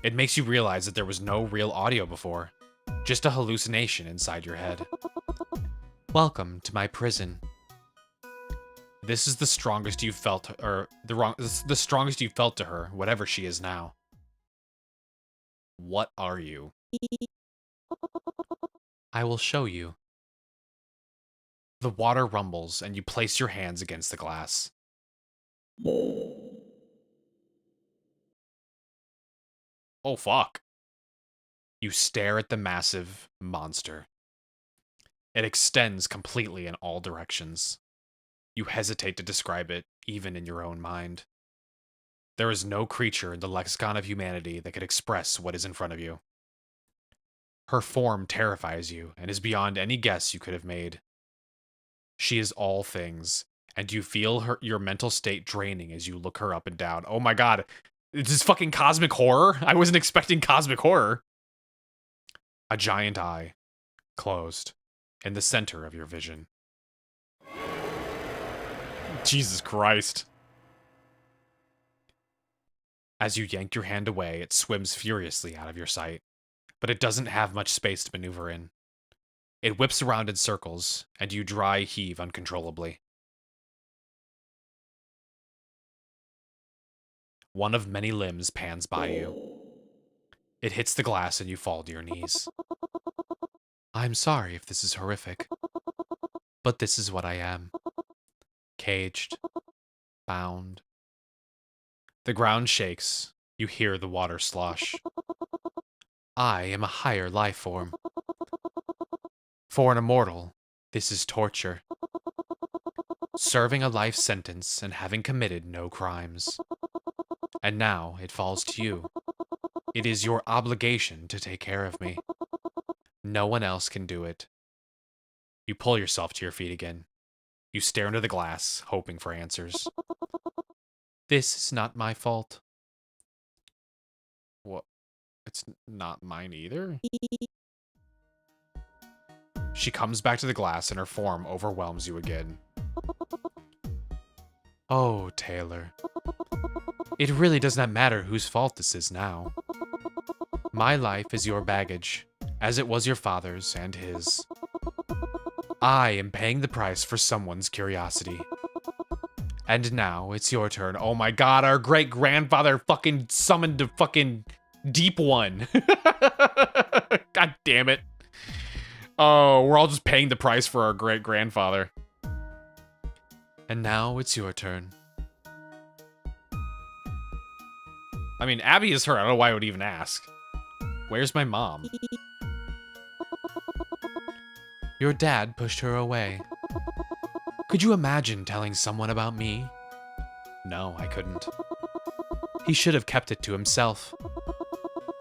It makes you realize that there was no real audio before, just a hallucination inside your head. Welcome to my prison. This is the strongest you've felt, or the strongest you've felt to her, whatever she is now. What are you? I will show you. The water rumbles, and you place your hands against the glass. Oh, fuck. You stare at the massive monster. It extends completely in all directions. You hesitate to describe it, even in your own mind. There is no creature in the lexicon of humanity that could express what is in front of you. Her form terrifies you and is beyond any guess you could have made. She is all things, and you feel your mental state draining as you look her up and down. Oh my god, this is fucking cosmic horror? I wasn't expecting cosmic horror. A giant eye, closed, in the center of your vision. Jesus Christ. As you yank your hand away, it swims furiously out of your sight, but it doesn't have much space to maneuver in. It whips around in circles, and you dry heave uncontrollably. One of many limbs pans by you. It hits the glass and you fall to your knees. I'm sorry if this is horrific, but this is what I am. Caged, bound. The ground shakes. You hear the water slosh. I am a higher life form. For an immortal, this is torture. Serving a life sentence and having committed no crimes. And now it falls to you. It is your obligation to take care of me. No one else can do it. You pull yourself to your feet again. You stare into the glass, hoping for answers. This is not my fault. What? It's not mine either? She comes back to the glass and her form overwhelms you again. Oh, Taylor. It really does not matter whose fault this is now. My life is your baggage, as it was your father's and his. I am paying the price for someone's curiosity. And now it's your turn. Oh my god, our great-grandfather fucking summoned a fucking deep one. God damn it. Oh, we're all just paying the price for our great-grandfather. And now it's your turn. I mean, Abby is her. I don't know why I would even ask. Where's my mom? Your dad pushed her away. Could you imagine telling someone about me? No, I couldn't. He should have kept it to himself.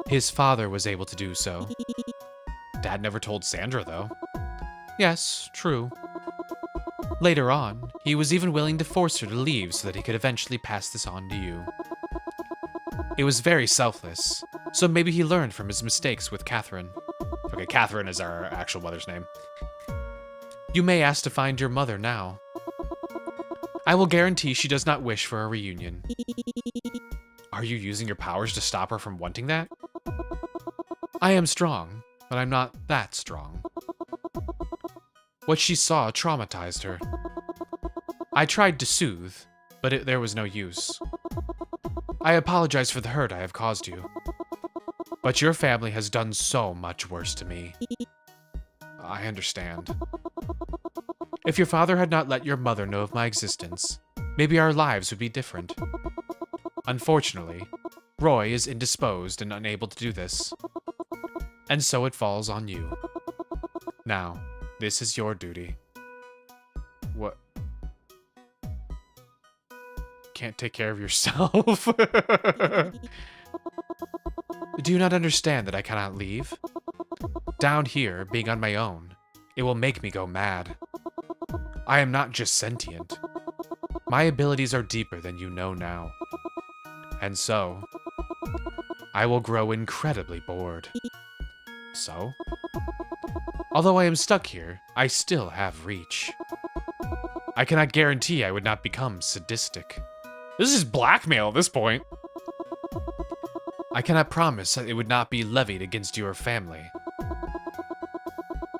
His father was able to do so. Dad never told Sandra, though. Yes, true. Later on, he was even willing to force her to leave so that he could eventually pass this on to you. It was very selfless, so maybe he learned from his mistakes with Catherine. Okay, Catherine is our actual mother's name. You may ask to find your mother now. I will guarantee she does not wish for a reunion. Are you using your powers to stop her from wanting that? I am strong, but I'm not that strong. What she saw traumatized her. I tried to soothe, but there was no use. I apologize for the hurt I have caused you. But your family has done so much worse to me. I understand. If your father had not let your mother know of my existence, maybe our lives would be different. Unfortunately, Roy is indisposed and unable to do this. And so it falls on you. Now, this is your duty. What? can't take care of yourself? Do you not understand that I cannot leave? Down here, being on my own, it will make me go mad. I am not just sentient. My abilities are deeper than you know now. And so, I will grow incredibly bored. So? Although I am stuck here, I still have reach. I cannot guarantee I would not become sadistic. This is blackmail at this point. I cannot promise that it would not be levied against your family.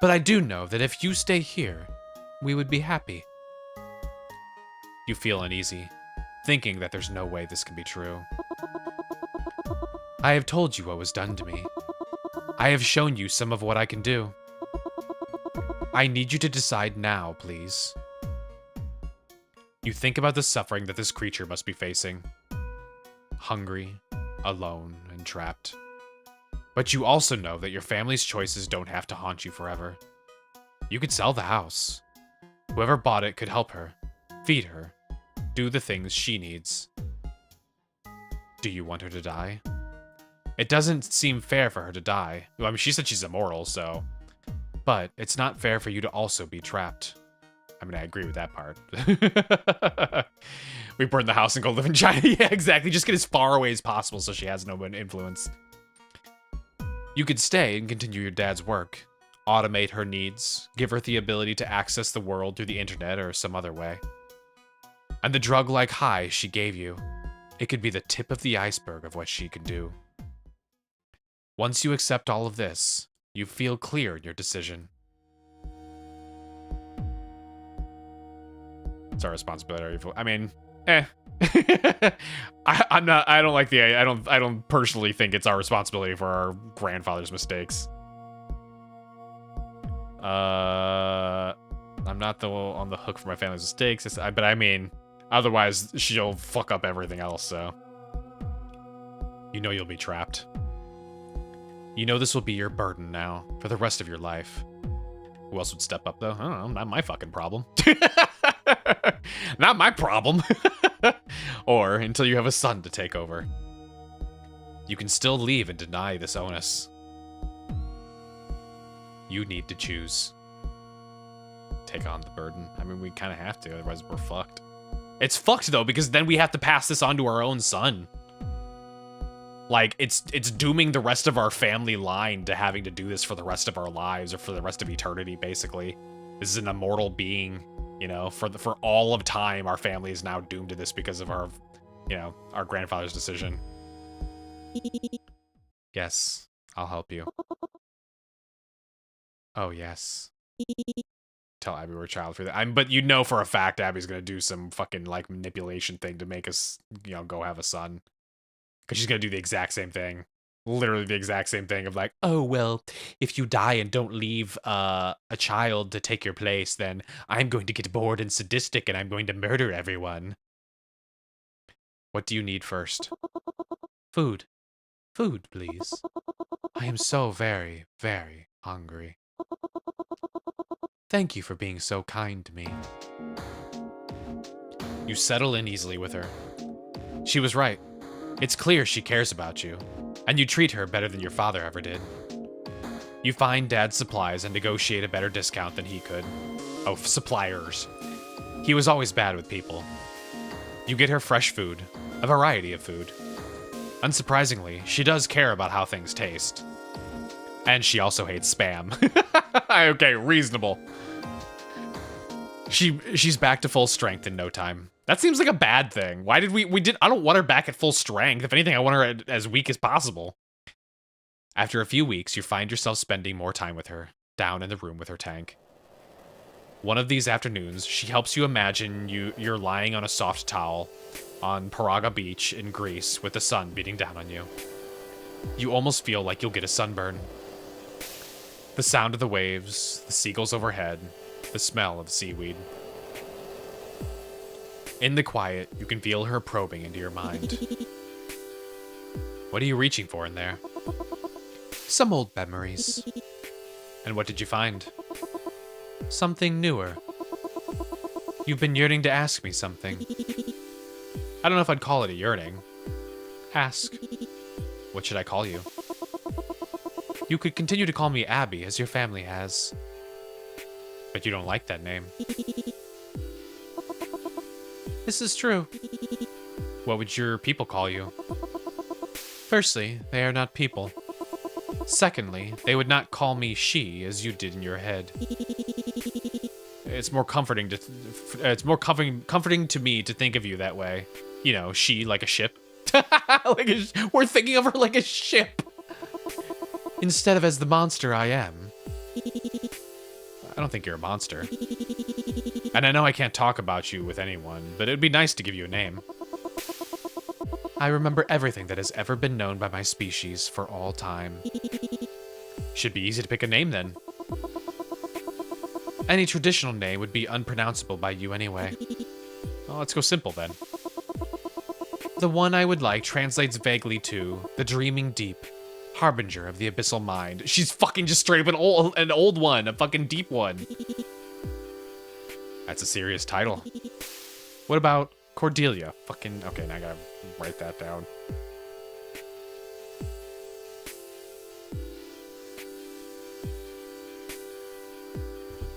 But I do know that if you stay here, we would be happy. You feel uneasy, thinking that there's no way this can be true. I have told you what was done to me. I have shown you some of what I can do. I need you to decide now, please. You think about the suffering that this creature must be facing. Hungry, alone, and trapped. But you also know that your family's choices don't have to haunt you forever. You could sell the house. Whoever bought it could help her, feed her, do the things she needs. Do you want her to die? It doesn't seem fair for her to die. Well, I mean, she said she's immortal, so... But it's not fair for you to also be trapped. I mean, I agree with that part. We burn the house and go live in China. Yeah, exactly. Just get as far away as possible so she has no influence. You could stay and continue your dad's work. Automate her needs. Give her the ability to access the world through the internet or some other way. And the drug-like high she gave you, it could be the tip of the iceberg of what she can do. Once you accept all of this, you feel clear in your decision. It's our responsibility. I mean, I don't personally think it's our responsibility for our grandfather's mistakes. I'm not on the hook for my family's mistakes, but I mean, otherwise she'll fuck up everything else, so. You know you'll be trapped. You know this will be your burden now, for the rest of your life. Who else would step up, though? I don't know, not my fucking problem. Not my problem. Or until you have a son to take over. You can still leave and deny this onus. You need to choose. Take on the burden. I mean, we kind of have to, otherwise we're fucked. It's fucked, though, because then we have to pass this on to our own son. Like, it's dooming the rest of our family line to having to do this for the rest of our lives, or for the rest of eternity, basically. This is an immortal being, you know, for all of time, our family is now doomed to this because of our, you know, our grandfather's decision. Yes, I'll help you. Oh, yes. Tell Abby we're a child for that. But you know for a fact Abby's gonna do some fucking, like, manipulation thing to make us, you know, go have a son. Because she's going to do the exact same thing. Literally the exact same thing of like, oh, well, if you die and don't leave a child to take your place, then I'm going to get bored and sadistic and I'm going to murder everyone. What do you need first? Food. Food, please. I am so very, very hungry. Thank you for being so kind to me. You settle in easily with her. She was right. It's clear she cares about you, and you treat her better than your father ever did. You find Dad's supplies and negotiate a better discount than he could. Oh, suppliers. He was always bad with people. You get her fresh food, a variety of food. Unsurprisingly, she does care about how things taste. And she also hates spam. Okay, reasonable. She's back to full strength in no time. That seems like a bad thing. Why did I don't want her back at full strength. If anything, I want her as weak as possible. After a few weeks, you find yourself spending more time with her, down in the room with her tank. One of these afternoons, she helps you imagine you're lying on a soft towel on Paraga Beach in Greece with the sun beating down on you. You almost feel like you'll get a sunburn. The sound of the waves, the seagulls overhead, the smell of seaweed. In the quiet, you can feel her probing into your mind. What are you reaching for in there? Some old memories. And what did you find? Something newer. You've been yearning to ask me something. I don't know if I'd call it a yearning. Ask. What should I call you? You could continue to call me Abby, as your family has. But you don't like that name. This is true. What would your people call you? Firstly, they are not people. Secondly, they would not call me she, as you did in your head. It's more comforting to me to think of you that way. You know, she like a ship. We're thinking of her like a ship. Instead of as the monster I am. I don't think you're a monster. And I know I can't talk about you with anyone, but it'd be nice to give you a name. I remember everything that has ever been known by my species for all time. Should be easy to pick a name then. Any traditional name would be unpronounceable by you anyway. Well, let's go simple then. The one I would like translates vaguely to the dreaming deep, harbinger of the abyssal mind. She's fucking just straight up an old one, a fucking deep one. That's a serious title. What about Cordelia? Fucking, okay, now I gotta write that down.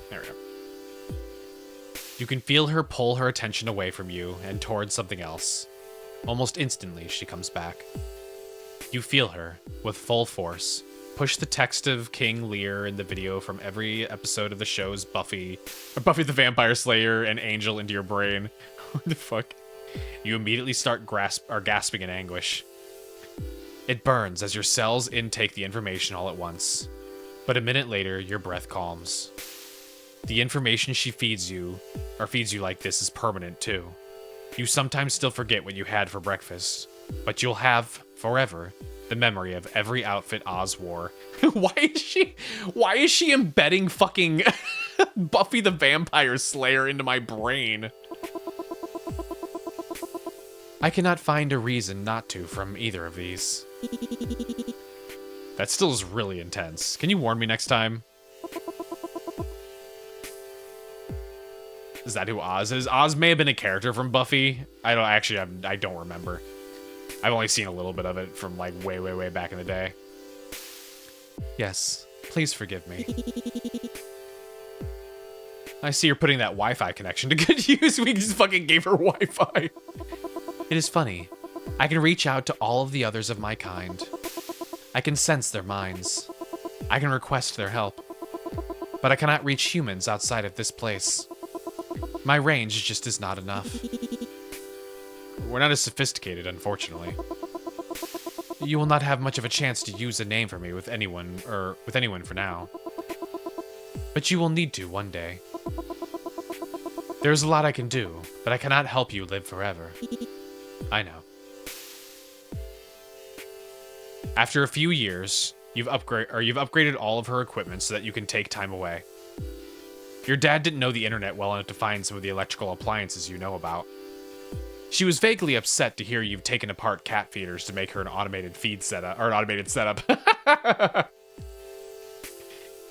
There we go. You can feel her pull her attention away from you and towards something else. Almost instantly, she comes back. You feel her, with full force, push the text of King Lear in the video from every episode of the shows Buffy the Vampire Slayer, and Angel into your brain. What the fuck? You immediately start gasping in anguish. It burns as your cells intake the information all at once. But a minute later, your breath calms. The information she feeds you like this, is permanent too. You sometimes still forget what you had for breakfast, but you'll have, forever, the memory of every outfit Oz wore. Why is she embedding fucking Buffy the Vampire Slayer into my brain? I cannot find a reason not to from either of these. That still is really intense. Can you warn me next time? Is that who Oz is? Oz may have been a character from Buffy. I don't remember. I've only seen a little bit of it from like way back in the day. Yes, please forgive me. I see you're putting that Wi-Fi connection to good use. We just fucking gave her Wi-Fi. It is funny. I can reach out to all of the others of my kind. I can sense their minds. I can request their help. But I cannot reach humans outside of this place. My range just is not enough. We're not as sophisticated, unfortunately. You will not have much of a chance to use a name for me with anyone for now. But you will need to one day. There's a lot I can do, but I cannot help you live forever. I know. After a few years, you've upgraded all of her equipment so that you can take time away. Your dad didn't know the internet well enough to find some of the electrical appliances you know about. She was vaguely upset to hear you've taken apart cat feeders to make her an automated setup.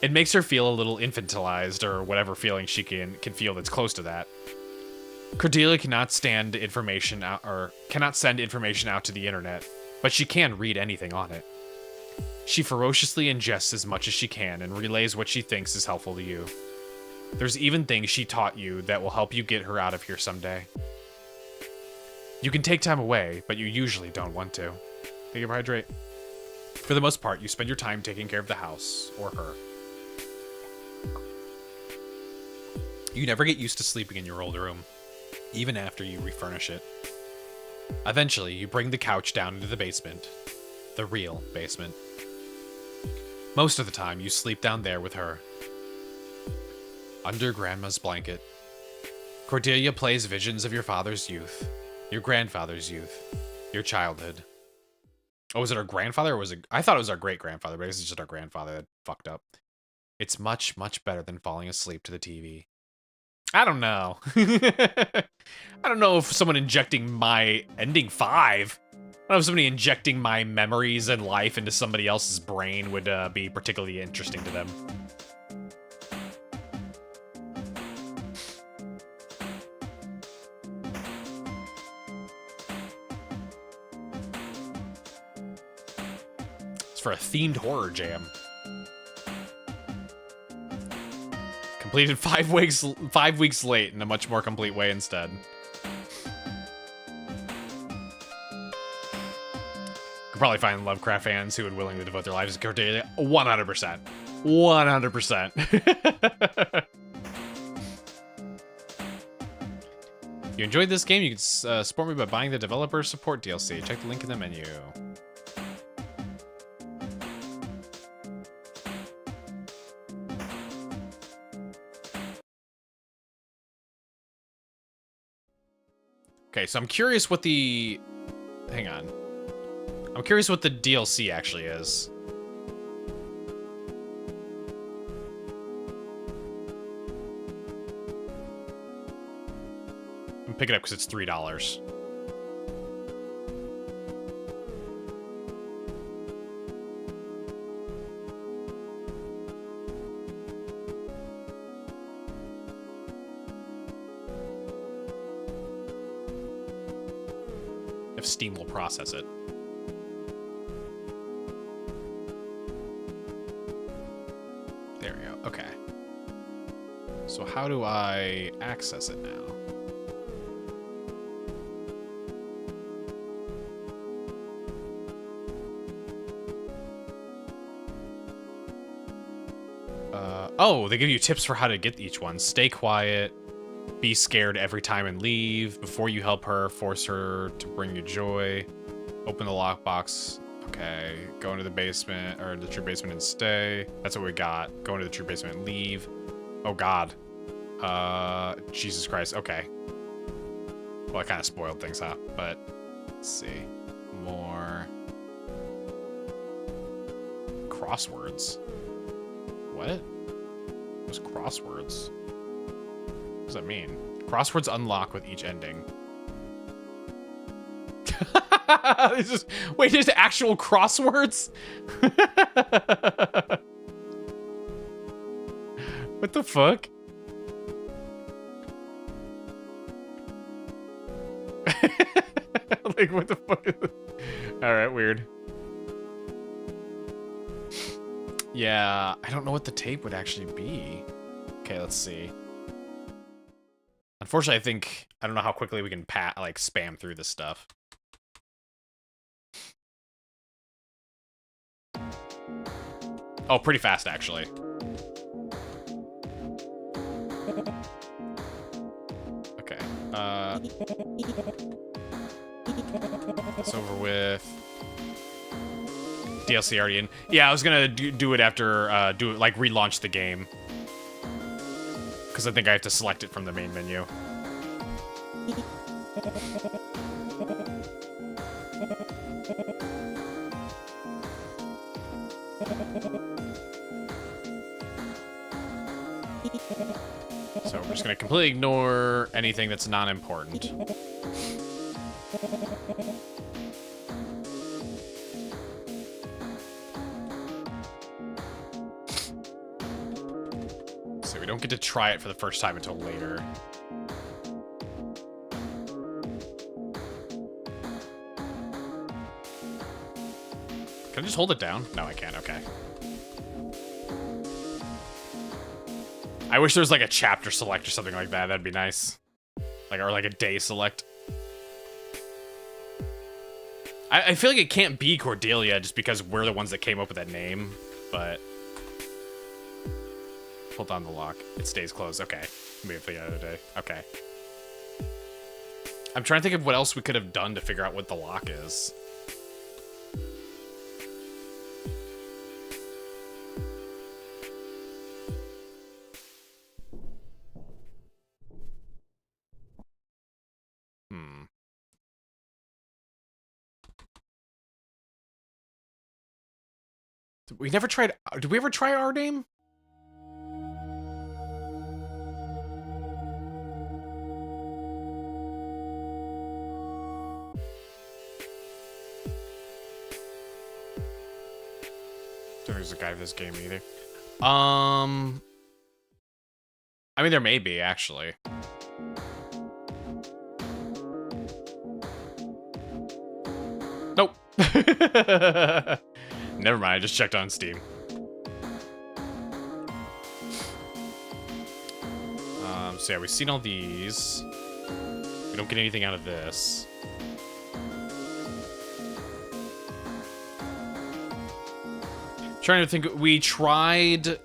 It makes her feel a little infantilized, or whatever feeling she can feel that's close to that. Cordelia cannot send information out to the internet, but she can read anything on it. She ferociously ingests as much as she can and relays what she thinks is helpful to you. There's even things she taught you that will help you get her out of here someday. You can take time away, but you usually don't want to. Take a hydrate. For the most part, you spend your time taking care of the house, or her. You never get used to sleeping in your old room, even after you refurnish it. Eventually, you bring the couch down into the basement. The real basement. Most of the time, you sleep down there with her. Under Grandma's blanket. Cordelia plays visions of your father's youth, your grandfather's youth, your childhood. Oh, was it our grandfather, or was it... I thought it was our great-grandfather, but it's just our grandfather that fucked up. It's much, much better than falling asleep to the TV. I don't know. I don't know if someone injecting my... Ending 5? I don't know if somebody injecting my memories and life into somebody else's brain would be particularly interesting to them. for a themed horror jam. Completed 5 weeks late in a much more complete way instead. Could probably find Lovecraft fans who would willingly devote their lives to Cordelia. 100%. 100%. You enjoyed this game? You can support me by buying the developer support DLC. Check the link in the menu. Okay, so I'm curious what the... Hang on. I'm curious what the DLC actually is. I'm picking it up because it's $3. If Steam will process it. There we go. Okay. So how do I access it now? Oh, they give you tips for how to get each one. Stay quiet. Be scared every time and leave. Before you help her, force her to bring you joy. Open the lockbox. Okay. Go into the basement, or the true basement and stay. That's what we got. Go into the true basement and leave. Oh, God. Jesus Christ. Okay. Well, I kind of spoiled things, huh? But, let's see. More. Crosswords. What? Those crosswords. What does that mean? Crosswords unlock with each ending. Wait, there's actual crosswords? What the fuck? Like, what the fuck is this? Alright, weird. Yeah, I don't know what the tape would actually be. Okay, let's see. Unfortunately, I don't know how quickly we can spam through this stuff. Oh, pretty fast, actually. Okay. It's over with. DLC already in. Yeah, I was gonna do it after, relaunch the game. Because I think I have to select it from the main menu. So we're just gonna completely ignore anything that's not important. So we don't get to try it for the first time until later. Can I just hold it down? No, I can't. Okay. I wish there was like a chapter select or something like that. That'd be nice. Or like a day select. I feel like it can't be Cordelia just because we're the ones that came up with that name, but... Pull down the lock. It stays closed. Okay. Maybe for the other day. Okay. I'm trying to think of what else we could have done to figure out what the lock is. We never tried... Did we ever try our name? Don't think there's a guy in this game either. I mean, there may be, actually. Nope. Never mind, I just checked on Steam. So yeah, we've seen all these. We don't get anything out of this. Trying to think, we tried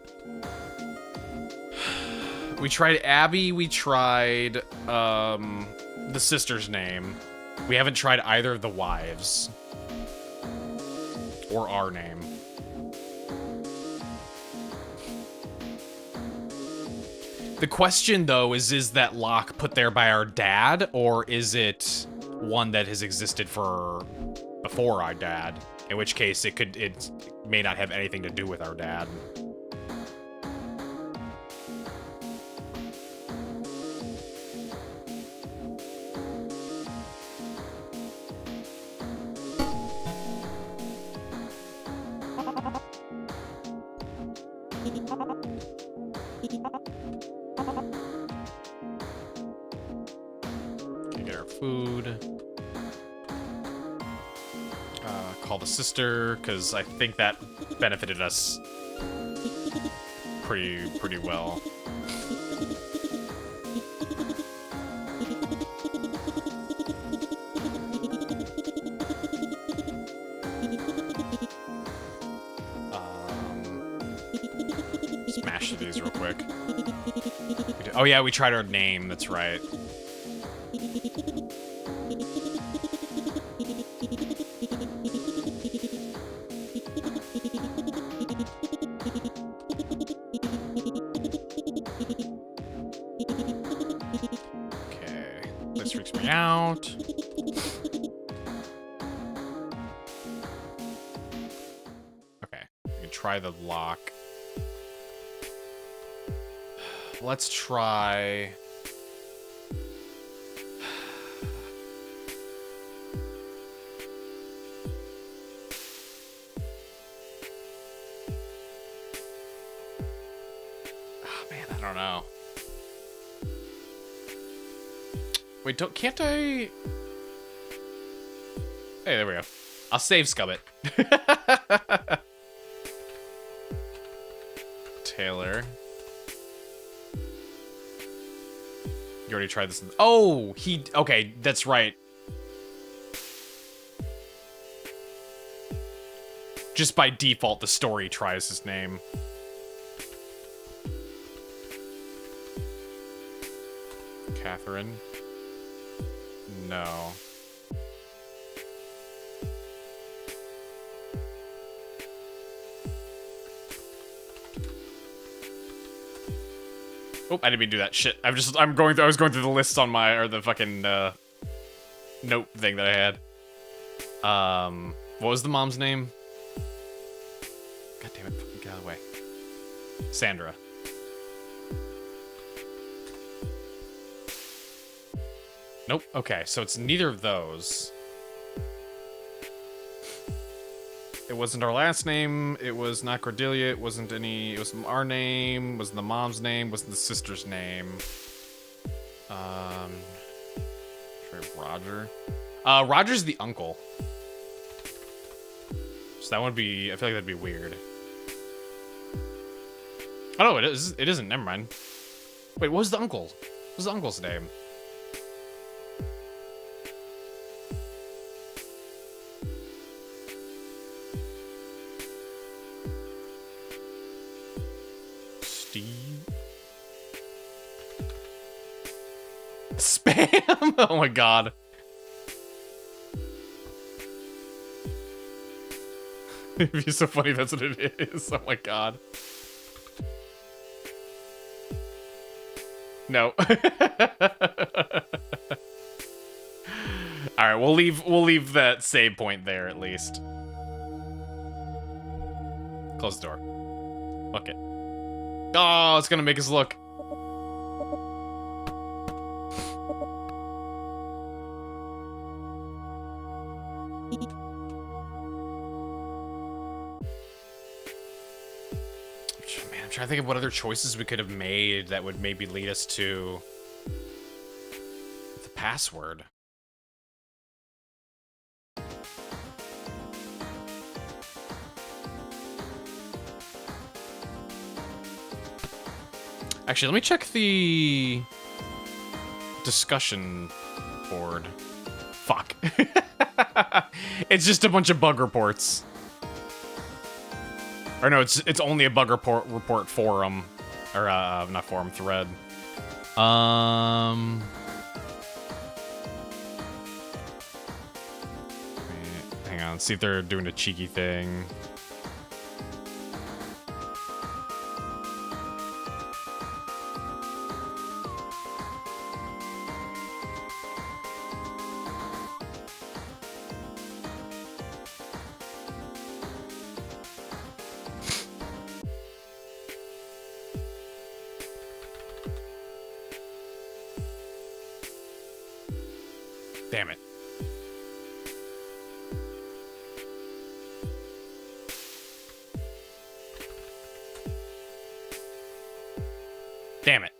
Abby, we tried the sister's name. We haven't tried either of the wives. Or our name. The question, though, is that lock put there by our dad, or is it one that has existed for before our dad? In which case, it may not have anything to do with our dad. Get our food. Call the sister, because I think that benefited us pretty well. Smash these real quick. Oh yeah, we tried our name, that's right. Out. Okay, we can try the lock. Let's try. Oh man, I don't know. Wait, can't I? Hey, there we go. I'll save Scubbit. Taylor. You already tried this. Oh, okay, that's right. Just by default, the story tries his name. Catherine. No. Oh, I didn't mean to do that. Shit. I was going through the list on the fucking note thing that I had. What was the mom's name? God damn it, fucking get out of the way. Sandra. Nope. Okay, so it's neither of those. It wasn't our last name. It was not Cordelia. It wasn't any. It was our name. Wasn't the mom's name. Wasn't the sister's name. Try Roger. Roger's the uncle. So that would be. I feel like that'd be weird. Oh no, it is. It isn't. Never mind. Wait, what was the uncle? What was the uncle's name? Spam? Oh my god. It'd be so funny that's what it is. Oh my god. No. Alright, we'll leave that save point there at least. Close the door. Look it. Oh, it's gonna make us look. Man, I'm trying to think of what other choices we could have made that would maybe lead us to the password. Actually, let me check the discussion board. Fuck. It's just a bunch of bug reports. Or no, it's only a bug report forum. Or, not forum, thread. Hang on, see if they're doing a cheeky thing. Damn it. Damn it.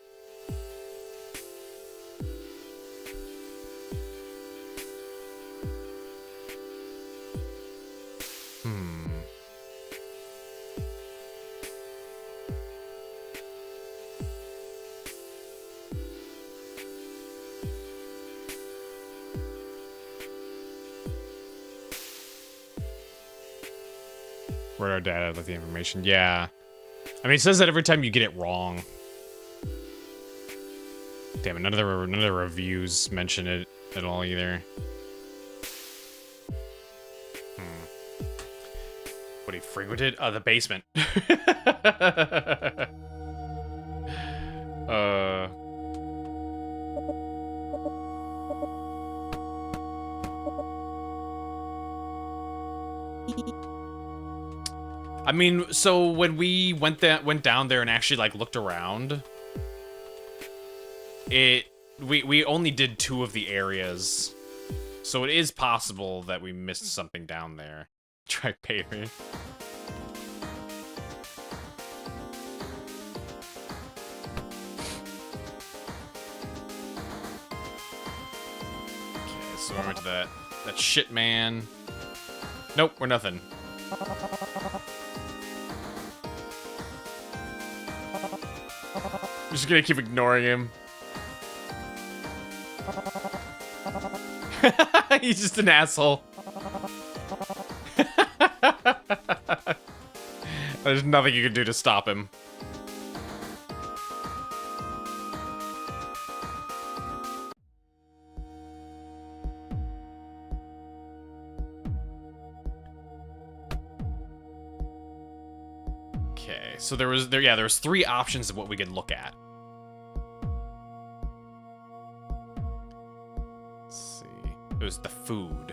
Where'd our dad with the information? Yeah. I mean, it says that every time you get it wrong. Damn it, none of the reviews mention it at all either. What he frequented? The basement. I mean, so when we went down there and actually like looked around, we only did 2 of the areas, so it is possible that we missed something down there. Try paper. Okay, so we went to that shit man. Nope, we're nothing. I'm just gonna keep ignoring him. He's just an asshole. There's nothing you can do to stop him. Okay, so there was 3 options of what we could look at. Let's see. It was the food.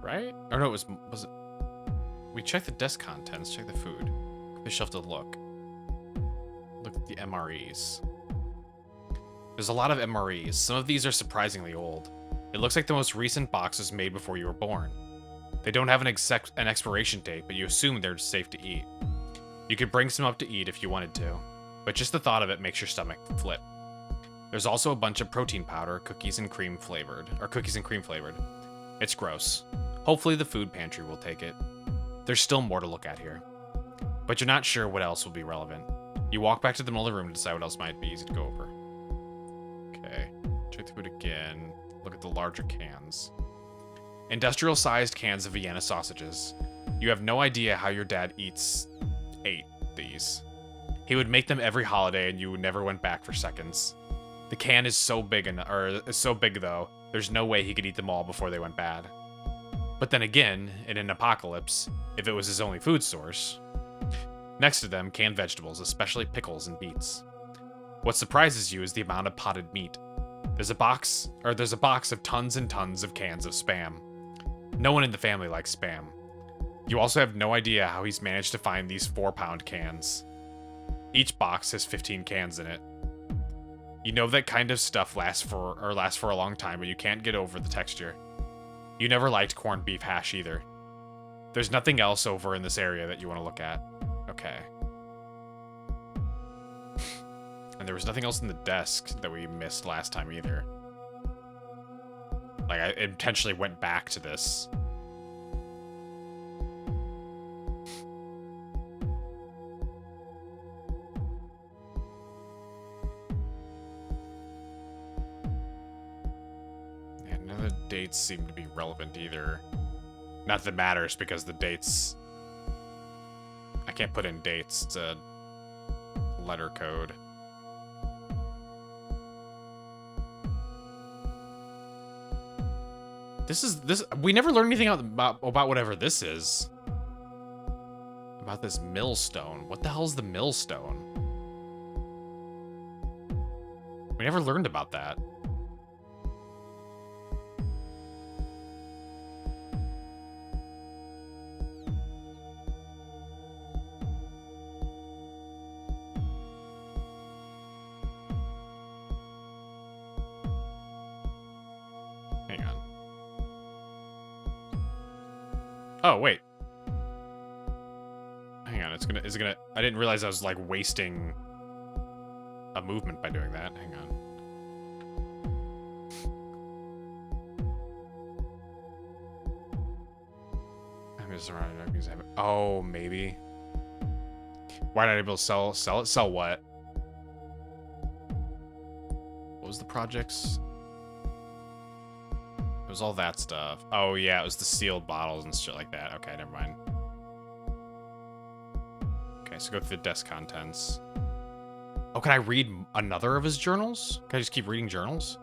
Right? Or no, was it? We checked the desk contents, check the food. The shelf to look. Look at the MREs. There's a lot of MREs. Some of these are surprisingly old. It looks like the most recent box was made before you were born. They don't have an expiration date, but you assume they're safe to eat. You could bring some up to eat if you wanted to, but just the thought of it makes your stomach flip. There's also a bunch of protein powder, cookies and cream flavored. It's gross. Hopefully the food pantry will take it. There's still more to look at here. But you're not sure what else will be relevant. You walk back to the middle of the room to decide what else might be easy to go over. Okay, check the food again. Look at the larger cans. Industrial-sized cans of Vienna sausages. You have no idea how your dad ate these. He would make them every holiday and you never went back for seconds. The can is so big though, there's no way he could eat them all before they went bad. But then again, in an apocalypse, if it was his only food source. Next to them, canned vegetables, especially pickles and beets. What surprises you is the amount of potted meat. There's a box of tons and tons of cans of Spam. No one in the family likes Spam. You also have no idea how he's managed to find these 4-pound cans. Each box has 15 cans in it. You know that kind of stuff lasts for a long time, but you can't get over the texture. You never liked corned beef hash either. There's nothing else over in this area that you want to look at. Okay. And there was nothing else in the desk that we missed last time either. Like, I intentionally went back to this. dates seem to be relevant either. Not that it matters, because the dates... I can't put in dates. It's a letter code. We never learned anything about whatever this is. About this millstone. What the hell is the millstone? We never learned about that. Hang on. Oh, wait. Hang on, is it gonna... I didn't realize I was, like, wasting a movement by doing that. Hang on. I'm just around because I have it. Oh, maybe. Why not able to sell it? Sell what? What was the projects? It was all that stuff. Oh, yeah, it was the sealed bottles and shit like that. Okay, never mind. Okay, so go through the desk contents. Oh, can I read another of his journals? Can I just keep reading journals?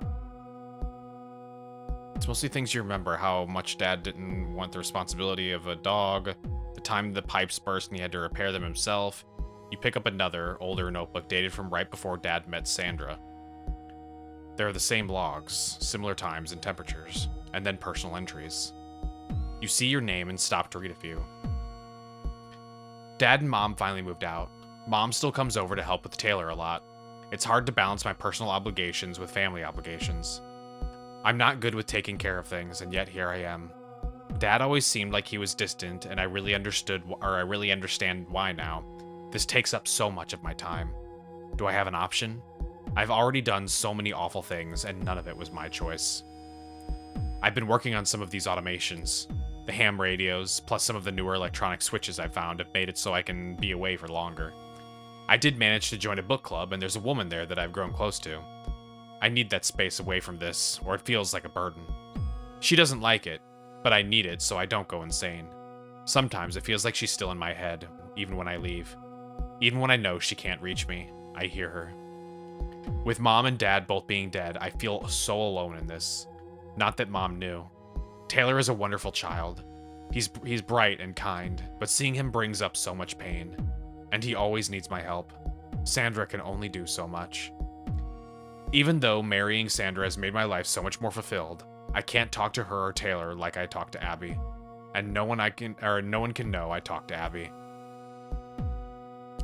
It's mostly things you remember. How much Dad didn't want the responsibility of a dog. The time the pipes burst and he had to repair them himself. You pick up another, older notebook dated from right before Dad met Sandra. There are the same logs, similar times and temperatures, and then personal entries. You see your name and stop to read a few. Dad and Mom finally moved out. Mom still comes over to help with Taylor a lot. It's hard to balance my personal obligations with family obligations. I'm not good with taking care of things, and yet here I am. Dad always seemed like he was distant, and I really understand why now. This takes up so much of my time. Do I have an option? I've already done so many awful things, and none of it was my choice. I've been working on some of these automations. The ham radios, plus some of the newer electronic switches I found, have made it so I can be away for longer. I did manage to join a book club, and there's a woman there that I've grown close to. I need that space away from this, or it feels like a burden. She doesn't like it, but I need it so I don't go insane. Sometimes it feels like she's still in my head, even when I leave. Even when I know she can't reach me, I hear her. With Mom and Dad both being dead, I feel so alone in this. Not that Mom knew. Taylor is a wonderful child. He's bright and kind, but seeing him brings up so much pain. And he always needs my help. Sandra can only do so much. Even though marrying Sandra has made my life so much more fulfilled, I can't talk to her or Taylor like I talk to Abby. And no one can know I talk to Abby.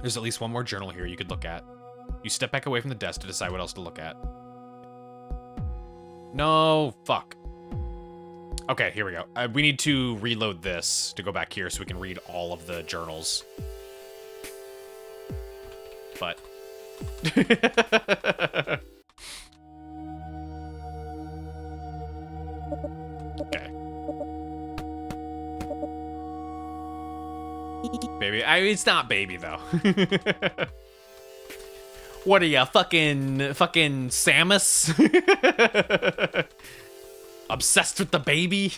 There's at least one more journal here you could look at. You step back away from the desk to decide what else to look at. No, fuck. Okay, here we go. We need to reload this to go back here so we can read all of the journals. But... okay. Baby. It's not baby, though. What are ya, fucking Samus? Obsessed with the baby?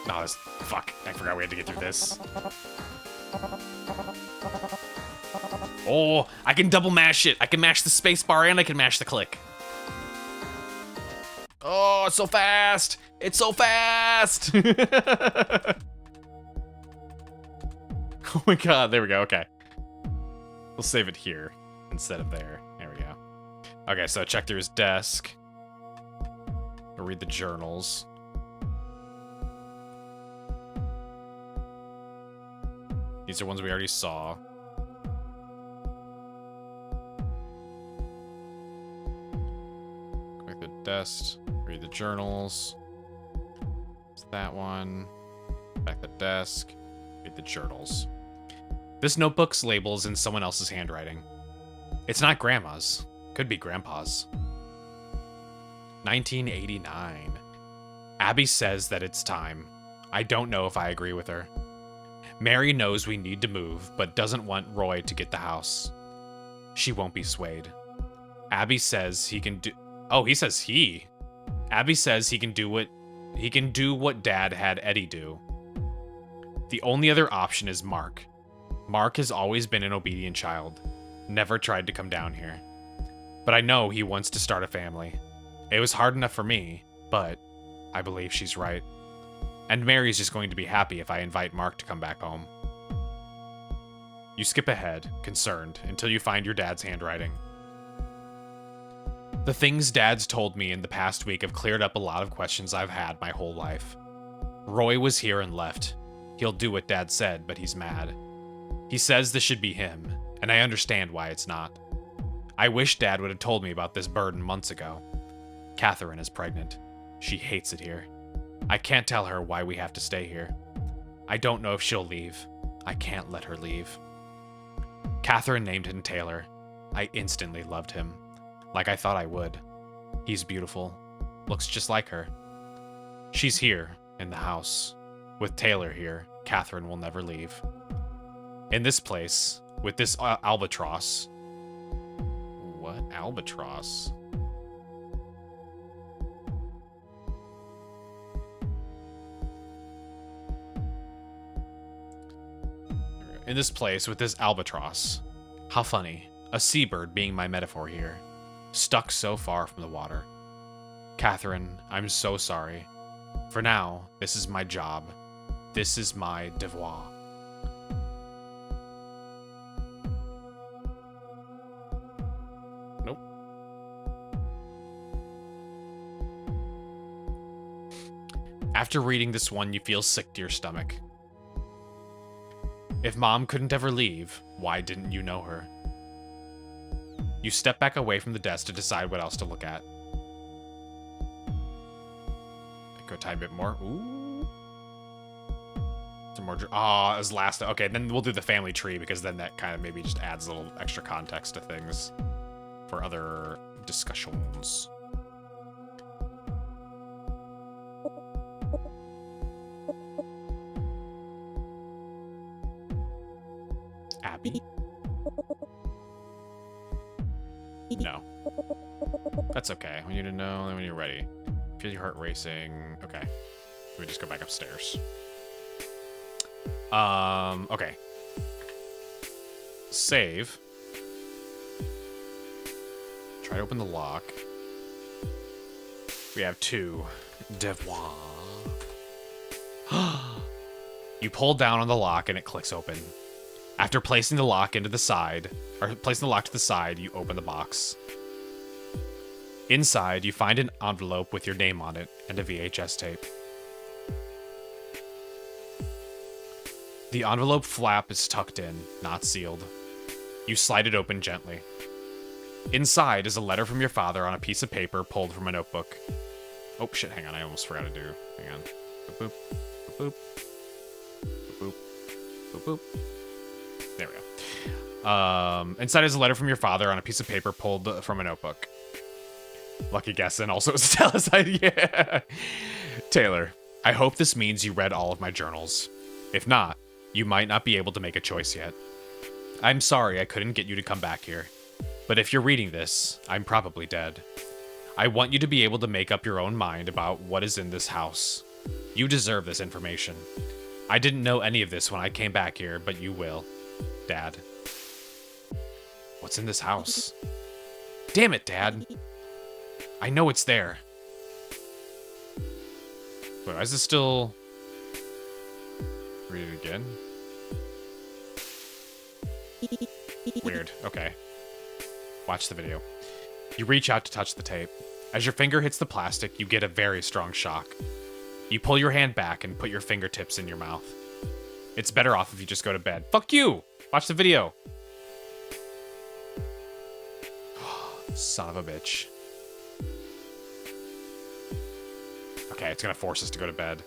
No, this... fuck. I forgot we had to get through this. Oh, I can double mash it. I can mash the space bar and I can mash the click. Oh, it's so fast! It's so fast! Oh my god, there we go, okay. We'll save it here instead of there. There we go. Okay, so check through his desk. We'll read the journals. These are ones we already saw. Go back to the desk. Read the journals. It's that one. Back to the desk. Read the journals. This notebook's label is in someone else's handwriting. It's not Grandma's. Could be Grandpa's. 1989. Abby says that it's time. I don't know if I agree with her. Mary knows we need to move, but doesn't want Roy to get the house. She won't be swayed. Abby says he can do... Oh, he says he. Abby says he can do what Dad had Eddie do. The only other option is Mark. Mark has always been an obedient child. Never tried to come down here. But I know he wants to start a family. It was hard enough for me, but I believe she's right. And Mary's just going to be happy if I invite Mark to come back home. You skip ahead, concerned, until you find your dad's handwriting. The things Dad's told me in the past week have cleared up a lot of questions I've had my whole life. Roy was here and left. He'll do what Dad said, but he's mad. He says this should be him, and I understand why it's not. I wish Dad would have told me about this burden months ago. Catherine is pregnant. She hates it here. I can't tell her why we have to stay here. I don't know if she'll leave. I can't let her leave. Catherine named him Taylor. I instantly loved him. Like I thought I would. He's beautiful. Looks just like her. She's here, in the house. With Taylor here, Catherine will never leave. In this place, with this albatross... What? Albatross? In this place, with this albatross. How funny. A seabird being my metaphor here. Stuck so far from the water. Catherine, I'm so sorry. For now, this is my job. This is my devoir. Nope. After reading this one, you feel sick to your stomach. If Mom couldn't ever leave, why didn't you know her? You step back away from the desk to decide what else to look at. Go time a bit more. Ooh. Some more. Ah, as last. Okay, then we'll do the family tree because then that kind of maybe just adds a little extra context to things for other discussions. Abby? No. That's okay. We need to know when you're ready. Feel your heart racing. Okay. Let me just go back upstairs. Okay. Save. Try to open the lock. We have 2. Devoir. You pull down on the lock and it clicks open. After placing the lock to the side, you open the box. Inside, you find an envelope with your name on it and a VHS tape. The envelope flap is tucked in, not sealed. You slide it open gently. Inside is a letter from your father on a piece of paper pulled from a notebook. Oh shit, hang on, I almost forgot to do. Hang on. Boop, boop, boop, boop, boop, boop, boop. There we go. Inside is a letter from your father on a piece of paper pulled from a notebook. Lucky guess, and also it's a telecite. Yeah. Taylor, I hope this means you read all of my journals. If not, you might not be able to make a choice yet. I'm sorry I couldn't get you to come back here. But if you're reading this, I'm probably dead. I want you to be able to make up your own mind about what is in this house. You deserve this information. I didn't know any of this when I came back here, but you will. Dad. What's in this house? Damn it, Dad. I know it's there. Wait, why is this still... Read it again? Weird. Okay. Watch the video. You reach out to touch the tape. As your finger hits the plastic, you get a very strong shock. You pull your hand back and put your fingertips in your mouth. It's better off if you just go to bed. Fuck you! Watch the video. Son of a bitch. Okay, it's gonna force us to go to bed.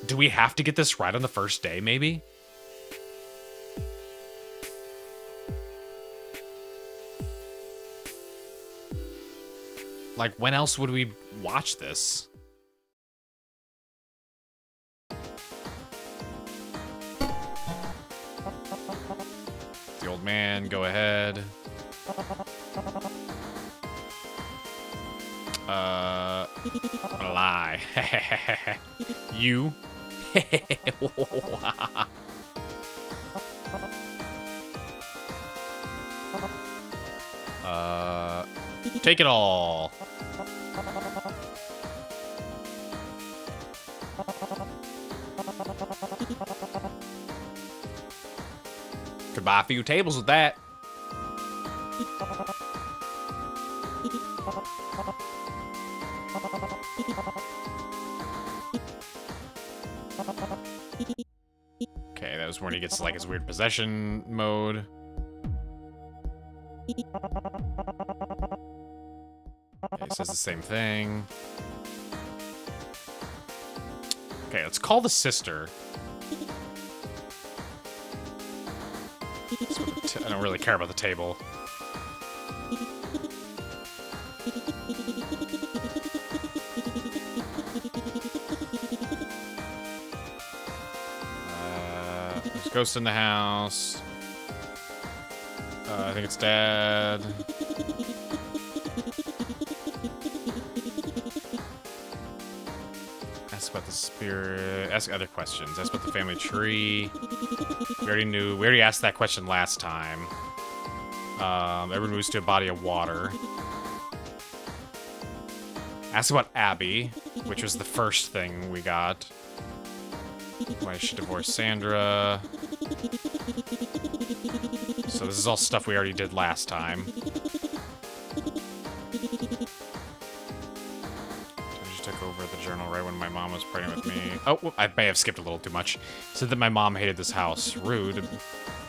Do we have to get this right on the first day, maybe? Like, when else would we watch this? the old man. Go ahead. I'm gonna lie. You. Take it all. Could buy a few tables with that. Okay, that was when he gets like his weird possession mode. Okay, it says the same thing. Okay, let's call the sister. I don't really care about the table. There's a ghost in the house. I think it's Dad. Ask about the spirit. Ask other questions. Ask about the family tree. We already asked that question last time. Everyone moves to a body of water. Ask about Abby, which was the first thing we got. Why she divorced Sandra. So this is all stuff we already did last time. She took over the journal right when my mom was pregnant with me. Oh, I may have skipped a little too much. Said that my mom hated this house. Rude.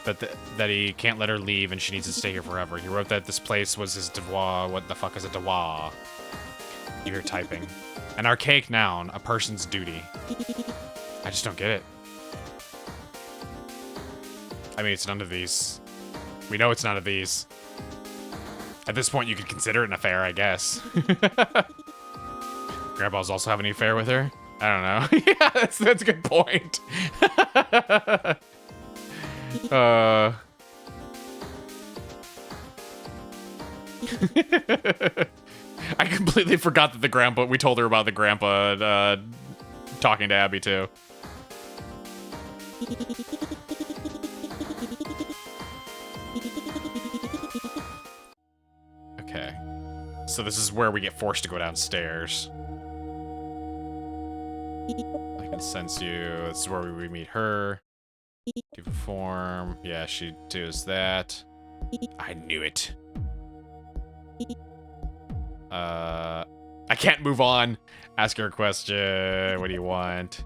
That he can't let her leave and she needs to stay here forever. He wrote that this place was his devoir. What the fuck is a devoir? You hear typing. An archaic noun, a person's duty. I just don't get it. I mean, it's none of these. We know it's none of these. At this point, you could consider it an affair, I guess. Grandpa's also having an affair with her? I don't know. Yeah, that's a good point. I completely forgot that we told her about the grandpa talking to Abby too. Okay. So this is where we get forced to go downstairs. I can sense you. This is where we meet her. Do form. Yeah, she does that. I knew it. I can't move on. Ask her a question. What do you want?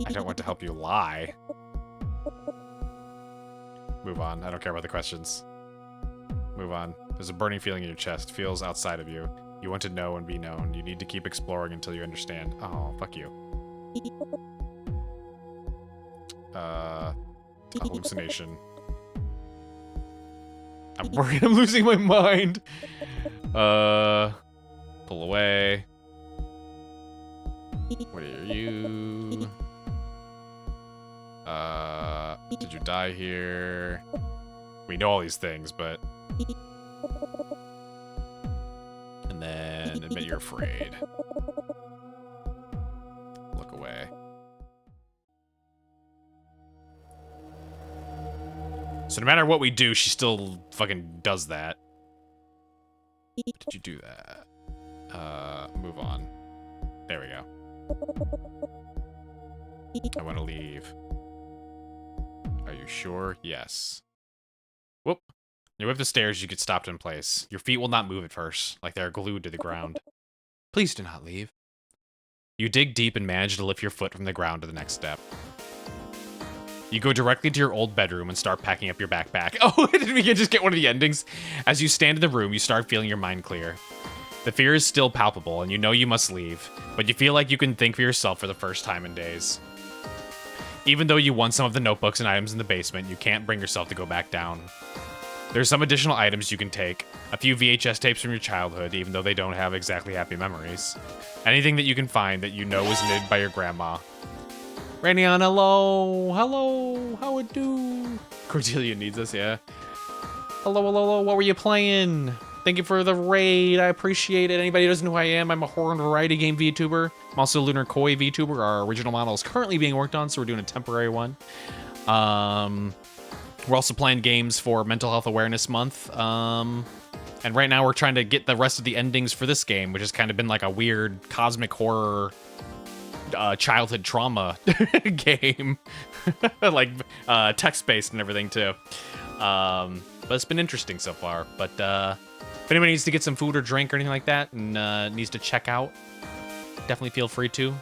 I don't want to help you lie. Move on. I don't care about the questions. Move on. There's a burning feeling in your chest. Feels outside of you. You want to know and be known. You need to keep exploring until you understand. Oh, fuck you. Hallucination. I'm worried I'm losing my mind. Pull away. What are you? Did you die here? We know all these things, but... And then admit you're afraid. Look away. So no matter what we do, she still fucking does that. Did you do that? Move on. There we go. I want to leave. Are you sure? Yes. Whoop. You whip the stairs, you get stopped in place. Your feet will not move at first, like they are glued to the ground. Please do not leave. You dig deep and manage to lift your foot from the ground to the next step. You go directly to your old bedroom and start packing up your backpack. Oh, did we just get one of the endings? As you stand in the room, you start feeling your mind clear. The fear is still palpable, and you know you must leave, but you feel like you can think for yourself for the first time in days. Even though you want some of the notebooks and items in the basement, you can't bring yourself to go back down. There's some additional items you can take. A few VHS tapes from your childhood, even though they don't have exactly happy memories. Anything that you can find that you know was knitted by your grandma. Rainion, hello. Hello. How it do? Cordelia needs us, yeah. Hello, hello, hello. What were you playing? Thank you for the raid. I appreciate it. Anybody who doesn't know who I am, I'm a horror and variety game VTuber. I'm also a Lunar Koi VTuber. Our original model is currently being worked on, so we're doing a temporary one. We're also playing games for Mental Health Awareness Month. And right now we're trying to get the rest of the endings for this game, which has kind of been like a weird cosmic horror childhood trauma game. Like text-based and everything too. But it's been interesting so far. But if anybody needs to get some food or drink or anything like that and needs to check out, definitely feel free to.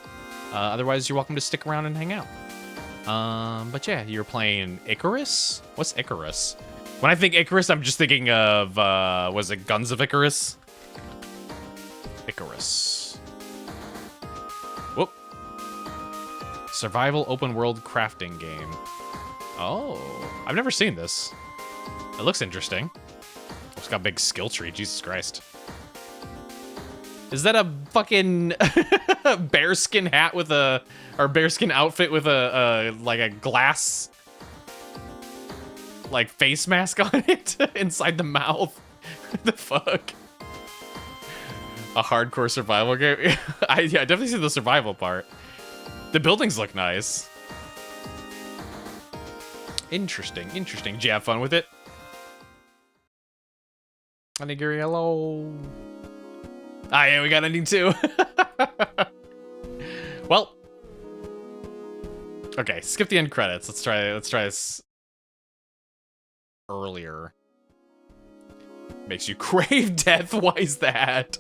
Otherwise, you're welcome to stick around and hang out. But yeah, you're playing Icarus? What's Icarus? When I think Icarus, I'm just thinking of, was it Guns of Icarus? Icarus. Whoop. Survival open world crafting game. Oh, I've never seen this. It looks interesting. It's got a big skill tree, Jesus Christ. Is that a fucking bearskin hat with a, or bearskin outfit with a like a glass, like face mask on it inside the mouth? What the fuck? A hardcore survival game? Yeah, I definitely see the survival part. The buildings look nice. Interesting, interesting. Did you have fun with it? Onigiri, hello. Ah, yeah, we got ending too. Well, okay, skip the end credits. Let's try this earlier. Makes you crave death. Why is that?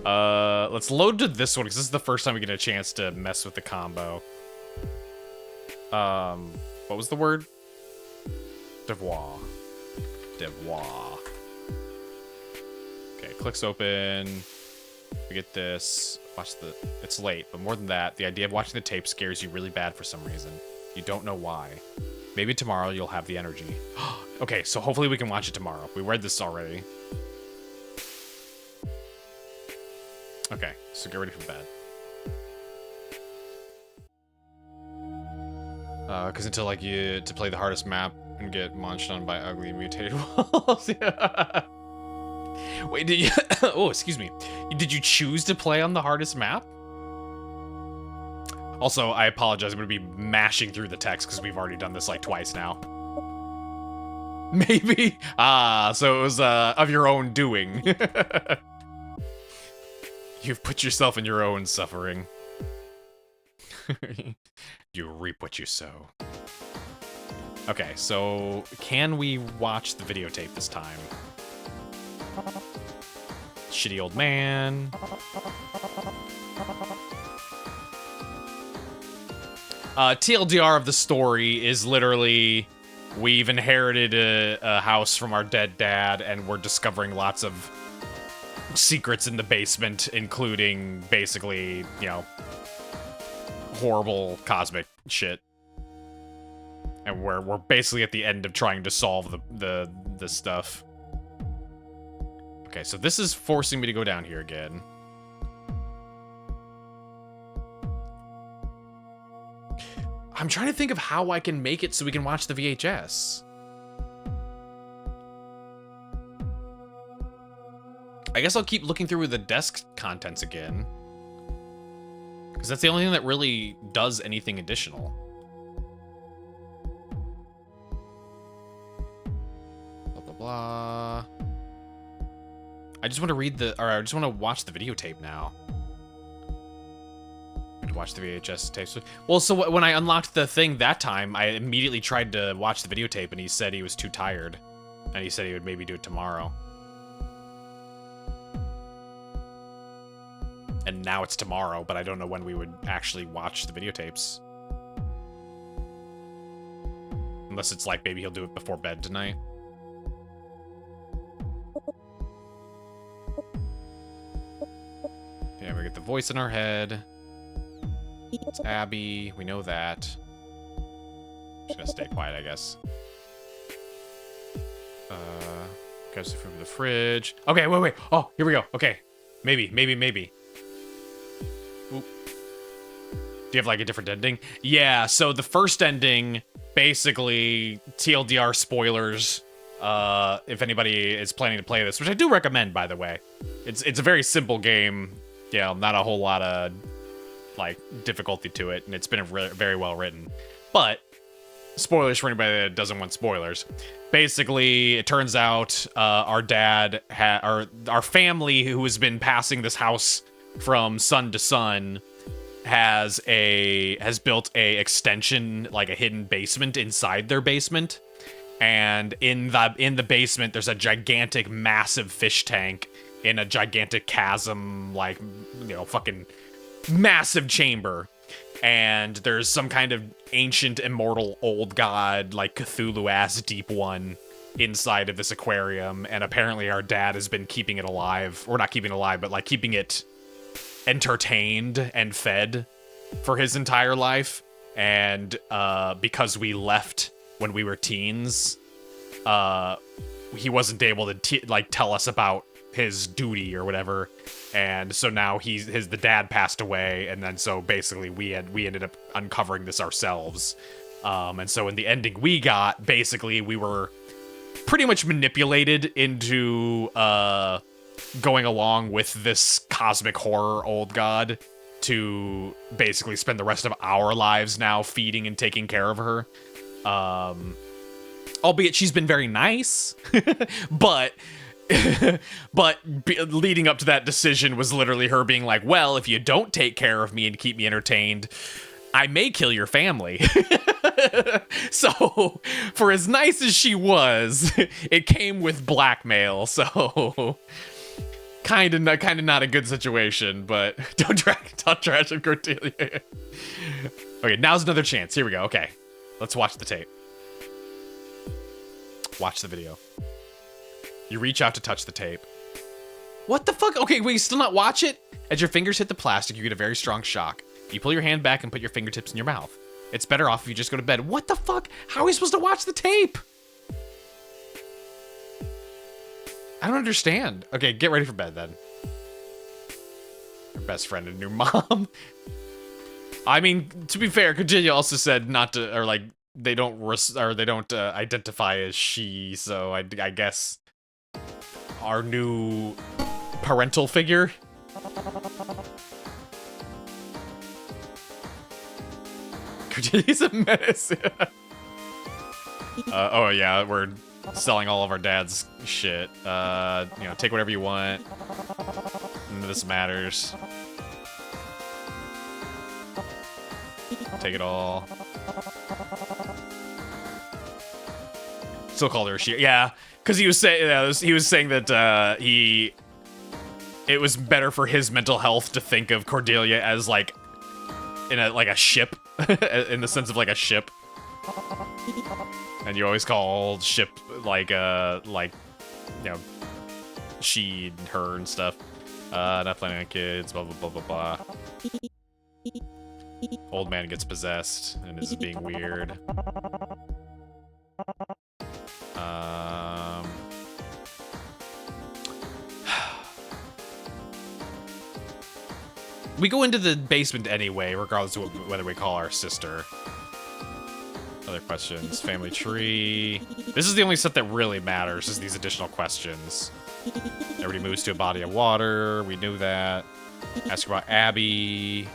Let's load to this one because this is the first time we get a chance to mess with the combo. What was the word? Devoir. Devoir. Okay, clicks open. We get this. Watch the. It's late, but more than that, the idea of watching the tape scares you really bad for some reason. You don't know why. Maybe tomorrow you'll have the energy. Okay, so hopefully we can watch it tomorrow. We read this already. Okay, so get ready for bed. Because until like you to play the hardest map and get munched on by ugly mutated walls. Yeah. Wait, did you? Oh, excuse me. Did you choose to play on the hardest map? Also, I apologize. I'm gonna be mashing through the text because we've already done this like twice now. Maybe. So it was of your own doing. You've put yourself in your own suffering. You reap what you sow. Okay, so can we watch the videotape this time? Shitty old man. TLDR of the story is literally we've inherited a house from our dead dad and we're discovering lots of secrets in the basement, including basically, you know, horrible cosmic shit. And we're basically at the end of trying to solve the stuff. Okay, so this is forcing me to go down here again. I'm trying to think of how I can make it so we can watch the VHS. I guess I'll keep looking through the desk contents again. Because that's the only thing that really does anything additional. Blah, blah, blah. I just want to read the, or I just want to watch the videotape now. To watch the VHS tapes. Well, so when I unlocked the thing that time, I immediately tried to watch the videotape and he said he was too tired. And he said he would maybe do it tomorrow. And now it's tomorrow, but I don't know when we would actually watch the videotapes. Unless it's like maybe he'll do it before bed tonight. Yeah, we get the voice in our head. It's Abby, we know that. Just gonna stay quiet, I guess. Grab some food from the fridge. Okay, wait. Oh, here we go. Okay. Maybe. Oop. Do you have like a different ending? Yeah, so the first ending, basically, TLDR spoilers, if anybody is planning to play this, which I do recommend, by the way. It's a very simple game, you know, not a whole lot of, like, difficulty to it, and it's been very well written. But, spoilers for anybody that doesn't want spoilers. Basically, it turns out our dad, our family who has been passing this house from son to son, has built a extension, like a hidden basement inside their basement, and in the basement there's a gigantic, massive fish tank in a gigantic chasm, like, you know, fucking massive chamber, and there's some kind of ancient, immortal, old god, like Cthulhu-ass deep one inside of this aquarium, and apparently our dad has been keeping it alive, or not keeping it alive, but like keeping it entertained and fed for his entire life. And because we left when we were teens, he wasn't able to tell us about his duty or whatever, and so now the dad passed away, and then so basically we ended up uncovering this ourselves. And so in the ending we got, basically we were pretty much manipulated into going along with this cosmic horror old god to basically spend the rest of our lives now feeding and taking care of her. Albeit she's been very nice, but leading up to that decision was literally her being like, well, if you don't take care of me and keep me entertained, I may kill your family. So, for as nice as she was, it came with blackmail, so kind of not a good situation, but don't trash of Cordelia. Okay, now's another chance. Here we go. Okay, let's watch the tape. Watch the video. You reach out to touch the tape. What the fuck? Okay, wait, you still not watch it? As your fingers hit the plastic, you get a very strong shock. You pull your hand back and put your fingertips in your mouth. It's better off if you just go to bed. What the fuck? How are we supposed to watch the tape? I don't understand. Okay, get ready for bed then. Your best friend and your mom. I mean, to be fair, Cordelia also said not to, or like, they don't identify as she, so I guess our new parental figure. Cordelia's a menace. Oh yeah, we're selling all of our dad's shit. You know, take whatever you want. None of this matters. Take it all. Still called her she. Yeah, because he was saying that it was better for his mental health to think of Cordelia as like a ship, in the sense of like a ship. And you always call ship like you know, she and her and stuff. Not planning on kids, blah blah blah blah blah. Old man gets possessed and is being weird. We go into the basement anyway, regardless of whether we call our sister. Other questions. Family tree. This is the only stuff that really matters, is these additional questions. Everybody moves to a body of water. We knew that. Ask about Abby.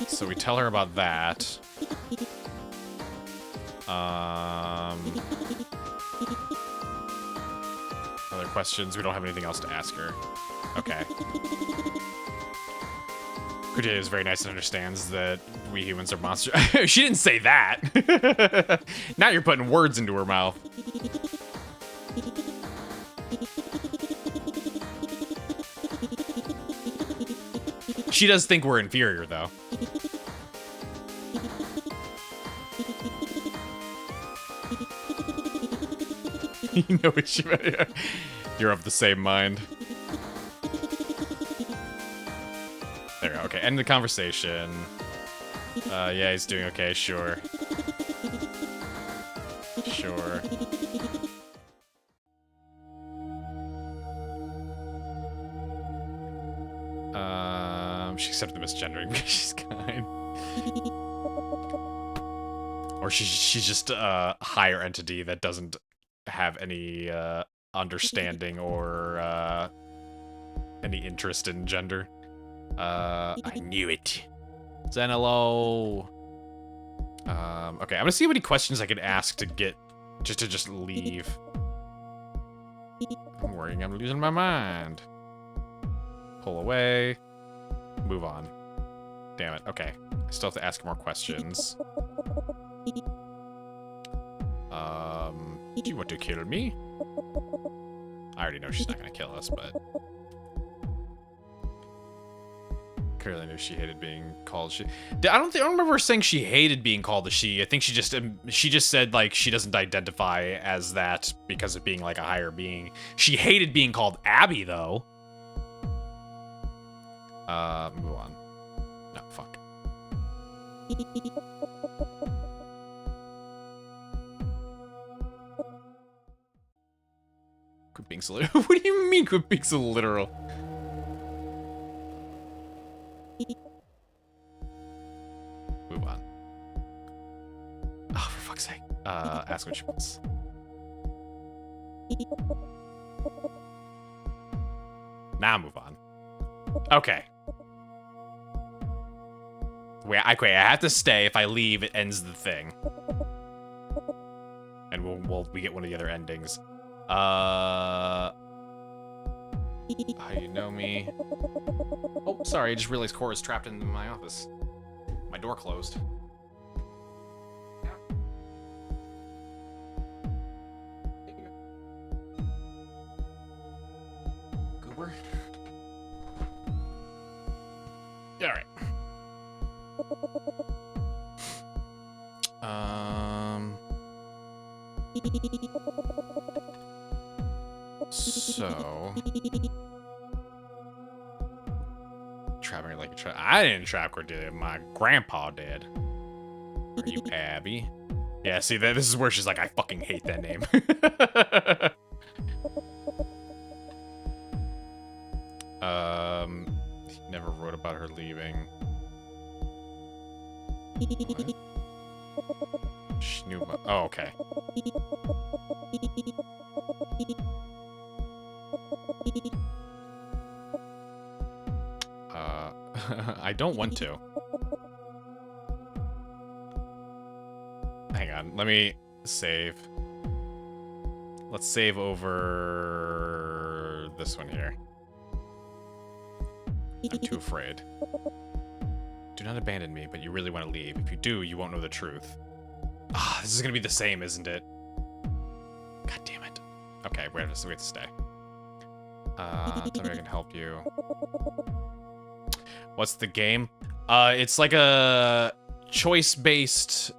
So we tell her about that. Other questions? We don't have anything else to ask her. Okay. Cordelia is very nice and understands that we humans are monsters. She didn't say that. Now you're putting words into her mouth. She does think we're inferior, though. You know what she meant. You're of the same mind. There we go. Okay, end the conversation. Yeah, he's doing okay, sure. Sure. She accepted the misgendering because she's kind. Or she's just a higher entity that doesn't have any understanding or any interest in gender. I knew it. Zenelo. Okay, I'm gonna see how many questions I can ask to get just leave. I'm worrying I'm losing my mind. Pull away. Move on. Damn it. Okay. I still have to ask more questions. Do you want to kill me? I already know she's not gonna kill us, but clearly knew she hated being called she. I don't remember her saying she hated being called a she. I think she just said like she doesn't identify as that because of being like a higher being. She hated being called Abby though. Move on. No, fuck. Quit being so literal. What do you mean quit being so literal? Move on. Oh, for fuck's sake. Ask what she wants. Now move on. Okay. Wait, I have to stay. If I leave, it ends the thing. And we get one of the other endings. How you know me? Oh, sorry, I just realized Cora's trapped in my office. My door closed. Goober? Alright. So trapping her like a trap. I didn't trap her, did it? My grandpa did. Are you Abby? Yeah, see, this is where she's like, I fucking hate that name. He never wrote about her leaving. What? She knew about. Oh, okay. I don't want to. Hang on, let me save. Let's save over this one here. I'm too afraid. Do not abandon me, but you really want to leave. If you do, you won't know the truth. Ah, this is gonna be the same, isn't it? God damn it. Okay, we have to stay. Tell me I can help you. What's the game? It's like a choice-based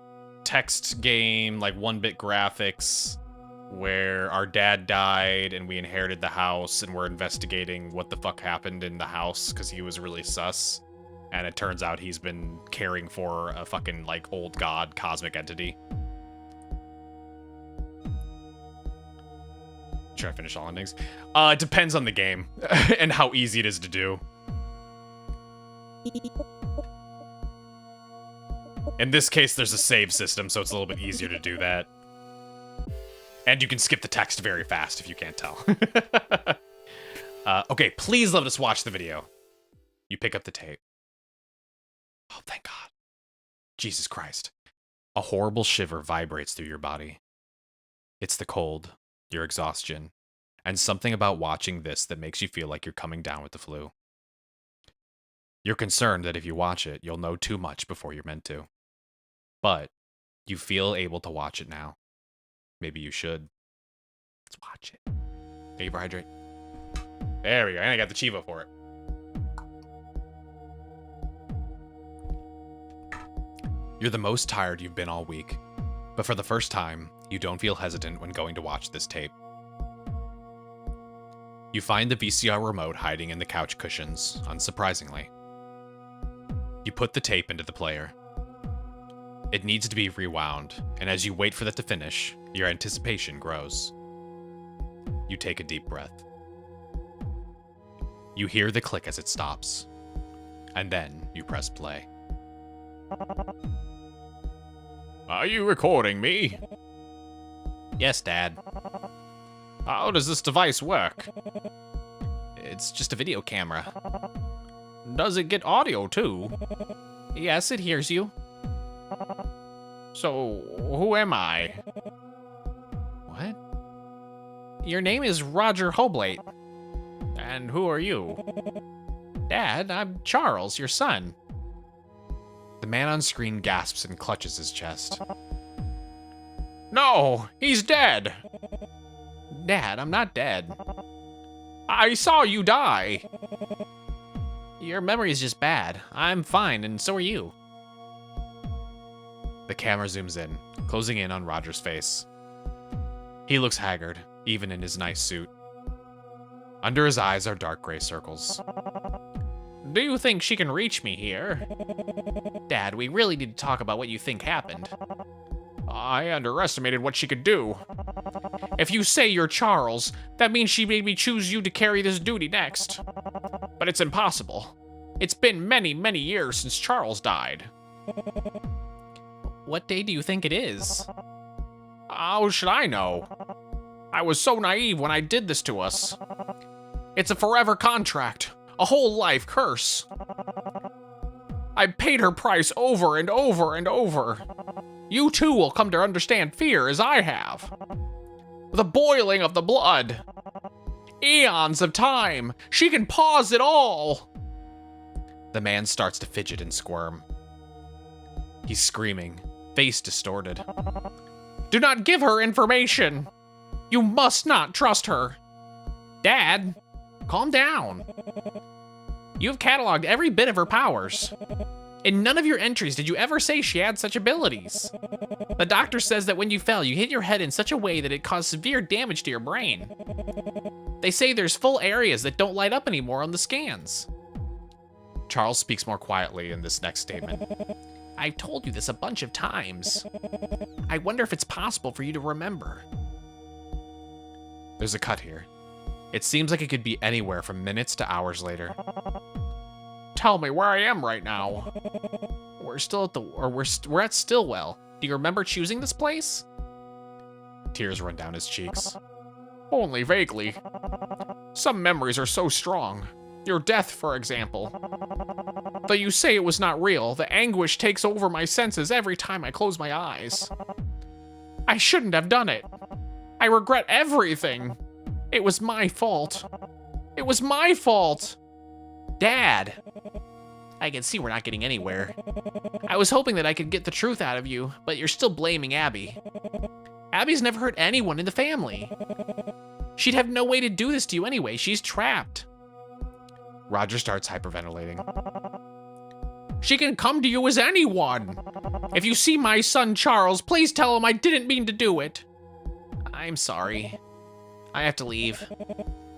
text game, like 1-bit graphics, where our dad died and we inherited the house and we're investigating what the fuck happened in the house because he was really sus. And it turns out he's been caring for a fucking, like, old god cosmic entity. Should I finish all endings? It depends on the game and how easy it is to do. In this case, there's a save system, so it's a little bit easier to do that. And you can skip the text very fast if you can't tell. Okay, please let us watch the video. You pick up the tape. Oh, thank God. Jesus Christ. A horrible shiver vibrates through your body. It's the cold, your exhaustion, and something about watching this that makes you feel like you're coming down with the flu. You're concerned that if you watch it, you'll know too much before you're meant to. But you feel able to watch it now. Maybe you should. Let's watch it. Hey, hydrate. There we go. And I got the Chivo for it. You're the most tired you've been all week. But for the first time, you don't feel hesitant when going to watch this tape. You find the VCR remote hiding in the couch cushions, unsurprisingly. You put the tape into the player. It needs to be rewound, and as you wait for that to finish, your anticipation grows. You take a deep breath. You hear the click as it stops. And then you press play. Are you recording me? Yes, Dad. How does this device work? It's just a video camera. Does it get audio too? Yes, it hears you. So, who am I? What? Your name is Roger Hoblate. And who are you? Dad, I'm Charles, your son. The man on screen gasps and clutches his chest. No, he's dead. Dad, I'm not dead. I saw you die. Your memory is just bad. I'm fine, and so are you. The camera zooms in, closing in on Roger's face. He looks haggard, even in his nice suit. Under his eyes are dark gray circles. Do you think she can reach me here? Dad, we really need to talk about what you think happened. I underestimated what she could do. If you say you're Charles, that means she made me choose you to carry this duty next. But it's impossible. It's been many, many years since Charles died. What day do you think it is? How should I know? I was so naive when I did this to us. It's a forever contract, a whole life curse. I paid her price over and over and over. You too will come to understand fear as I have. The boiling of the blood. Eons of time. She can pause it all. The man starts to fidget and squirm. He's screaming, face distorted. Do not give her information. You must not trust her. Dad, calm down. You have cataloged every bit of her powers. In none of your entries did you ever say she had such abilities. The doctor says that when you fell, you hit your head in such a way that it caused severe damage to your brain. They say there's full areas that don't light up anymore on the scans. Charles speaks more quietly in this next statement. I've told you this a bunch of times. I wonder if it's possible for you to remember. There's a cut here. It seems like it could be anywhere from minutes to hours later. Tell me where I am right now. We're at Stillwell. Do you remember choosing this place? Tears run down his cheeks. Only vaguely. Some memories are so strong. Your death, for example. Though you say it was not real, the anguish takes over my senses every time I close my eyes. I shouldn't have done it. I regret everything. It was my fault. It was my fault. Dad, I can see we're not getting anywhere. I was hoping that I could get the truth out of you, but you're still blaming Abby. Abby's never hurt anyone in the family. She'd have no way to do this to you anyway. She's trapped. Roger starts hyperventilating. She can come to you as anyone. If you see my son Charles, please tell him I didn't mean to do it. I'm sorry. I have to leave.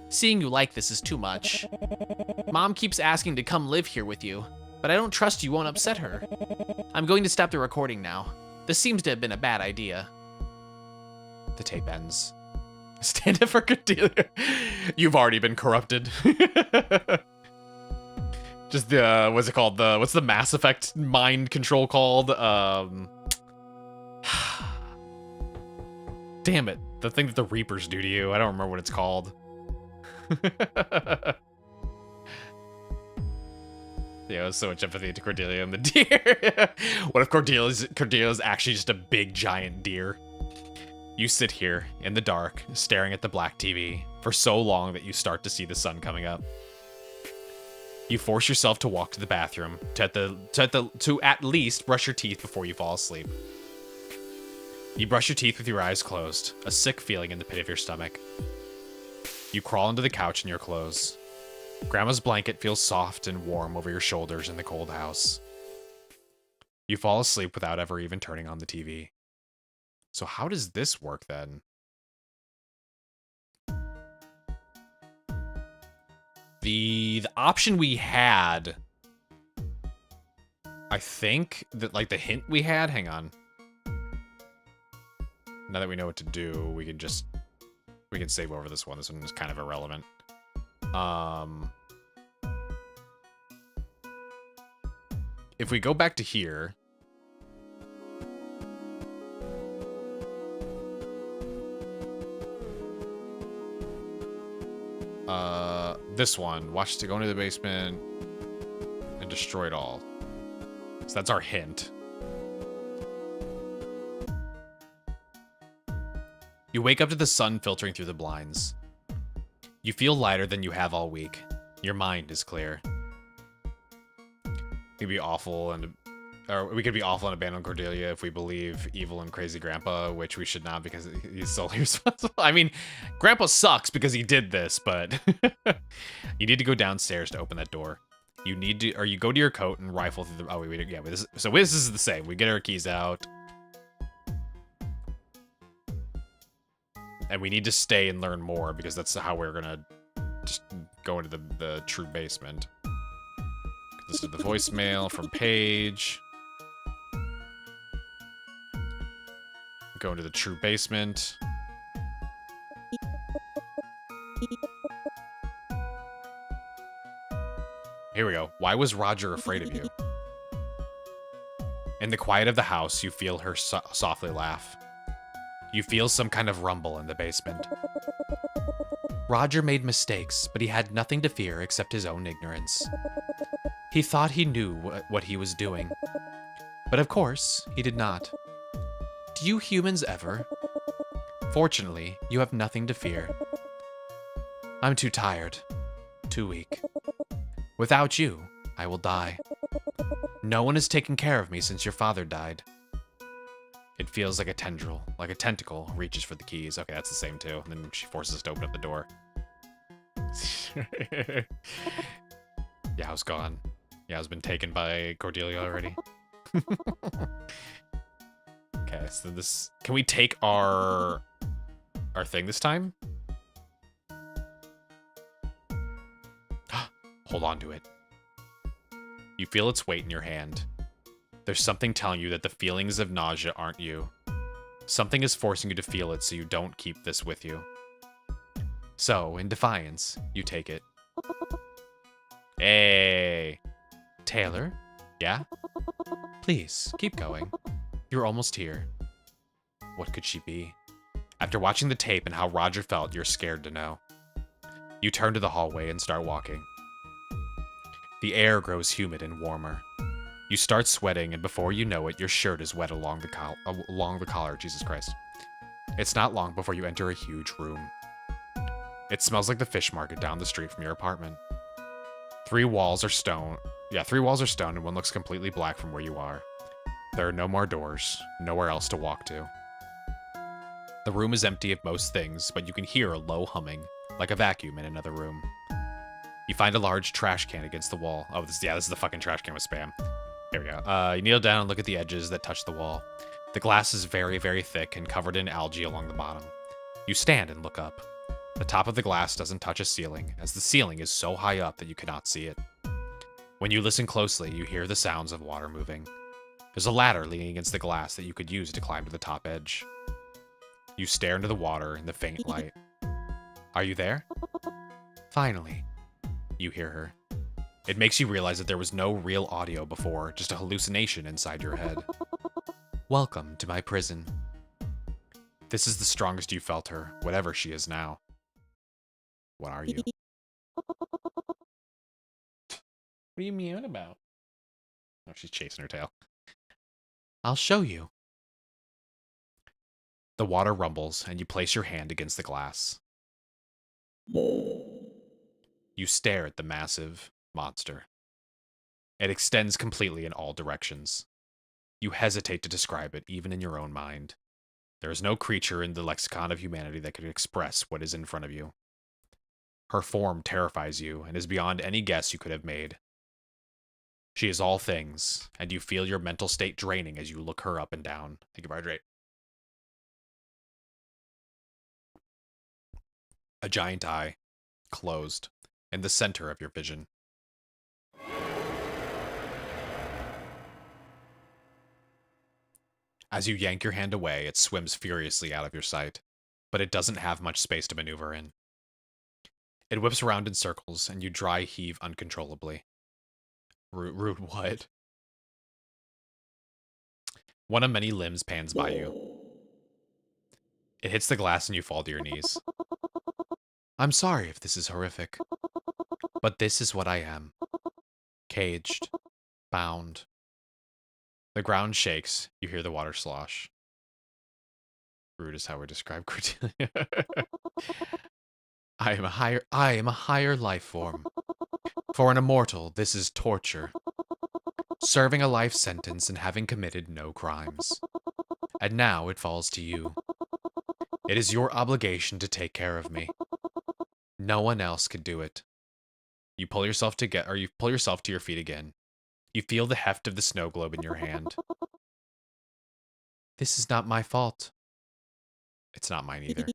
Seeing you like this is too much. Mom keeps asking to come live here with you, but I don't trust you won't upset her. I'm going to stop the recording now. This seems to have been a bad idea. The tape ends. Stand up for Cordelia. You've already been corrupted. Just the, what's it called? What's the Mass Effect mind control called? Damn it. The thing that the Reapers do to you. I don't remember what it's called. Yeah, so much empathy to Cordelia and the deer. What if Cordelia's actually just a big giant deer? You sit here in the dark, staring at the black TV for so long that you start to see the sun coming up. You force yourself to walk to the bathroom to at least brush your teeth before you fall asleep. You brush your teeth with your eyes closed, a sick feeling in the pit of your stomach. You crawl into the couch in your clothes. Grandma's blanket feels soft and warm over your shoulders in the cold house. You fall asleep without ever even turning on the TV. So how does this work then? The option we had, I think that like the hint we had, hang on. Now that we know what to do, we can save over this one. This one is kind of irrelevant. if we go back to here... This one. Watch to go into the basement and destroy it all. So that's our hint. You wake up to the sun filtering through the blinds. You feel lighter than you have all week. Your mind is clear. We'd be awful and... Or we could be awful and abandon Cordelia if we believe evil and crazy Grandpa, which we should not because he's solely responsible. I mean, Grandpa sucks because he did this, but you need to go downstairs to open that door. You need to, or you go to your coat and rifle through the. Oh wait, yeah. So this is the same. We get our keys out, and we need to stay and learn more because that's how we're gonna just go into the true basement. Listen to the voicemail from Paige. Go into the true basement. Here we go. Why was Roger afraid of you? In the quiet of the house, you feel her softly laugh. You feel some kind of rumble in the basement. Roger made mistakes, but he had nothing to fear except his own ignorance. He thought he knew what he was doing. But of course, he did not. Do you humans ever? Fortunately, you have nothing to fear. I'm too tired. Too weak. Without you, I will die. No one has taken care of me since your father died. It feels like a tendril, like a tentacle, reaches for the keys. Okay, that's the same too. And then she forces us to open up the door. Yeah, I was gone. Yeah, I was been taken by Cordelia already. Okay, so this... Can we take our thing this time? Hold on to it. You feel its weight in your hand. There's something telling you that the feelings of nausea aren't you. Something is forcing you to feel it so you don't keep this with you. So, in defiance, you take it. Hey! Taylor? Yeah? Please, keep going. You're almost here. What could she be? After watching the tape and how Roger felt, you're scared to know. You turn to the hallway and start walking. The air grows humid and warmer. You start sweating, and before you know it, your shirt is wet along the collar. Jesus Christ. It's not long before you enter a huge room. It smells like the fish market down the street from your apartment. 3 walls are stone. Yeah, 3 walls are stone, and one looks completely black from where you are. There are no more doors, nowhere else to walk to. The room is empty of most things, but you can hear a low humming, like a vacuum in another room. You find a large trash can against the wall. Oh, this is the fucking trash can with spam. Here we go. You kneel down and look at the edges that touch the wall. The glass is very, very thick and covered in algae along the bottom. You stand and look up. The top of the glass doesn't touch a ceiling, as the ceiling is so high up that you cannot see it. When you listen closely, you hear the sounds of water moving. There's a ladder leaning against the glass that you could use to climb to the top edge. You stare into the water in the faint light. Are you there? Finally. You hear her. It makes you realize that there was no real audio before, just a hallucination inside your head. Welcome to my prison. This is the strongest you felt her, whatever she is now. What are you? What are you meowing about? Oh, she's chasing her tail. I'll show you. The water rumbles, and you place your hand against the glass. You stare at the massive monster. It extends completely in all directions. You hesitate to describe it, even in your own mind. There is no creature in the lexicon of humanity that could express what is in front of you. Her form terrifies you and is beyond any guess you could have made. She is all things, and you feel your mental state draining as you look her up and down. Thank you, Marjorie. A giant eye, closed, in the center of your vision. As you yank your hand away, it swims furiously out of your sight, but it doesn't have much space to maneuver in. It whips around in circles, and you dry heave uncontrollably. Rude what? One of many limbs pans by you. It hits the glass and you fall to your knees. I'm sorry if this is horrific, but this is what I am. Caged. Bound. The ground shakes. You hear the water slosh. Rude is how we describe Cordelia. I am a higher life form. For an immortal, this is torture. Serving a life sentence and having committed no crimes. And now it falls to you. It is your obligation to take care of me. No one else could do it. You pull yourself to your feet again. You feel the heft of the snow globe in your hand. This is not my fault. It's not mine either.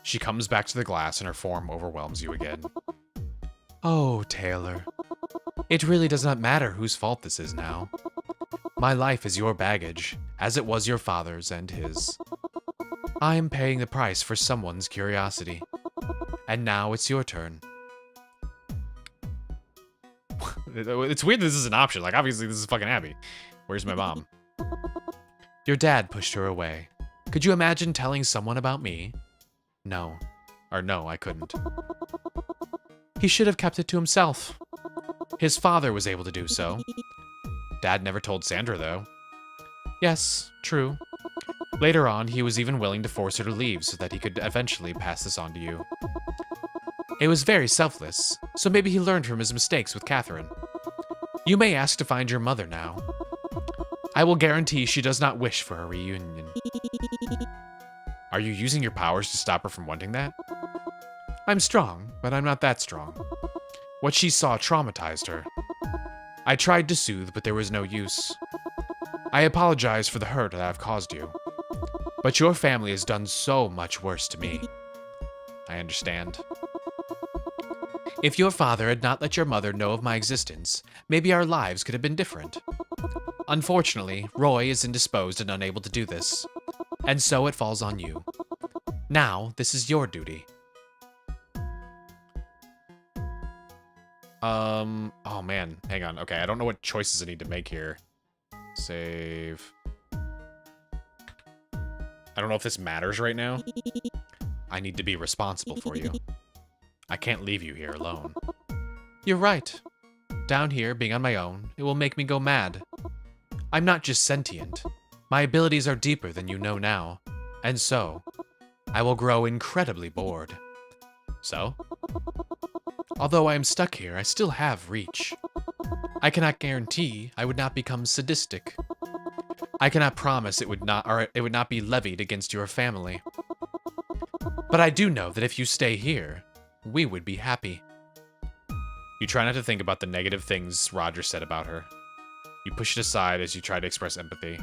She comes back to the glass and her form overwhelms you again. Oh, Taylor. It really does not matter whose fault this is now. My life is your baggage, as it was your father's and his. I am paying the price for someone's curiosity. And now it's your turn. It's weird this is an option. Like, obviously this is fucking Abby. Where's my mom? Your dad pushed her away. Could you imagine telling someone about me? No. Or no, I couldn't. He should have kept it to himself. His father was able to do so. Dad never told Sandra, though. Yes, true. Later on, he was even willing to force her to leave so that he could eventually pass this on to you. It was very selfless, so maybe he learned from his mistakes with Catherine. You may ask to find your mother now. I will guarantee she does not wish for a reunion. Are you using your powers to stop her from wanting that? I'm strong, but I'm not that strong. What she saw traumatized her. I tried to soothe, but there was no use. I apologize for the hurt that I've caused you. But your family has done so much worse to me. I understand. If your father had not let your mother know of my existence, maybe our lives could have been different. Unfortunately, Roy is indisposed and unable to do this. And so it falls on you. Now, this is your duty. Oh man, hang on. Okay, I don't know what choices I need to make here. Save. I don't know if this matters right now. I need to be responsible for you. I can't leave you here alone. You're right. Down here, being on my own, it will make me go mad. I'm not just sentient. My abilities are deeper than you know now. And so, I will grow incredibly bored. So? Although I am stuck here, I still have reach. I cannot guarantee I would not become sadistic. I cannot promise it would not be levied against your family. But I do know that if you stay here, we would be happy. You try not to think about the negative things Roger said about her. You push it aside as you try to express empathy.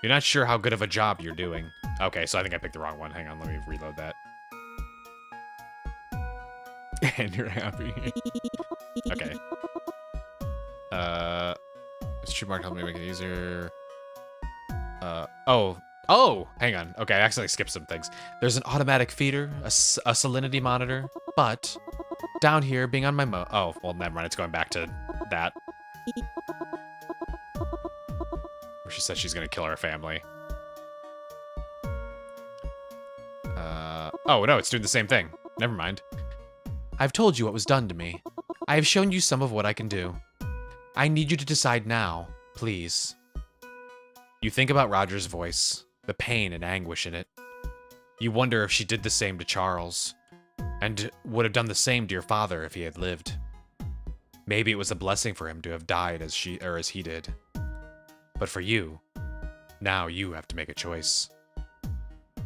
You're not sure how good of a job you're doing. Okay, so I think I picked the wrong one. Hang on, let me reload that. And you're happy. Okay. Street mark helped me make it easier. Oh, hang on. Okay, I accidentally skipped some things. There's an automatic feeder, a salinity monitor, but down here, being on my oh, well, never mind. It's going back to that. Where she says she's gonna kill her family. Oh, no, it's doing the same thing. Never mind. I've told you what was done to me. I have shown you some of what I can do. I need you to decide now, please. You think about Roger's voice, the pain and anguish in it. You wonder if she did the same to Charles, and would have done the same to your father if he had lived. Maybe it was a blessing for him to have died as he did. But for you, now you have to make a choice.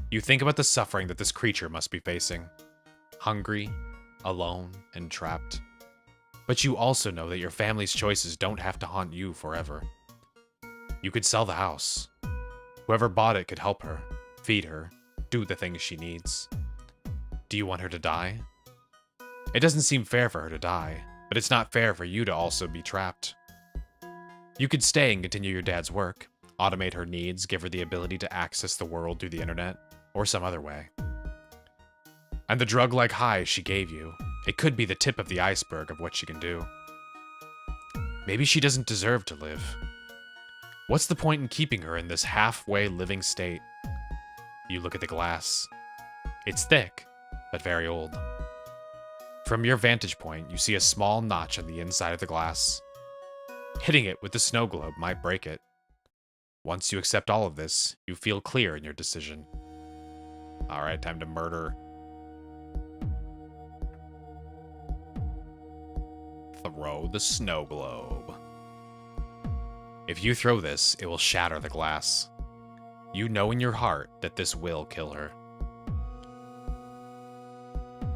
You think about the suffering that this creature must be facing. Hungry, alone, and trapped. But you also know that your family's choices don't have to haunt you forever. You could sell the house. Whoever bought it could help her, feed her, do the things she needs. Do you want her to die? It doesn't seem fair for her to die, but it's not fair for you to also be trapped. You could stay and continue your dad's work, automate her needs, give her the ability to access the world through the internet, or some other way. And the drug-like high she gave you, it could be the tip of the iceberg of what she can do. Maybe she doesn't deserve to live. What's the point in keeping her in this halfway living state? You look at the glass. It's thick, but very old. From your vantage point, you see a small notch on the inside of the glass. Hitting it with the snow globe might break it. Once you accept all of this, you feel clear in your decision. Alright, time to murder. Throw the snow globe. If you throw this, it will shatter the glass. You know in your heart that this will kill her.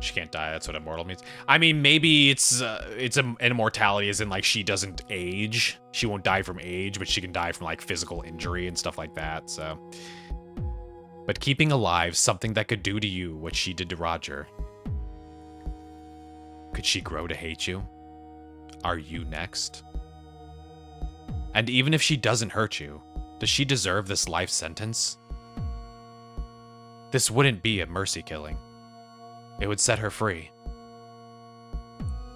She can't die, that's what immortal means. I mean, maybe it's an immortality as in, like, she doesn't age. She won't die from age, but she can die from, like, physical injury and stuff like that, so. But keeping alive something that could do to you what she did to Roger. Could she grow to hate you? Are you next? And even if she doesn't hurt you, does she deserve this life sentence? This wouldn't be a mercy killing. It would set her free.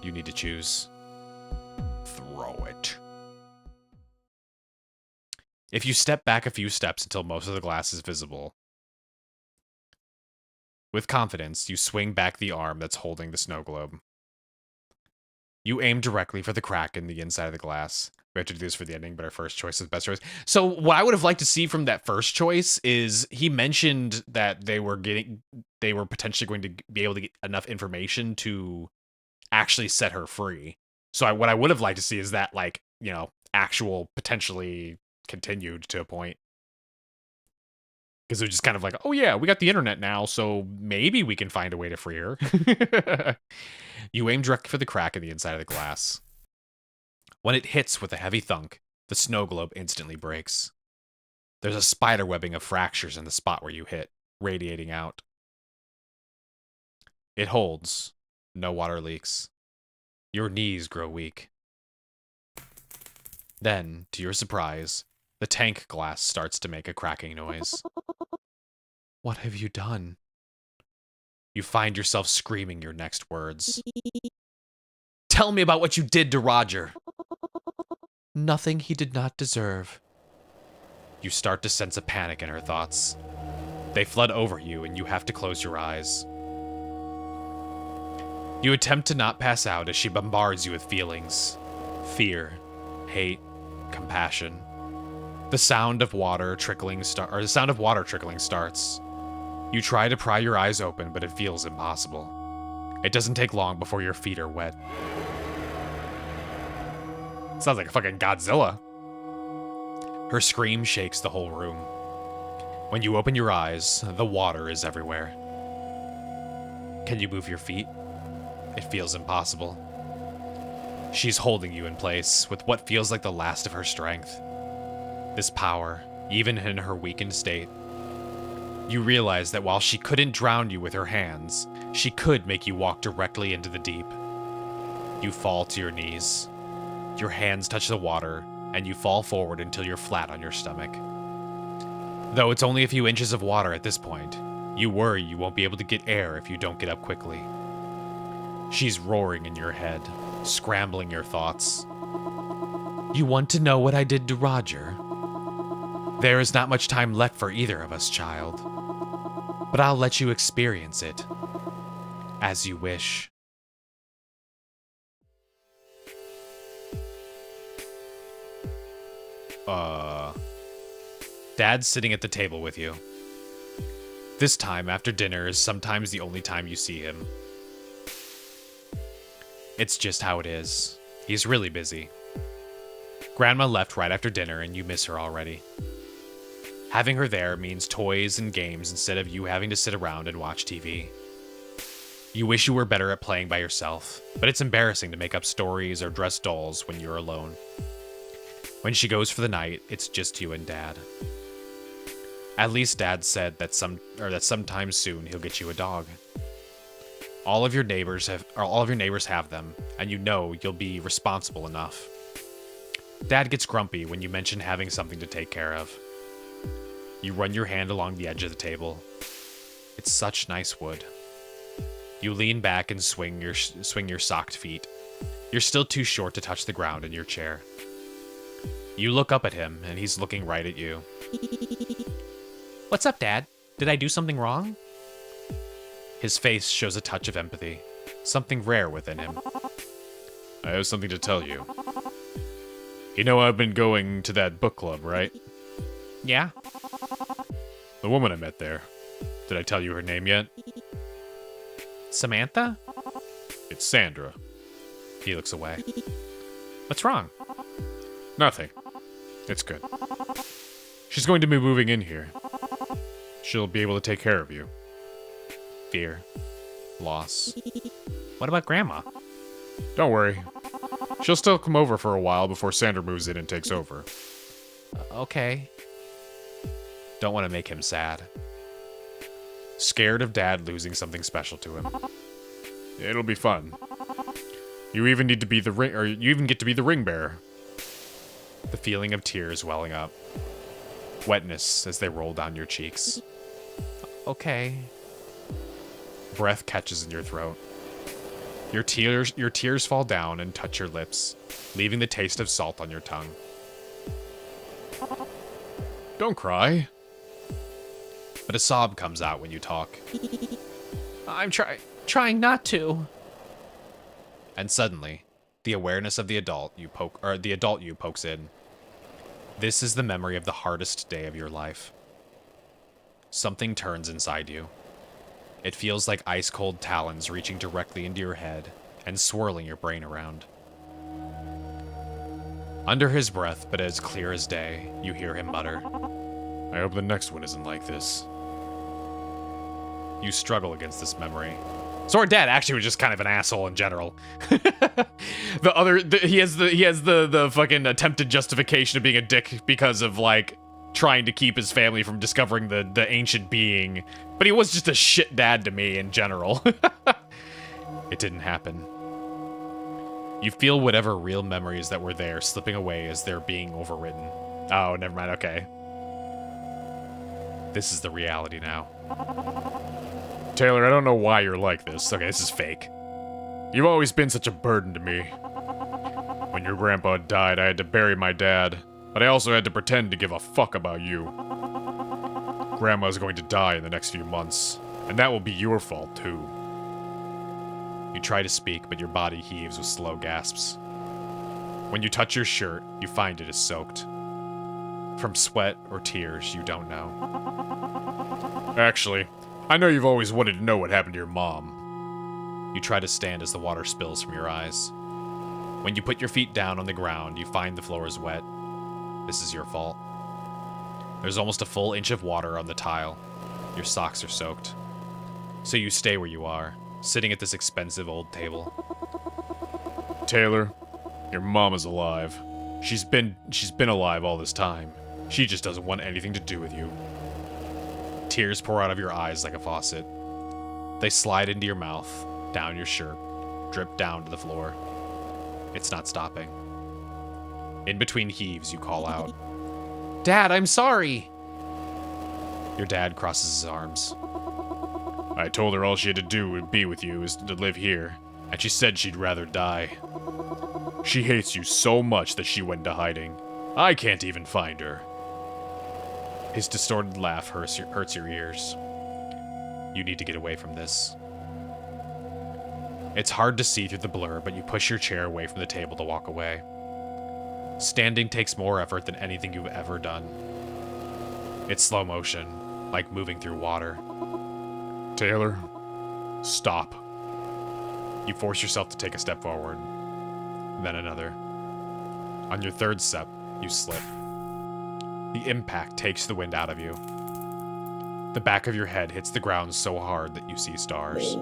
You need to choose. Throw it. If you step back a few steps until most of the glass is visible, with confidence, you swing back the arm that's holding the snow globe. You aim directly for the crack in the inside of the glass. We have to do this for the ending, but our first choice is best choice. So what I would have liked to see from that first choice is he mentioned that they were potentially going to be able to get enough information to actually set her free. So what I would have liked to see is that, like, you know, actual potentially continued to a point. Because they're just kind of like, oh yeah, we got the internet now, so maybe we can find a way to free her. You aim directly for the crack in the inside of the glass. When it hits with a heavy thunk, the snow globe instantly breaks. There's a spider webbing of fractures in the spot where you hit, radiating out. It holds. No water leaks. Your knees grow weak. Then, to your surprise, the tank glass starts to make a cracking noise. What have you done? You find yourself screaming your next words. Tell me about what you did to Roger. Nothing he did not deserve. You start to sense a panic in her thoughts. They flood over you and you have to close your eyes. You attempt to not pass out as she bombards you with feelings. Fear, hate, compassion. The sound of water trickling starts. You try to pry your eyes open, but it feels impossible. It doesn't take long before your feet are wet. Sounds like a fucking Godzilla. Her scream shakes the whole room. When you open your eyes, the water is everywhere. Can you move your feet? It feels impossible. She's holding you in place with what feels like the last of her strength. This power, even in her weakened state. You realize that while she couldn't drown you with her hands, she could make you walk directly into the deep. You fall to your knees. Your hands touch the water, and you fall forward until you're flat on your stomach. Though it's only a few inches of water at this point, you worry you won't be able to get air if you don't get up quickly. She's roaring in your head, scrambling your thoughts. You want to know what I did to Roger? There is not much time left for either of us, child. But I'll let you experience it. As you wish. Dad's sitting at the table with you. This time after dinner is sometimes the only time you see him. It's just how it is. He's really busy. Grandma left right after dinner and you miss her already. Having her there means toys and games instead of you having to sit around and watch TV. You wish you were better at playing by yourself, but it's embarrassing to make up stories or dress dolls when you're alone. When she goes for the night, it's just you and Dad. At least Dad said that sometime soon he'll get you a dog. All of your neighbors have them, and you know you'll be responsible enough. Dad gets grumpy when you mention having something to take care of. You run your hand along the edge of the table. It's such nice wood. You lean back and swing your socked feet. You're still too short to touch the ground in your chair. You look up at him, and he's looking right at you. What's up, Dad? Did I do something wrong? His face shows a touch of empathy, something rare within him. I have something to tell you. You know I've been going to that book club, right? Yeah? The woman I met there. Did I tell you her name yet? Samantha? It's Sandra. He looks away. What's wrong? Nothing. It's good. She's going to be moving in here. She'll be able to take care of you. Fear. Loss. What about Grandma? Don't worry. She'll still come over for a while before Sandra moves in and takes over. Okay. Don't want to make him sad. Scared of Dad losing something special to him. It'll be fun. You even need to be the ring, or you even get to be the ring bearer. The feeling of tears welling up. Wetness as they roll down your cheeks. Okay. Breath catches in your throat. Your tears fall down and touch your lips, leaving the taste of salt on your tongue. Don't cry. But a sob comes out when you talk. I'm trying not to. And suddenly, the awareness of the adult you pokes in. This is the memory of the hardest day of your life. Something turns inside you. It feels like ice-cold talons reaching directly into your head and swirling your brain around. Under his breath, but as clear as day, you hear him mutter. I hope the next one isn't like this. You struggle against this memory. So our dad actually was just kind of an asshole in general. He has the fucking attempted justification of being a dick because of like trying to keep his family from discovering the ancient being, but he was just a shit dad to me in general. It didn't happen. You feel whatever real memories that were there slipping away as they're being overwritten. Oh, never mind. Okay. This is the reality now. Taylor, I don't know why you're like this. Okay, this is fake. You've always been such a burden to me. When your grandpa died, I had to bury my dad, but I also had to pretend to give a fuck about you. Grandma's going to die in the next few months, and that will be your fault, too. You try to speak, but your body heaves with slow gasps. When you touch your shirt, you find it is soaked. From sweat or tears, you don't know. Actually, I know you've always wanted to know what happened to your mom. You try to stand as the water spills from your eyes. When you put your feet down on the ground, you find the floor is wet. This is your fault. There's almost a full inch of water on the tile. Your socks are soaked. So you stay where you are, sitting at this expensive old table. Taylor, your mom is alive. She's been alive all this time. She just doesn't want anything to do with you. Tears pour out of your eyes like a faucet. They slide into your mouth, down your shirt, drip down to the floor. It's not stopping. In between heaves, you call out, "Dad, I'm sorry!" Your dad crosses his arms. I told her all she had to do would be with you is to live here, and she said she'd rather die. She hates you so much that she went into hiding. I can't even find her. His distorted laugh hurts your ears. You need to get away from this. It's hard to see through the blur, but you push your chair away from the table to walk away. Standing takes more effort than anything you've ever done. It's slow motion, like moving through water. Taylor, stop. You force yourself to take a step forward, then another. On your third step, you slip. The impact takes the wind out of you. The back of your head hits the ground so hard that you see stars.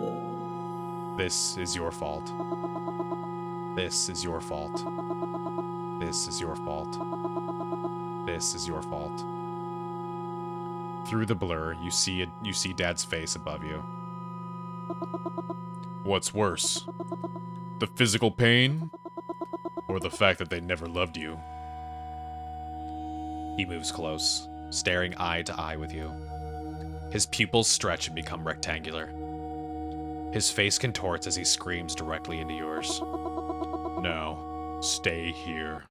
This is your fault. This is your fault. This is your fault. This is your fault. Through the blur, you see Dad's face above you. What's worse? The physical pain? Or the fact that they never loved you? He moves close, staring eye to eye with you. His pupils stretch and become rectangular. His face contorts as he screams directly into yours. Now, stay here.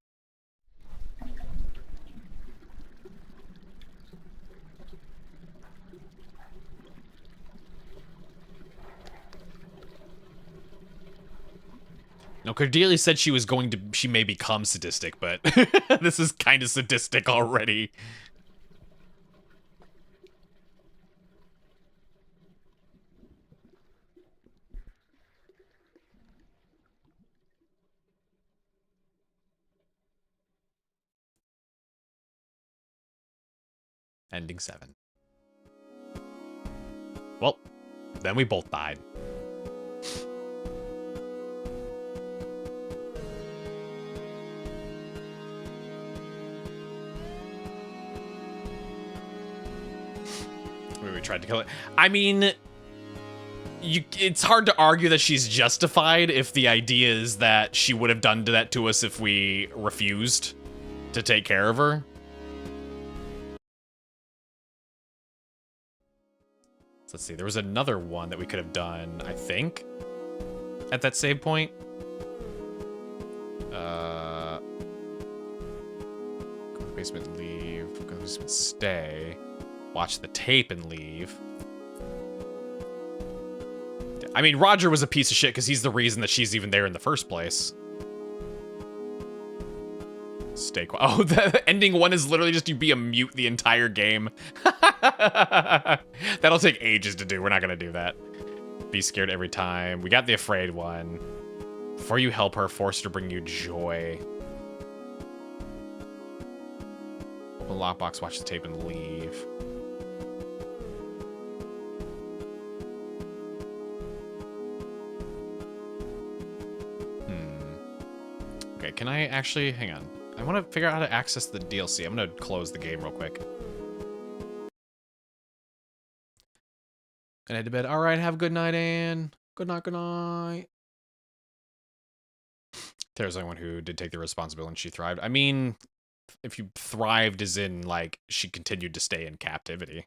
No, Cordelia said she was going to, she may become sadistic, but this is kind of sadistic already. Ending 7. Well, then we both died. We tried to kill it. I mean, it's hard to argue that she's justified if the idea is that she would have done that to us if we refused to take care of her. So let's see, there was another one that we could have done, I think, at that save point. Go to the basement and leave. Go to the basement, stay. Watch the tape and leave. I mean, Roger was a piece of shit because he's the reason that she's even there in the first place. Stay quiet. Oh, the ending 1 is literally just you be a mute the entire game. That'll take ages to do. We're not going to do that. Be scared every time. We got the afraid one. Before you help her, force her to bring you joy. Open lockbox, watch the tape, and leave. Okay, can I actually... Hang on. I want to figure out how to access the DLC. I'm going to close the game real quick. And head to bed. All right, have a good night, Anne. Good night, good night. There's only one who did take the responsibility and she thrived. I mean, if you thrived as in, like, she continued to stay in captivity.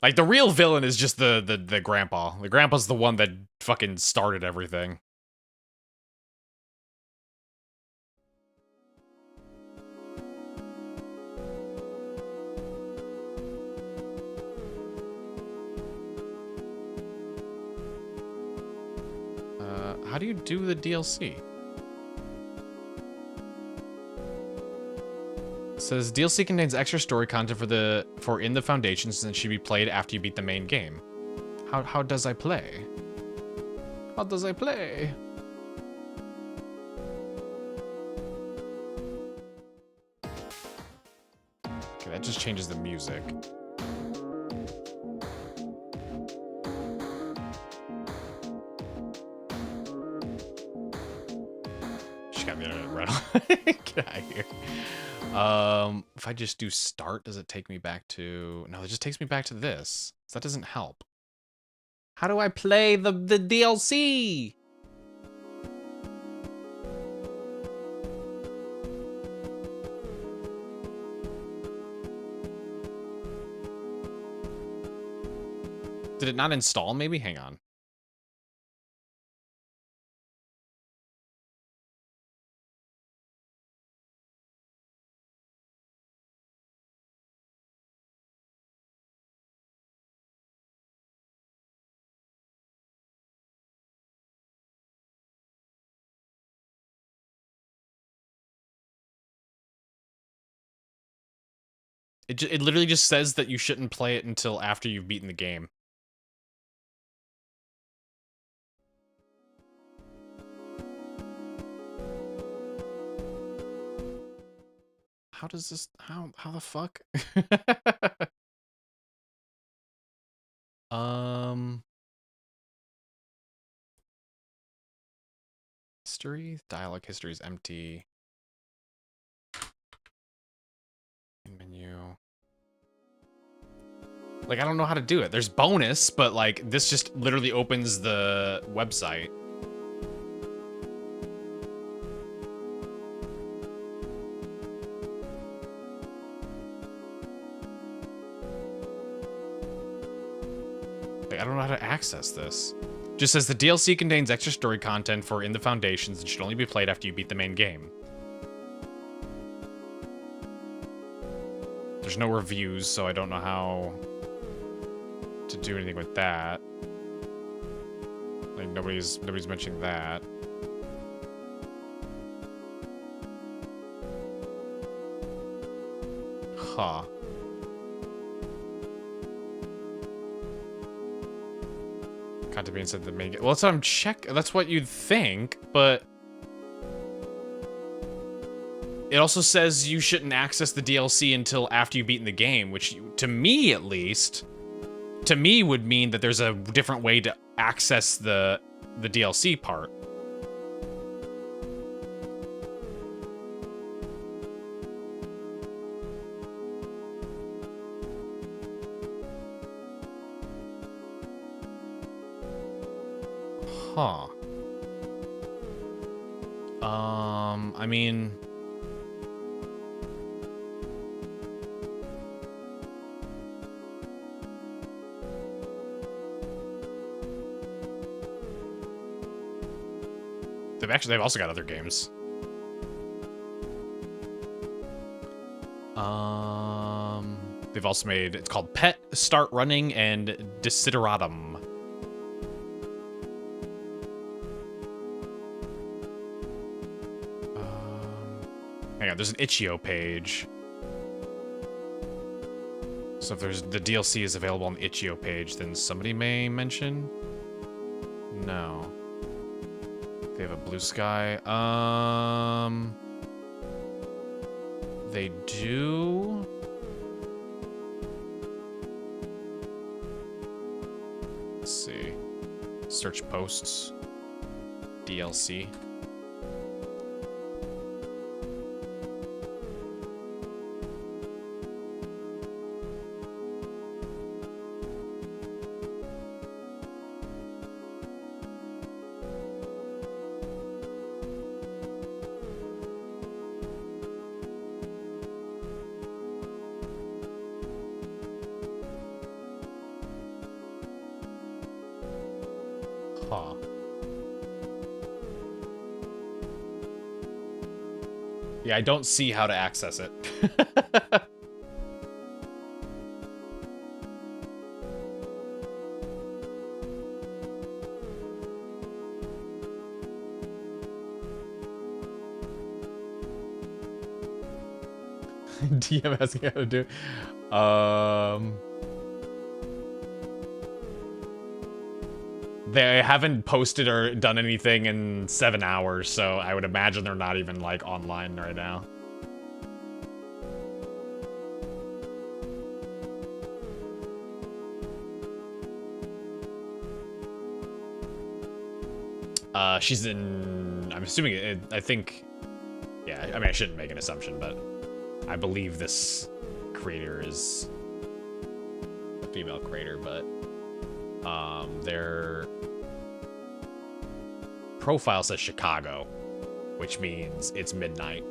Like, the real villain is just the grandpa. The grandpa's the one that fucking started everything. How do you do the DLC? It says DLC contains extra story content for in the foundations and should be played after you beat the main game. How does I play? How does I play? Okay, that just changes the music. Got the internet right on. Get out of here. If I just do start, does it take me back to... No, it just takes me back to this. So that doesn't help. How do I play the DLC? Did it not install maybe? Hang on. It literally just says that you shouldn't play it until after you've beaten the game. How does this... How the fuck? History? Dialogue history is empty. Menu. Like, I don't know how to do it. There's bonus, but, like, this just literally opens the website. Like, I don't know how to access this. Just says the DLC contains extra story content for In the Foundations and should only be played after you beat the main game. There's no reviews, so I don't know how to do anything with that. Like nobody's mentioning that. Huh. Content being said the main game. Well, that's what I'm that's what you'd think, but it also says you shouldn't access the DLC until after you've beaten the game, which to me at least, to me would mean that there's a different way to access the DLC part. Huh. I mean... They've also got other games. They've also made, it's called Pet, Start Running, and Desideratum. Hang on, there's an itch.io page. So if there's the DLC is available on the itch.io page, then somebody may mention. No. They have a blue sky. They do. Let's see. Search posts. DLC. Huh. Yeah, I don't see how to access it. DM asking how to do. They haven't posted or done anything in 7 hours, so I would imagine they're not even, like, online right now. She's in... I'm assuming... I think... Yeah, I mean, I shouldn't make an assumption, but I believe this creator is a female creator, but... their profile says Chicago, which means it's midnight.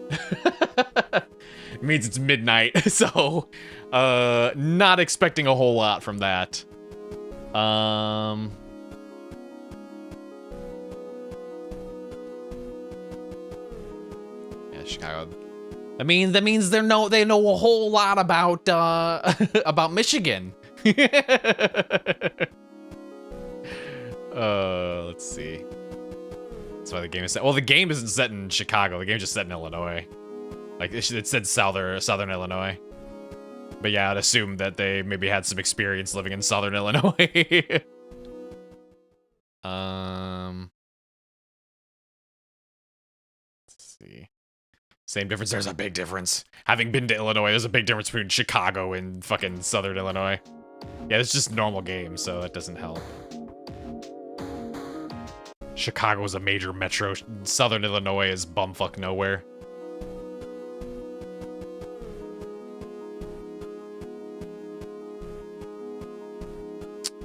It means it's midnight, so not expecting a whole lot from that. Yeah, Chicago. That means they know a whole lot about about Michigan. Let's see. That's why the game is set. Well, the game isn't set in Chicago. The game's just set in Illinois. Like, it said Southern Illinois. But yeah, I'd assume that they maybe had some experience living in Southern Illinois. Let's see. Same difference. There's a big difference. Having been to Illinois, there's a big difference between Chicago and fucking Southern Illinois. Yeah, it's just normal game, so that doesn't help. Chicago is a major metro. Southern Illinois is bumfuck nowhere.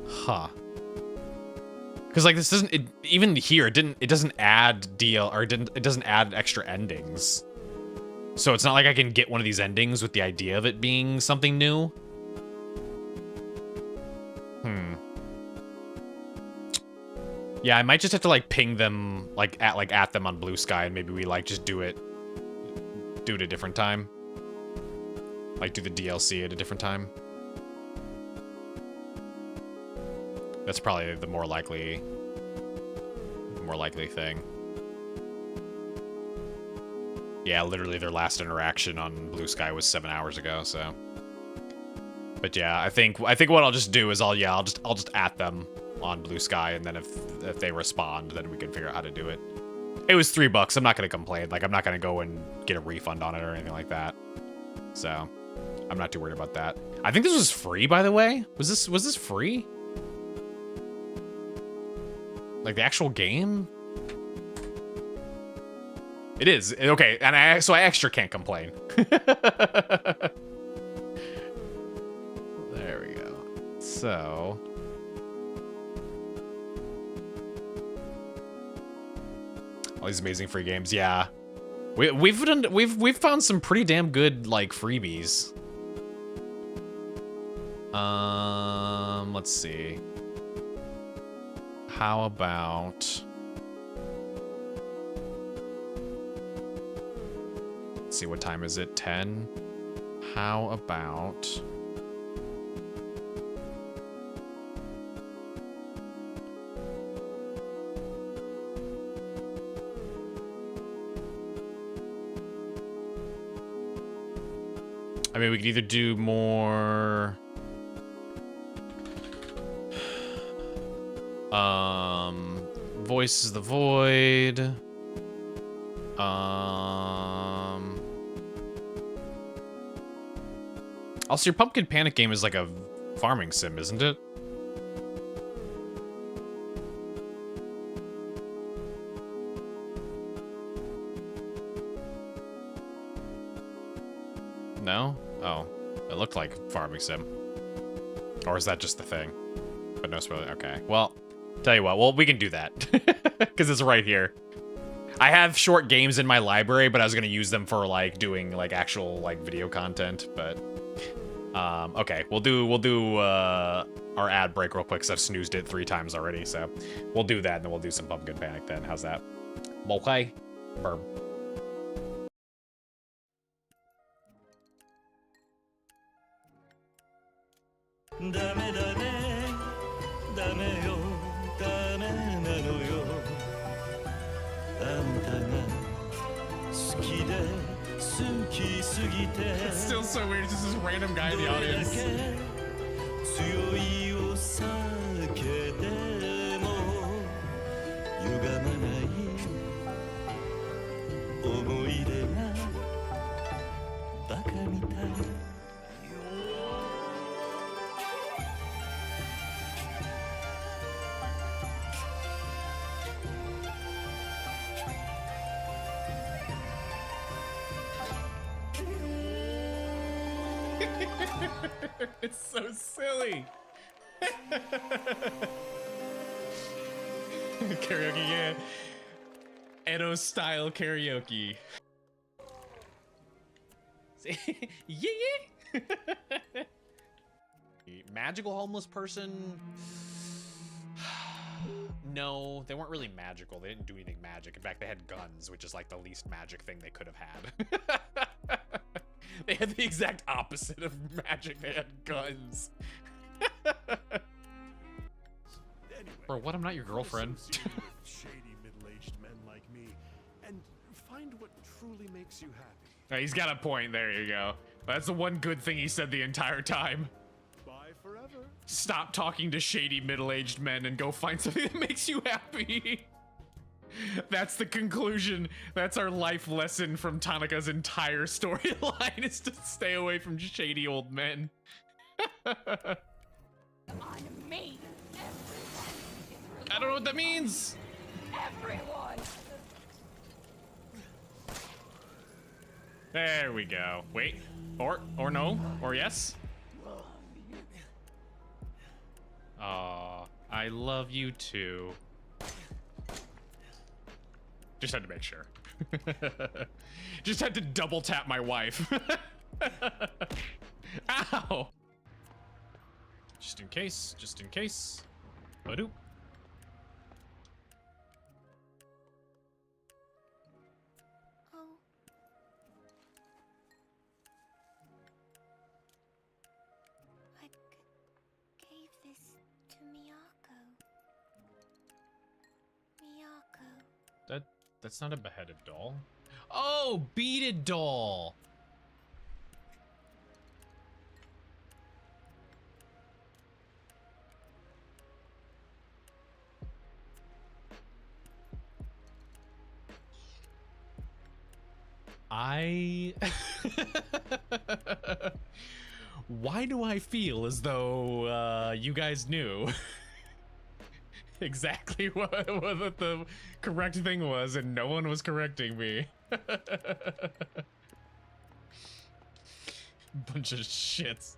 Huh. Because like this doesn't even here it doesn't add it doesn't add extra endings. So it's not like I can get one of these endings with the idea of it being something new. Yeah, I might just have to like ping them at them on Blue Sky, and maybe we like just do it at a different time. Like do the DLC at a different time. That's probably the more likely thing. Yeah, literally their last interaction on Blue Sky was 7 hours ago, so. But yeah, I think what I'll just do is I'll just at them on Blue Sky, and then if they respond, then we can figure out how to do it. It was $3. I'm not gonna complain. Like, I'm not gonna go and get a refund on it or anything like that. So I'm not too worried about that. I think this was free, by the way. Was this free? Like the actual game? It is. Okay, and so I extra can't complain. There we go. So all these amazing free games, yeah. We've found some pretty damn good like freebies. Let's see. How about, let's see, what time is it? 10? How about, I mean, we could either do more Voices of the Void. Also, your Pumpkin Panic game is like a farming sim, isn't it? No? Oh, it looked like farming sim. Or is that just the thing? But no spoiler. Okay. Well, tell you what. Well, we can do that because it's right here. I have short games in my library, but I was gonna use them for like doing like actual like video content. But okay, we'll do our ad break real quick because I've snoozed it 3 times already. So we'll do that, and then we'll do some Pumpkin Panic. Then how's that? Okay. Burp. It's still so weird, it's just this random guy in the audience. It's so silly. Karaoke, yeah. Edo style karaoke. Yeah, yeah. Magical homeless person? No, they weren't really magical. They didn't do anything magic. In fact, they had guns, which is like the least magic thing they could have had. They had the exact opposite of magic. They had guns. Bro, what? I'm not your girlfriend. Shady middle-aged men like me, and find what truly makes you happy. He's got a point. There you go. That's the one good thing he said the entire time. Bye forever. Stop talking to shady middle-aged men and go find something that makes you happy. That's the conclusion. That's our life lesson from Tanaka's entire storyline, is to stay away from shady old men. On me. I don't know what that means. Everyone. There we go. Wait. Or no. Or yes. Aw, I love you too. Just had to make sure. Just had to double tap my wife. Ow! Just in case, just in case. Badoop. this to Miyako. Miyako. That's not a beheaded doll. Oh, beaded doll. Why do I feel as though you guys knew exactly what the correct thing was and no one was correcting me? Bunch of shits.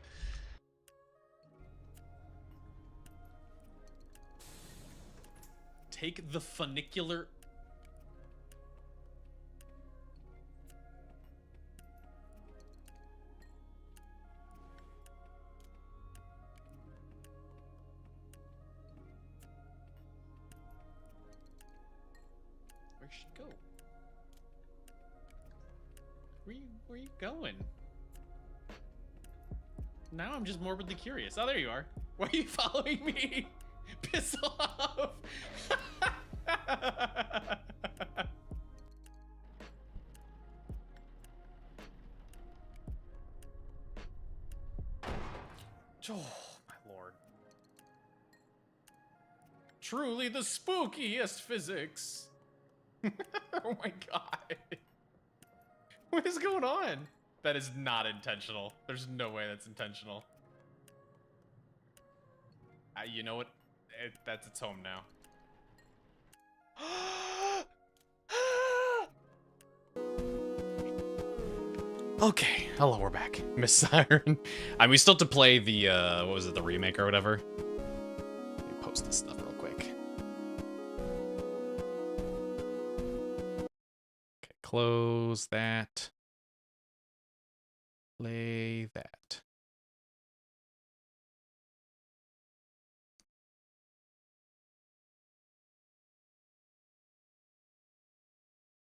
Take the funicular. Where'd she go? Where you going? Now I'm just morbidly curious. Oh, there you are. Why are you following me? Piss off! Oh, my lord. Truly the spookiest physics. Oh my god. What is going on? That is not intentional. There's no way that's intentional. You know what? That's its home now. Okay, hello, we're back. Miss Siren. We still have to play the, what was it, the remake or whatever? Let me post this stuff real quick. Okay, close that. Play that.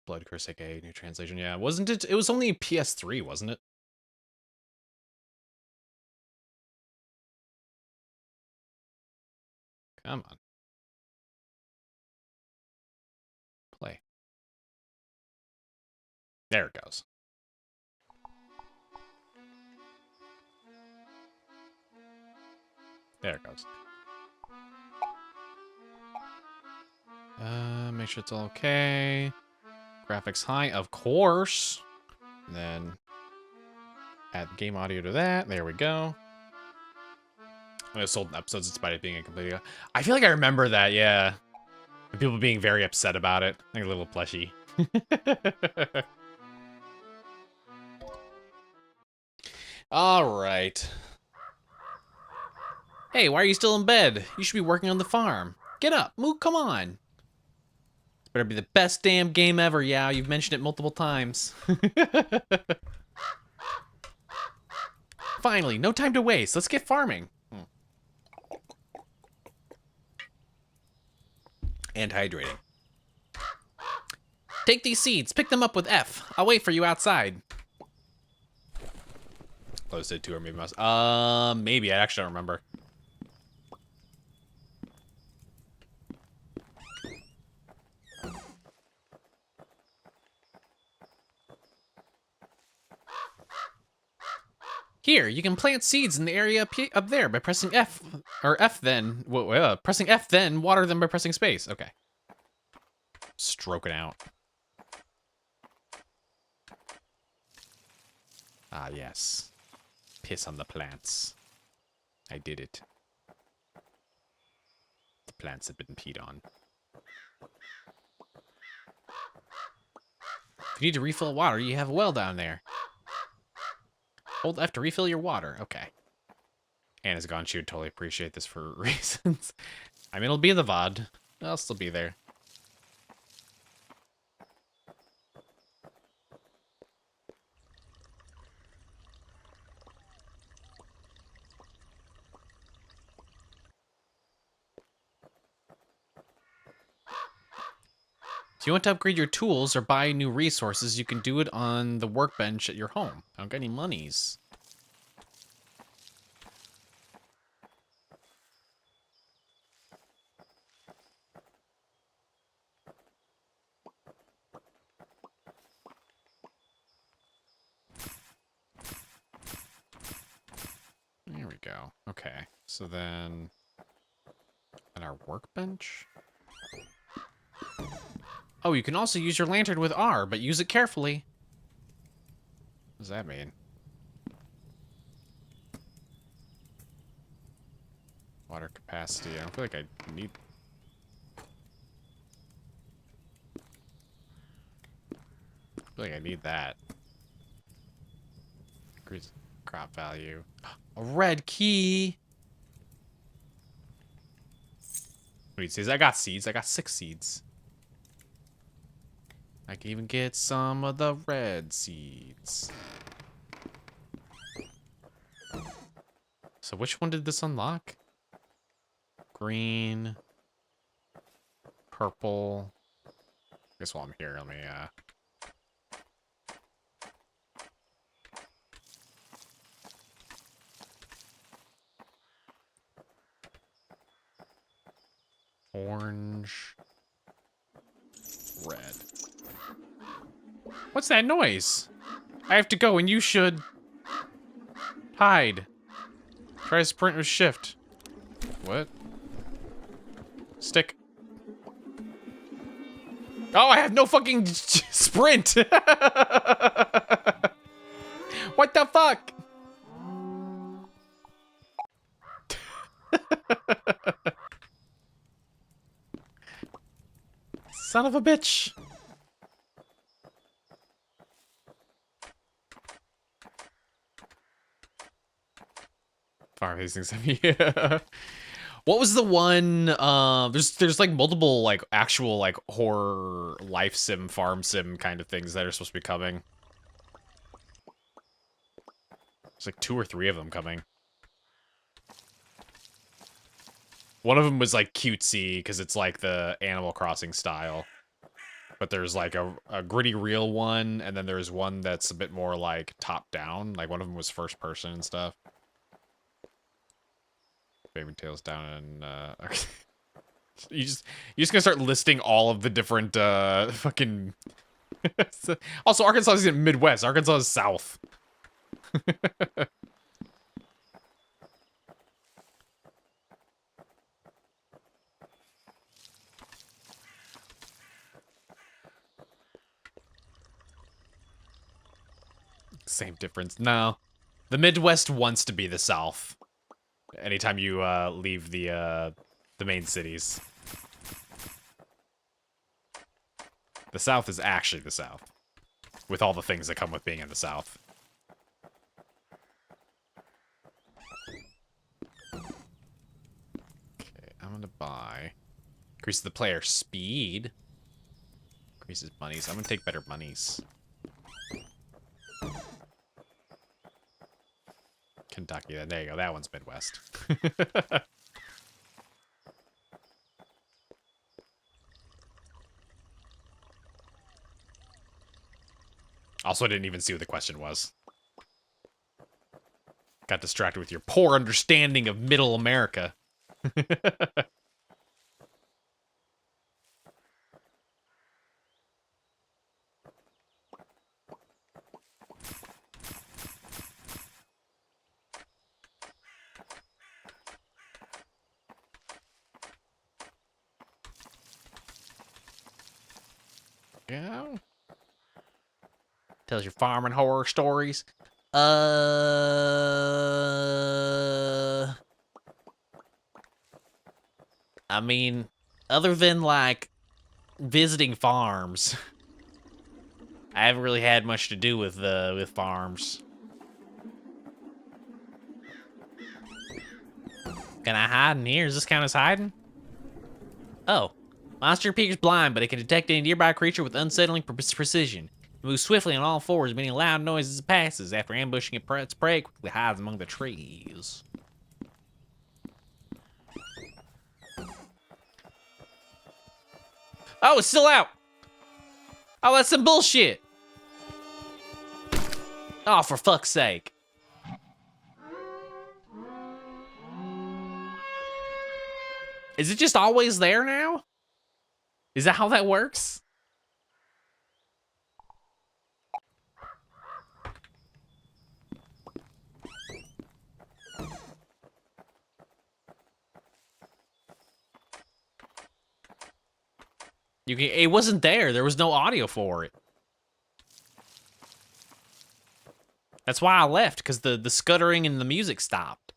Blood Curse aka new translation. Yeah, wasn't it? It was only PS3, wasn't it? Come on. Play. There it goes. There it goes. Make sure it's all okay. Graphics high, of course. And then add game audio to that. There we go. When it's sold in episodes, despite it being a completely. I feel like I remember that, yeah. And people being very upset about it. Like a little plushie. All right. Hey, why are you still in bed? You should be working on the farm. Get up, move, come on. This better be the best damn game ever, yeah. You've mentioned it multiple times. Finally, no time to waste. Let's get farming. And hydrating. Take these seeds, pick them up with F. I'll wait for you outside. Close it to or maybe mouse. Maybe, I actually don't remember. Here, you can plant seeds in the area up there by pressing F, or F then, pressing F then, water them by pressing space. Okay. Stroke it out. Ah, yes. Piss on the plants. I did it. The plants have been peed on. If you need to refill water, you have a well down there. Hold F to refill your water. Okay. Anna's gone. She would totally appreciate this for reasons. I mean, it'll be in the VOD. I'll still be there. If you want to upgrade your tools or buy new resources, you can do it on the workbench at your home. I don't got any monies. go. Okay. So then... on our workbench? Oh, you can also use your lantern with R, but use it carefully. What does that mean? Water capacity. I don't feel like I need... I feel like I need that. Increase crop value. A red key! What do you say? I got seeds. I got 6 seeds. I can even get some of the red seeds. So which one did this unlock? Green. Purple. I guess while I'm here, let me, orange. Red. What's that noise? I have to go and you should... hide. Try to sprint with shift. What? Stick. Oh, I have no fucking sprint! What the fuck? Son of a bitch. Farm these things. Yeah. What was the one? There's like multiple like actual like horror life sim, farm sim kind of things that are supposed to be coming. There's like 2 or 3 of them coming. One of them was like cutesy because it's like the Animal Crossing style. But there's like a gritty real one, and then there's one that's a bit more like top down. Like one of them was first person and stuff. Baby Tails down and you just gonna start listing all of the different fucking also Arkansas isn't Midwest, Arkansas is South. Same difference. No. The Midwest wants to be the South. Anytime you leave the main cities. The South is actually the South. With all the things that come with being in the South. Okay, I'm gonna buy. Increases the player speed. Increases monies. I'm gonna take better monies. Kentucky, there you go. That one's Midwest. Also, I didn't even see what the question was. Got distracted with your poor understanding of Middle America. Yeah. Tells your farming horror stories. I mean, other than like visiting farms, I haven't really had much to do with farms. Can I hide in here? Does this count as hiding? Oh. Monster appears blind, but it can detect any nearby creature with unsettling precision. It moves swiftly on all fours, making loud noises as it passes. After ambushing its prey, it quickly hides among the trees. Oh, it's still out! Oh, that's some bullshit! Oh, for fuck's sake. Is it just always there now? Is that how that works? It wasn't there. There was no audio for it. That's why I left, because the scuttering and the music stopped.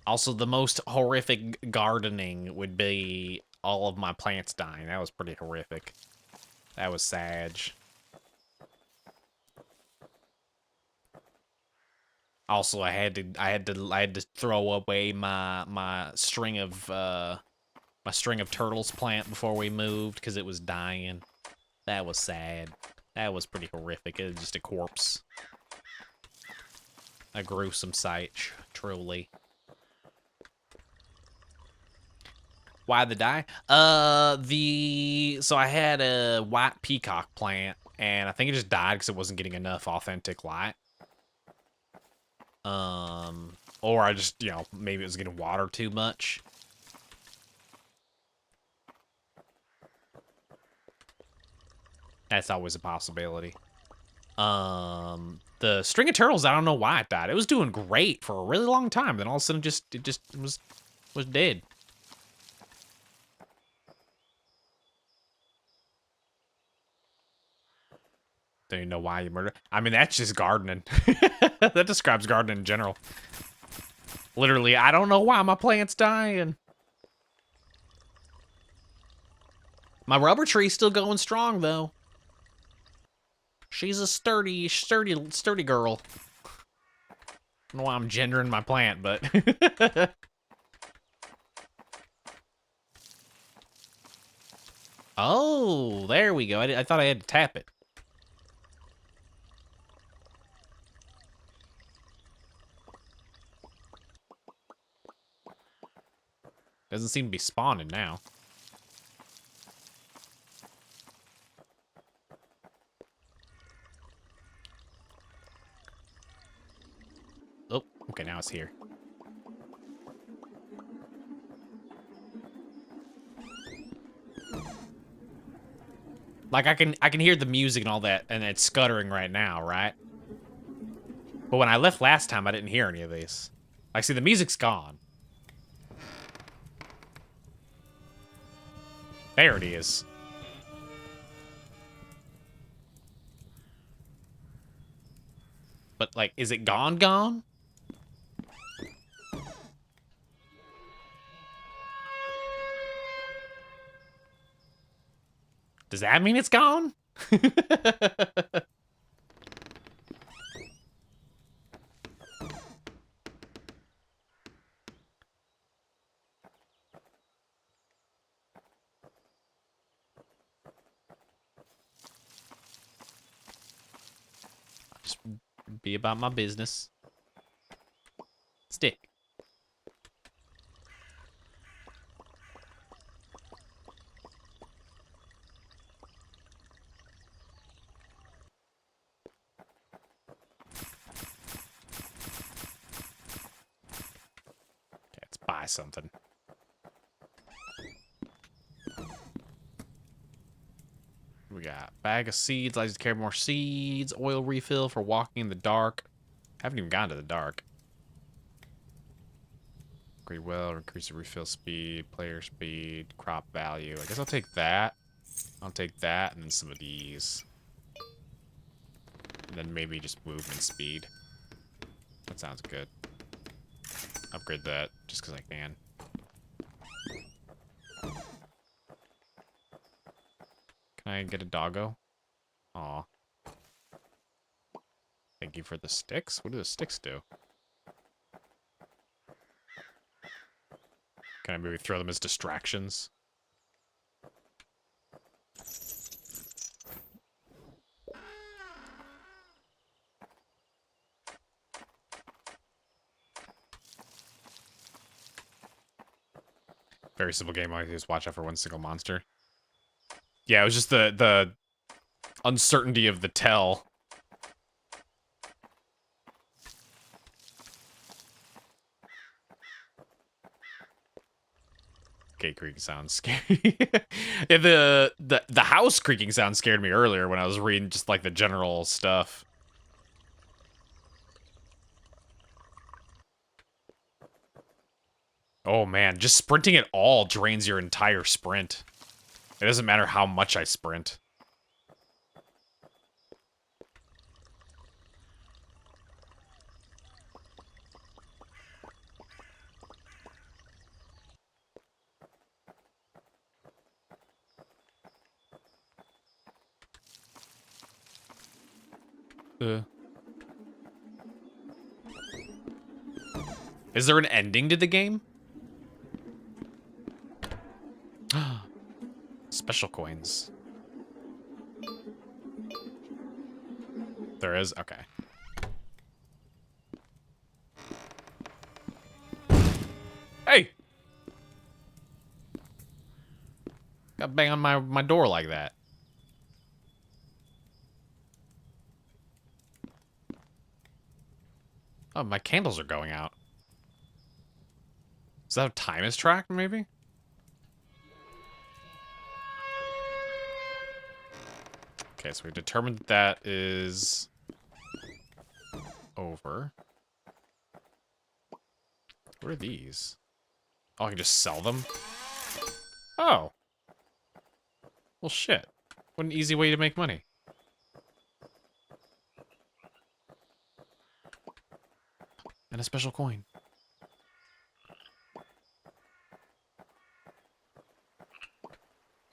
Also, the most horrific gardening would be all of my plants dying. That was pretty horrific. That was sad. Also, I had to throw away my string of turtles plant before we moved because it was dying. That was sad. That was pretty horrific. It was just a corpse. A gruesome sight, truly. Why'd they die? So I had a white peacock plant, and I think it just died because it wasn't getting enough authentic light. Or I just, maybe it was getting watered too much. That's always a possibility. The string of turtles, I don't know why it died. It was doing great for a really long time, then all of a sudden it was dead. Don't even know why you murdered. I mean, that's just gardening. That describes gardening in general. Literally, I don't know why my plant's dying. My rubber tree's still going strong, though. She's a sturdy girl. I don't know why I'm gendering my plant, but... Oh, there we go. I thought I had to tap it. Doesn't seem to be spawning now. Oh, okay, now it's here. Like I can hear the music and all that, and it's scuttering right now, right? But when I left last time, I didn't hear any of these. Like, see, the music's gone. There it is. But, like, is it gone? Does that mean it's gone? Just be about my business. Stick. Okay, let's buy something. We got bag of seeds, allows you to carry more seeds, oil refill for walking in the dark. Haven't even gone to the dark. Upgrade well, increase the refill speed, player speed, crop value. I guess I'll take that. I'll take that and then some of these. And then maybe just movement speed. That sounds good. Upgrade that just because I can. Can I get a doggo? Aw. Thank you for the sticks. What do the sticks do? Can I maybe throw them as distractions? Very simple game. All I do is watch out for one single monster. Yeah, it was just the uncertainty of the tell. gate creaking sounds scary. Yeah, the house creaking sound scared me earlier when I was reading just like the general stuff. Oh man, just sprinting at all drains your entire sprint. It doesn't matter how much I sprint. Is there an ending to the game? Special coins. There is? Okay. Hey! Got bang on my door like that. Oh, my candles are going out. Is that how time is tracked, maybe? Okay, so we determined that is over. What are these? Oh, I can just sell them? Oh. Well, shit. What an easy way to make money. And a special coin.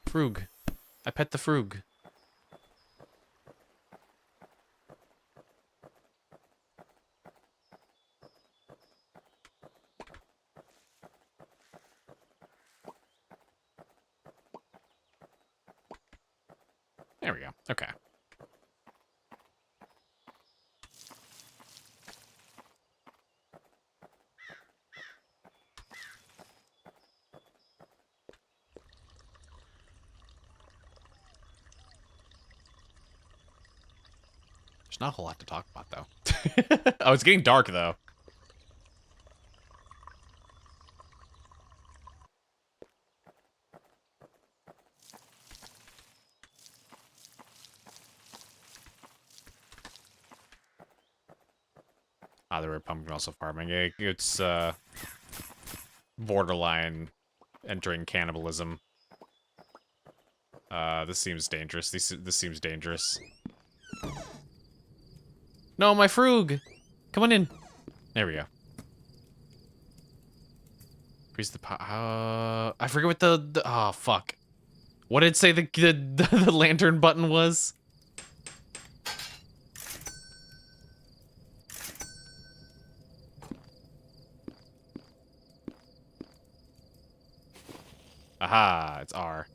Frug. I pet the frug. There we go. Okay. There's not a whole lot to talk about, though. Oh, it's getting dark, though. Ah, the red pumpkin also farming. It's borderline entering cannibalism. This seems dangerous. This seems dangerous. No, my frug! Come on in. There we go. Increase the I forget what the oh fuck. What did it say the lantern button was? Aha, it's R.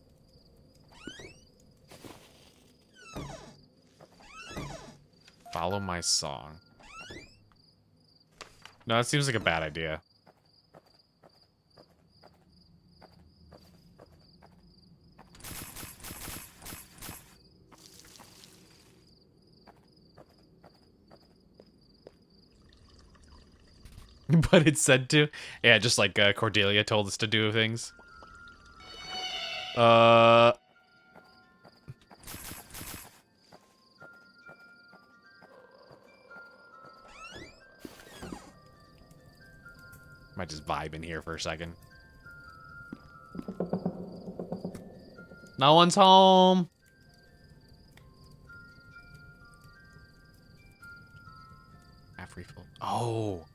Follow my song. No, that seems like a bad idea. But it said to. Yeah, just like Cordelia told us to do things. Might just vibe in here for a second. No one's home. Half refill. Oh.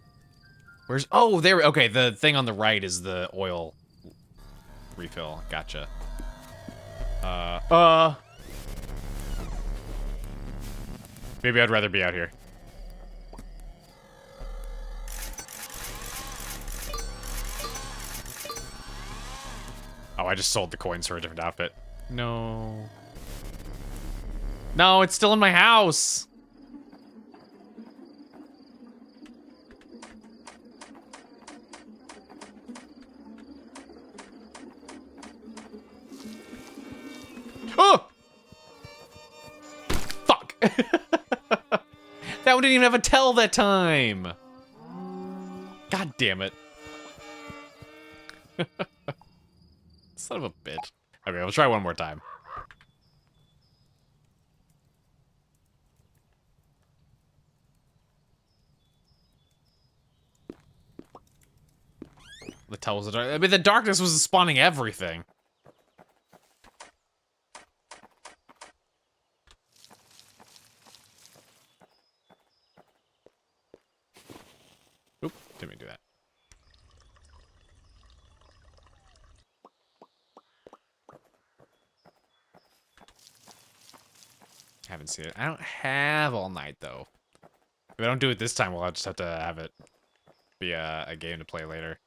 Where's... Oh, there... Okay, the thing on the right is the oil refill. Gotcha. Maybe I'd rather be out here. Oh, I just sold the coins for a different outfit. No. No, it's still in my house. Oh! Fuck. That one didn't even have a tell that time. God damn it. Son of a bitch. Okay, we'll try one more time. The tells the dark. I mean, the darkness was spawning everything. Oop, didn't mean to do that. Haven't seen it. I don't have all night, though. If I don't do it this time, well, I'll just have to have it be a game to play later.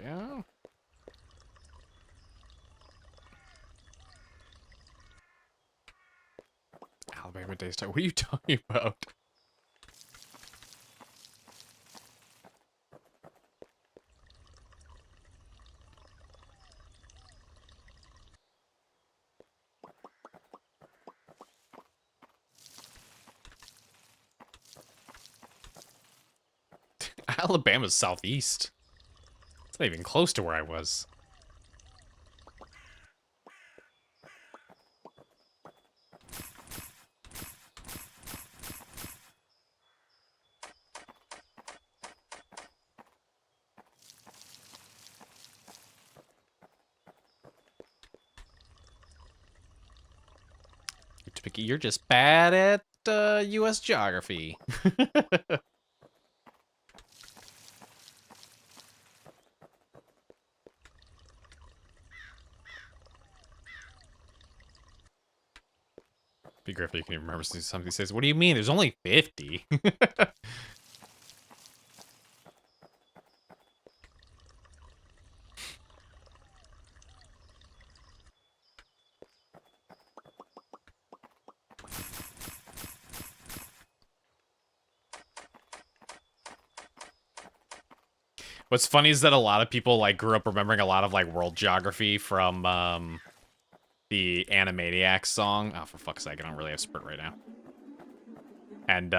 Go. Alabama Daystar. What are you talking about? Alabama's southeast. It's not even close to where I was. You're just bad at U.S. geography. Be great if you can even remember something says, what do you mean? There's only 50. What's funny is that a lot of people like grew up remembering a lot of like world geography from the Animaniacs song. Oh, for fuck's sake, I don't really have Sprint right now. And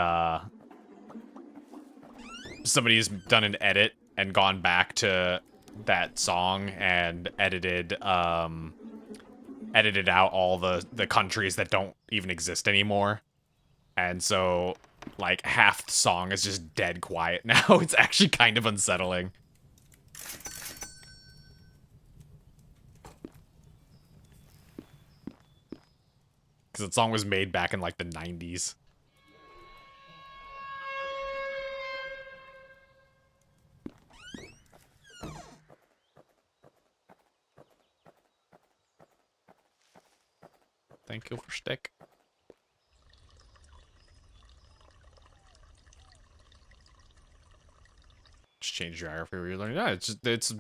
somebody's done an edit and gone back to that song and edited out all the countries that don't even exist anymore. And so like half the song is just dead quiet now. It's actually kind of unsettling. Because that song was made back in like the 90s. Thank you for stick. Just change geography where you're learning. Yeah, it's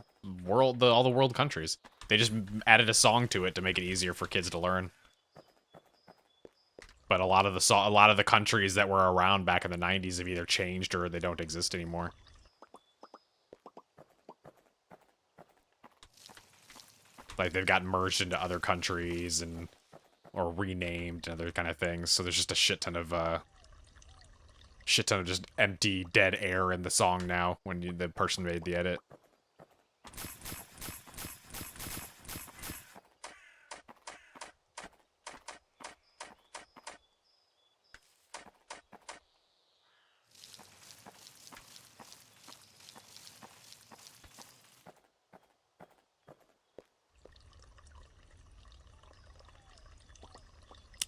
world all the world countries. They just added a song to it to make it easier for kids to learn. But a lot of the countries that were around back in the 90s have either changed or they don't exist anymore. Like they've gotten merged into other countries and or renamed and other kind of things. So there's just a shit ton of just empty dead air in the song now when the person made the edit.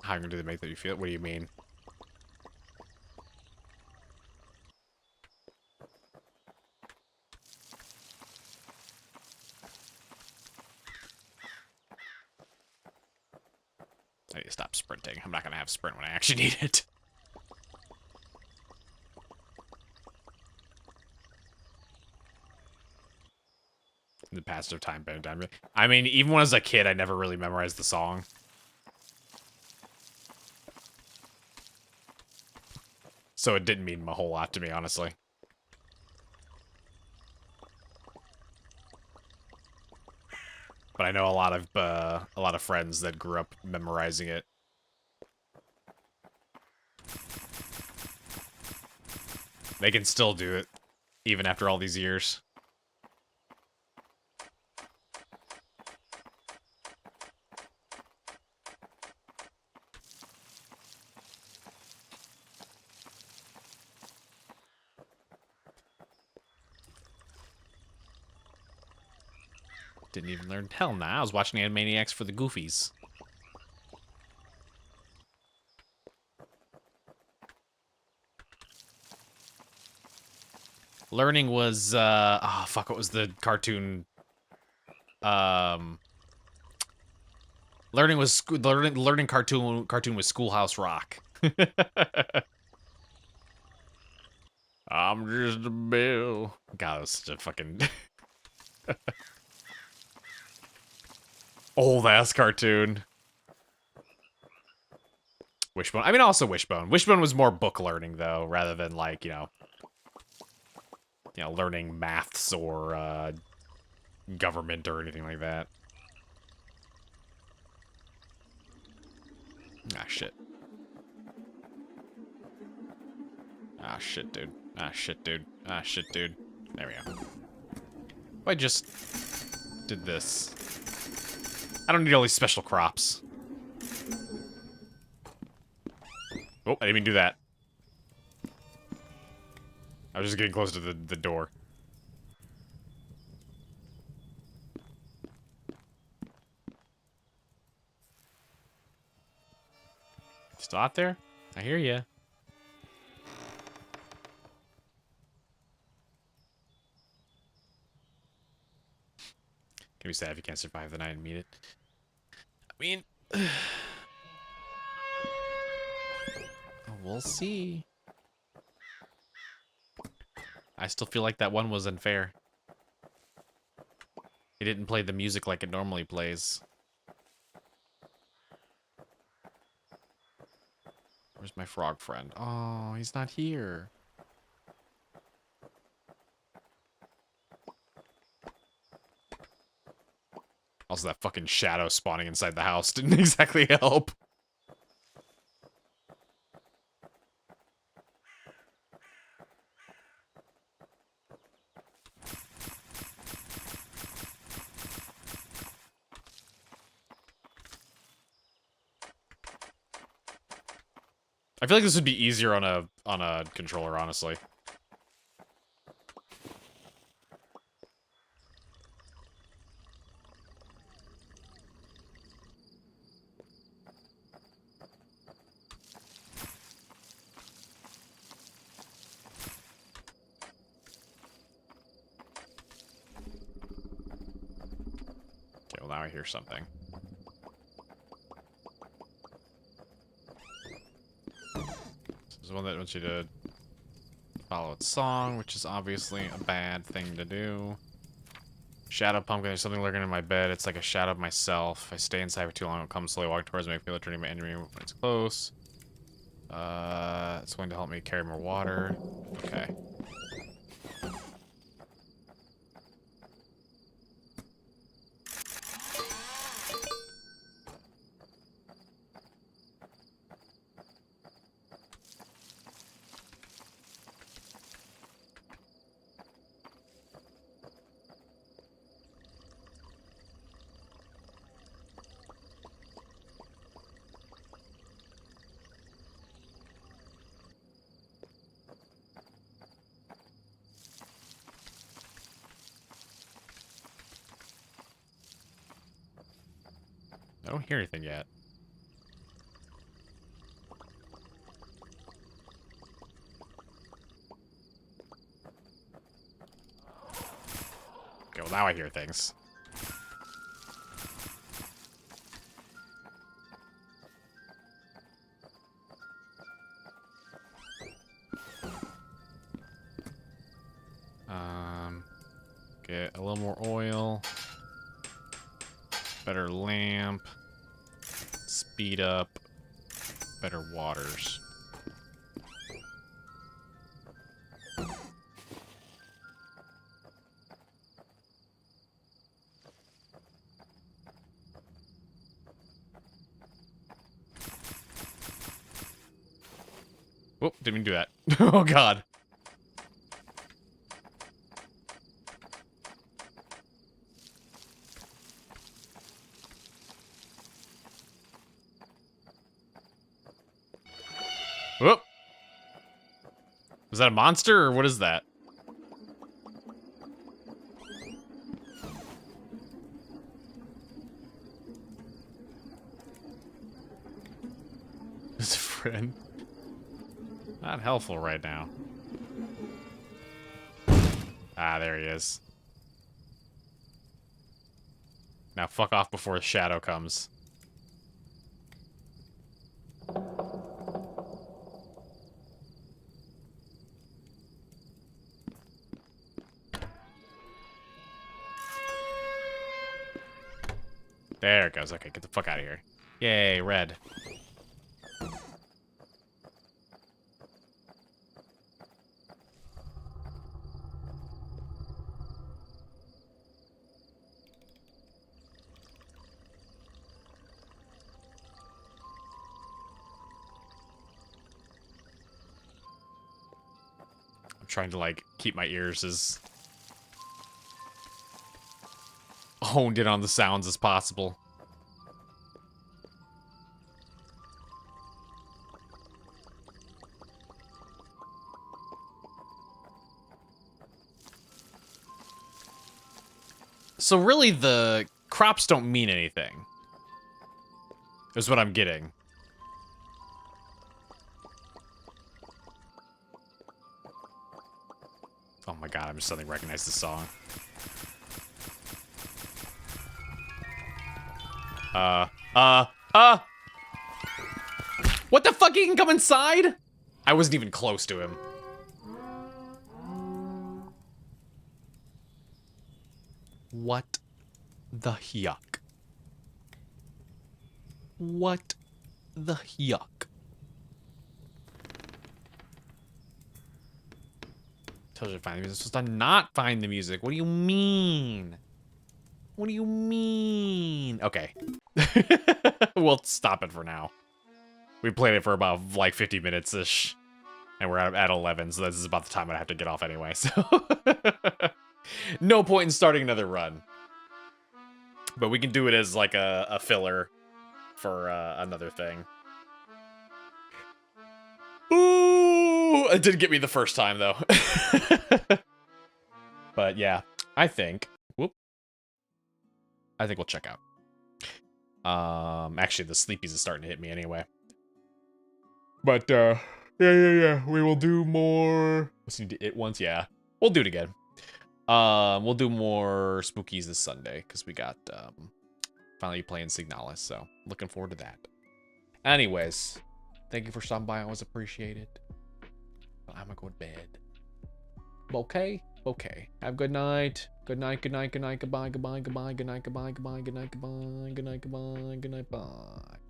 How do they make that you feel? What do you mean? I need to stop sprinting. I'm not going to have sprint when I actually need it. The passage of time, I mean, even when I was a kid, I never really memorized the song. So it didn't mean a whole lot to me, honestly. But I know a lot of friends that grew up memorizing it. They can still do it, even after all these years. Didn't even learn. Hell nah, I was watching Animaniacs for the goofies. Learning was, oh, fuck, what was the cartoon? Learning was, learning cartoon was Schoolhouse Rock. I'm just a bill. God, that was such a fucking... old-ass cartoon. Wishbone. I mean, also Wishbone. Wishbone was more book learning, though, rather than, like, you know, learning maths or government or anything like that. Ah, shit. Ah, shit, dude. Ah, shit, dude. Ah, shit, dude. There we go. If I just did this. I don't need all these special crops. Oh, I didn't even do that. I was just getting close to the door. Still out there? I hear ya. Can be sad if you can't survive the night and meet it. I mean... we'll see. I still feel like that one was unfair. It didn't play the music like it normally plays. Where's my frog friend? Oh, he's not here. Also, that fucking shadow spawning inside the house didn't exactly help. I feel like this would be easier on a controller, honestly. Okay, well now I hear something. This is one that wants you to follow its song, which is obviously a bad thing to do. Shadow pumpkin, there's something lurking in my bed. It's like a shadow of myself. If I stay inside for too long, it'll come slowly walk towards me. I feel it turning my enemy when it's close. It's going to help me carry more water. Okay. I don't hear anything yet. Okay, well now I hear things. Get a little more oil. Better lamp. Speed up. Better waters. Didn't even do that. Oh, God. Whoop. Was that a monster, or what is that? His friend. Not helpful right now. Ah, there he is. Now fuck off before the shadow comes. There it goes. Okay, get the fuck out of here. Yay, red. I'm trying to, like, keep my ears as honed in on the sounds as possible. So really, the crops don't mean anything, is what I'm getting. Oh my god, I'm just suddenly recognize this song. What the fuck? He can come inside? I wasn't even close to him. What the yuck? What the yuck? Told you to find the music. Supposed to not find the music. What do you mean? What do you mean? Okay. We'll stop it for now. We played it for about like 50 minutes-ish. And we're at 11, so this is about the time I have to get off anyway, so... No point in starting another run. But we can do it as like a filler for another thing. Ooh! It did get me the first time, though. But yeah, I think... Whoop. I think we'll check out. Actually, the sleepies is starting to hit me anyway. But, yeah. We will do more... Listening to it once, yeah. We'll do it again. We'll do more spookies this Sunday, because we got, finally playing Signalis, so looking forward to that. Anyways, thank you for stopping by. I always appreciate it. I'm gonna go to bed. Okay? Okay. Have a good night. Good night, good night, good night, goodbye, goodbye, goodbye, good night, goodbye, goodbye, good night, goodbye, good night, goodbye, good night, bye.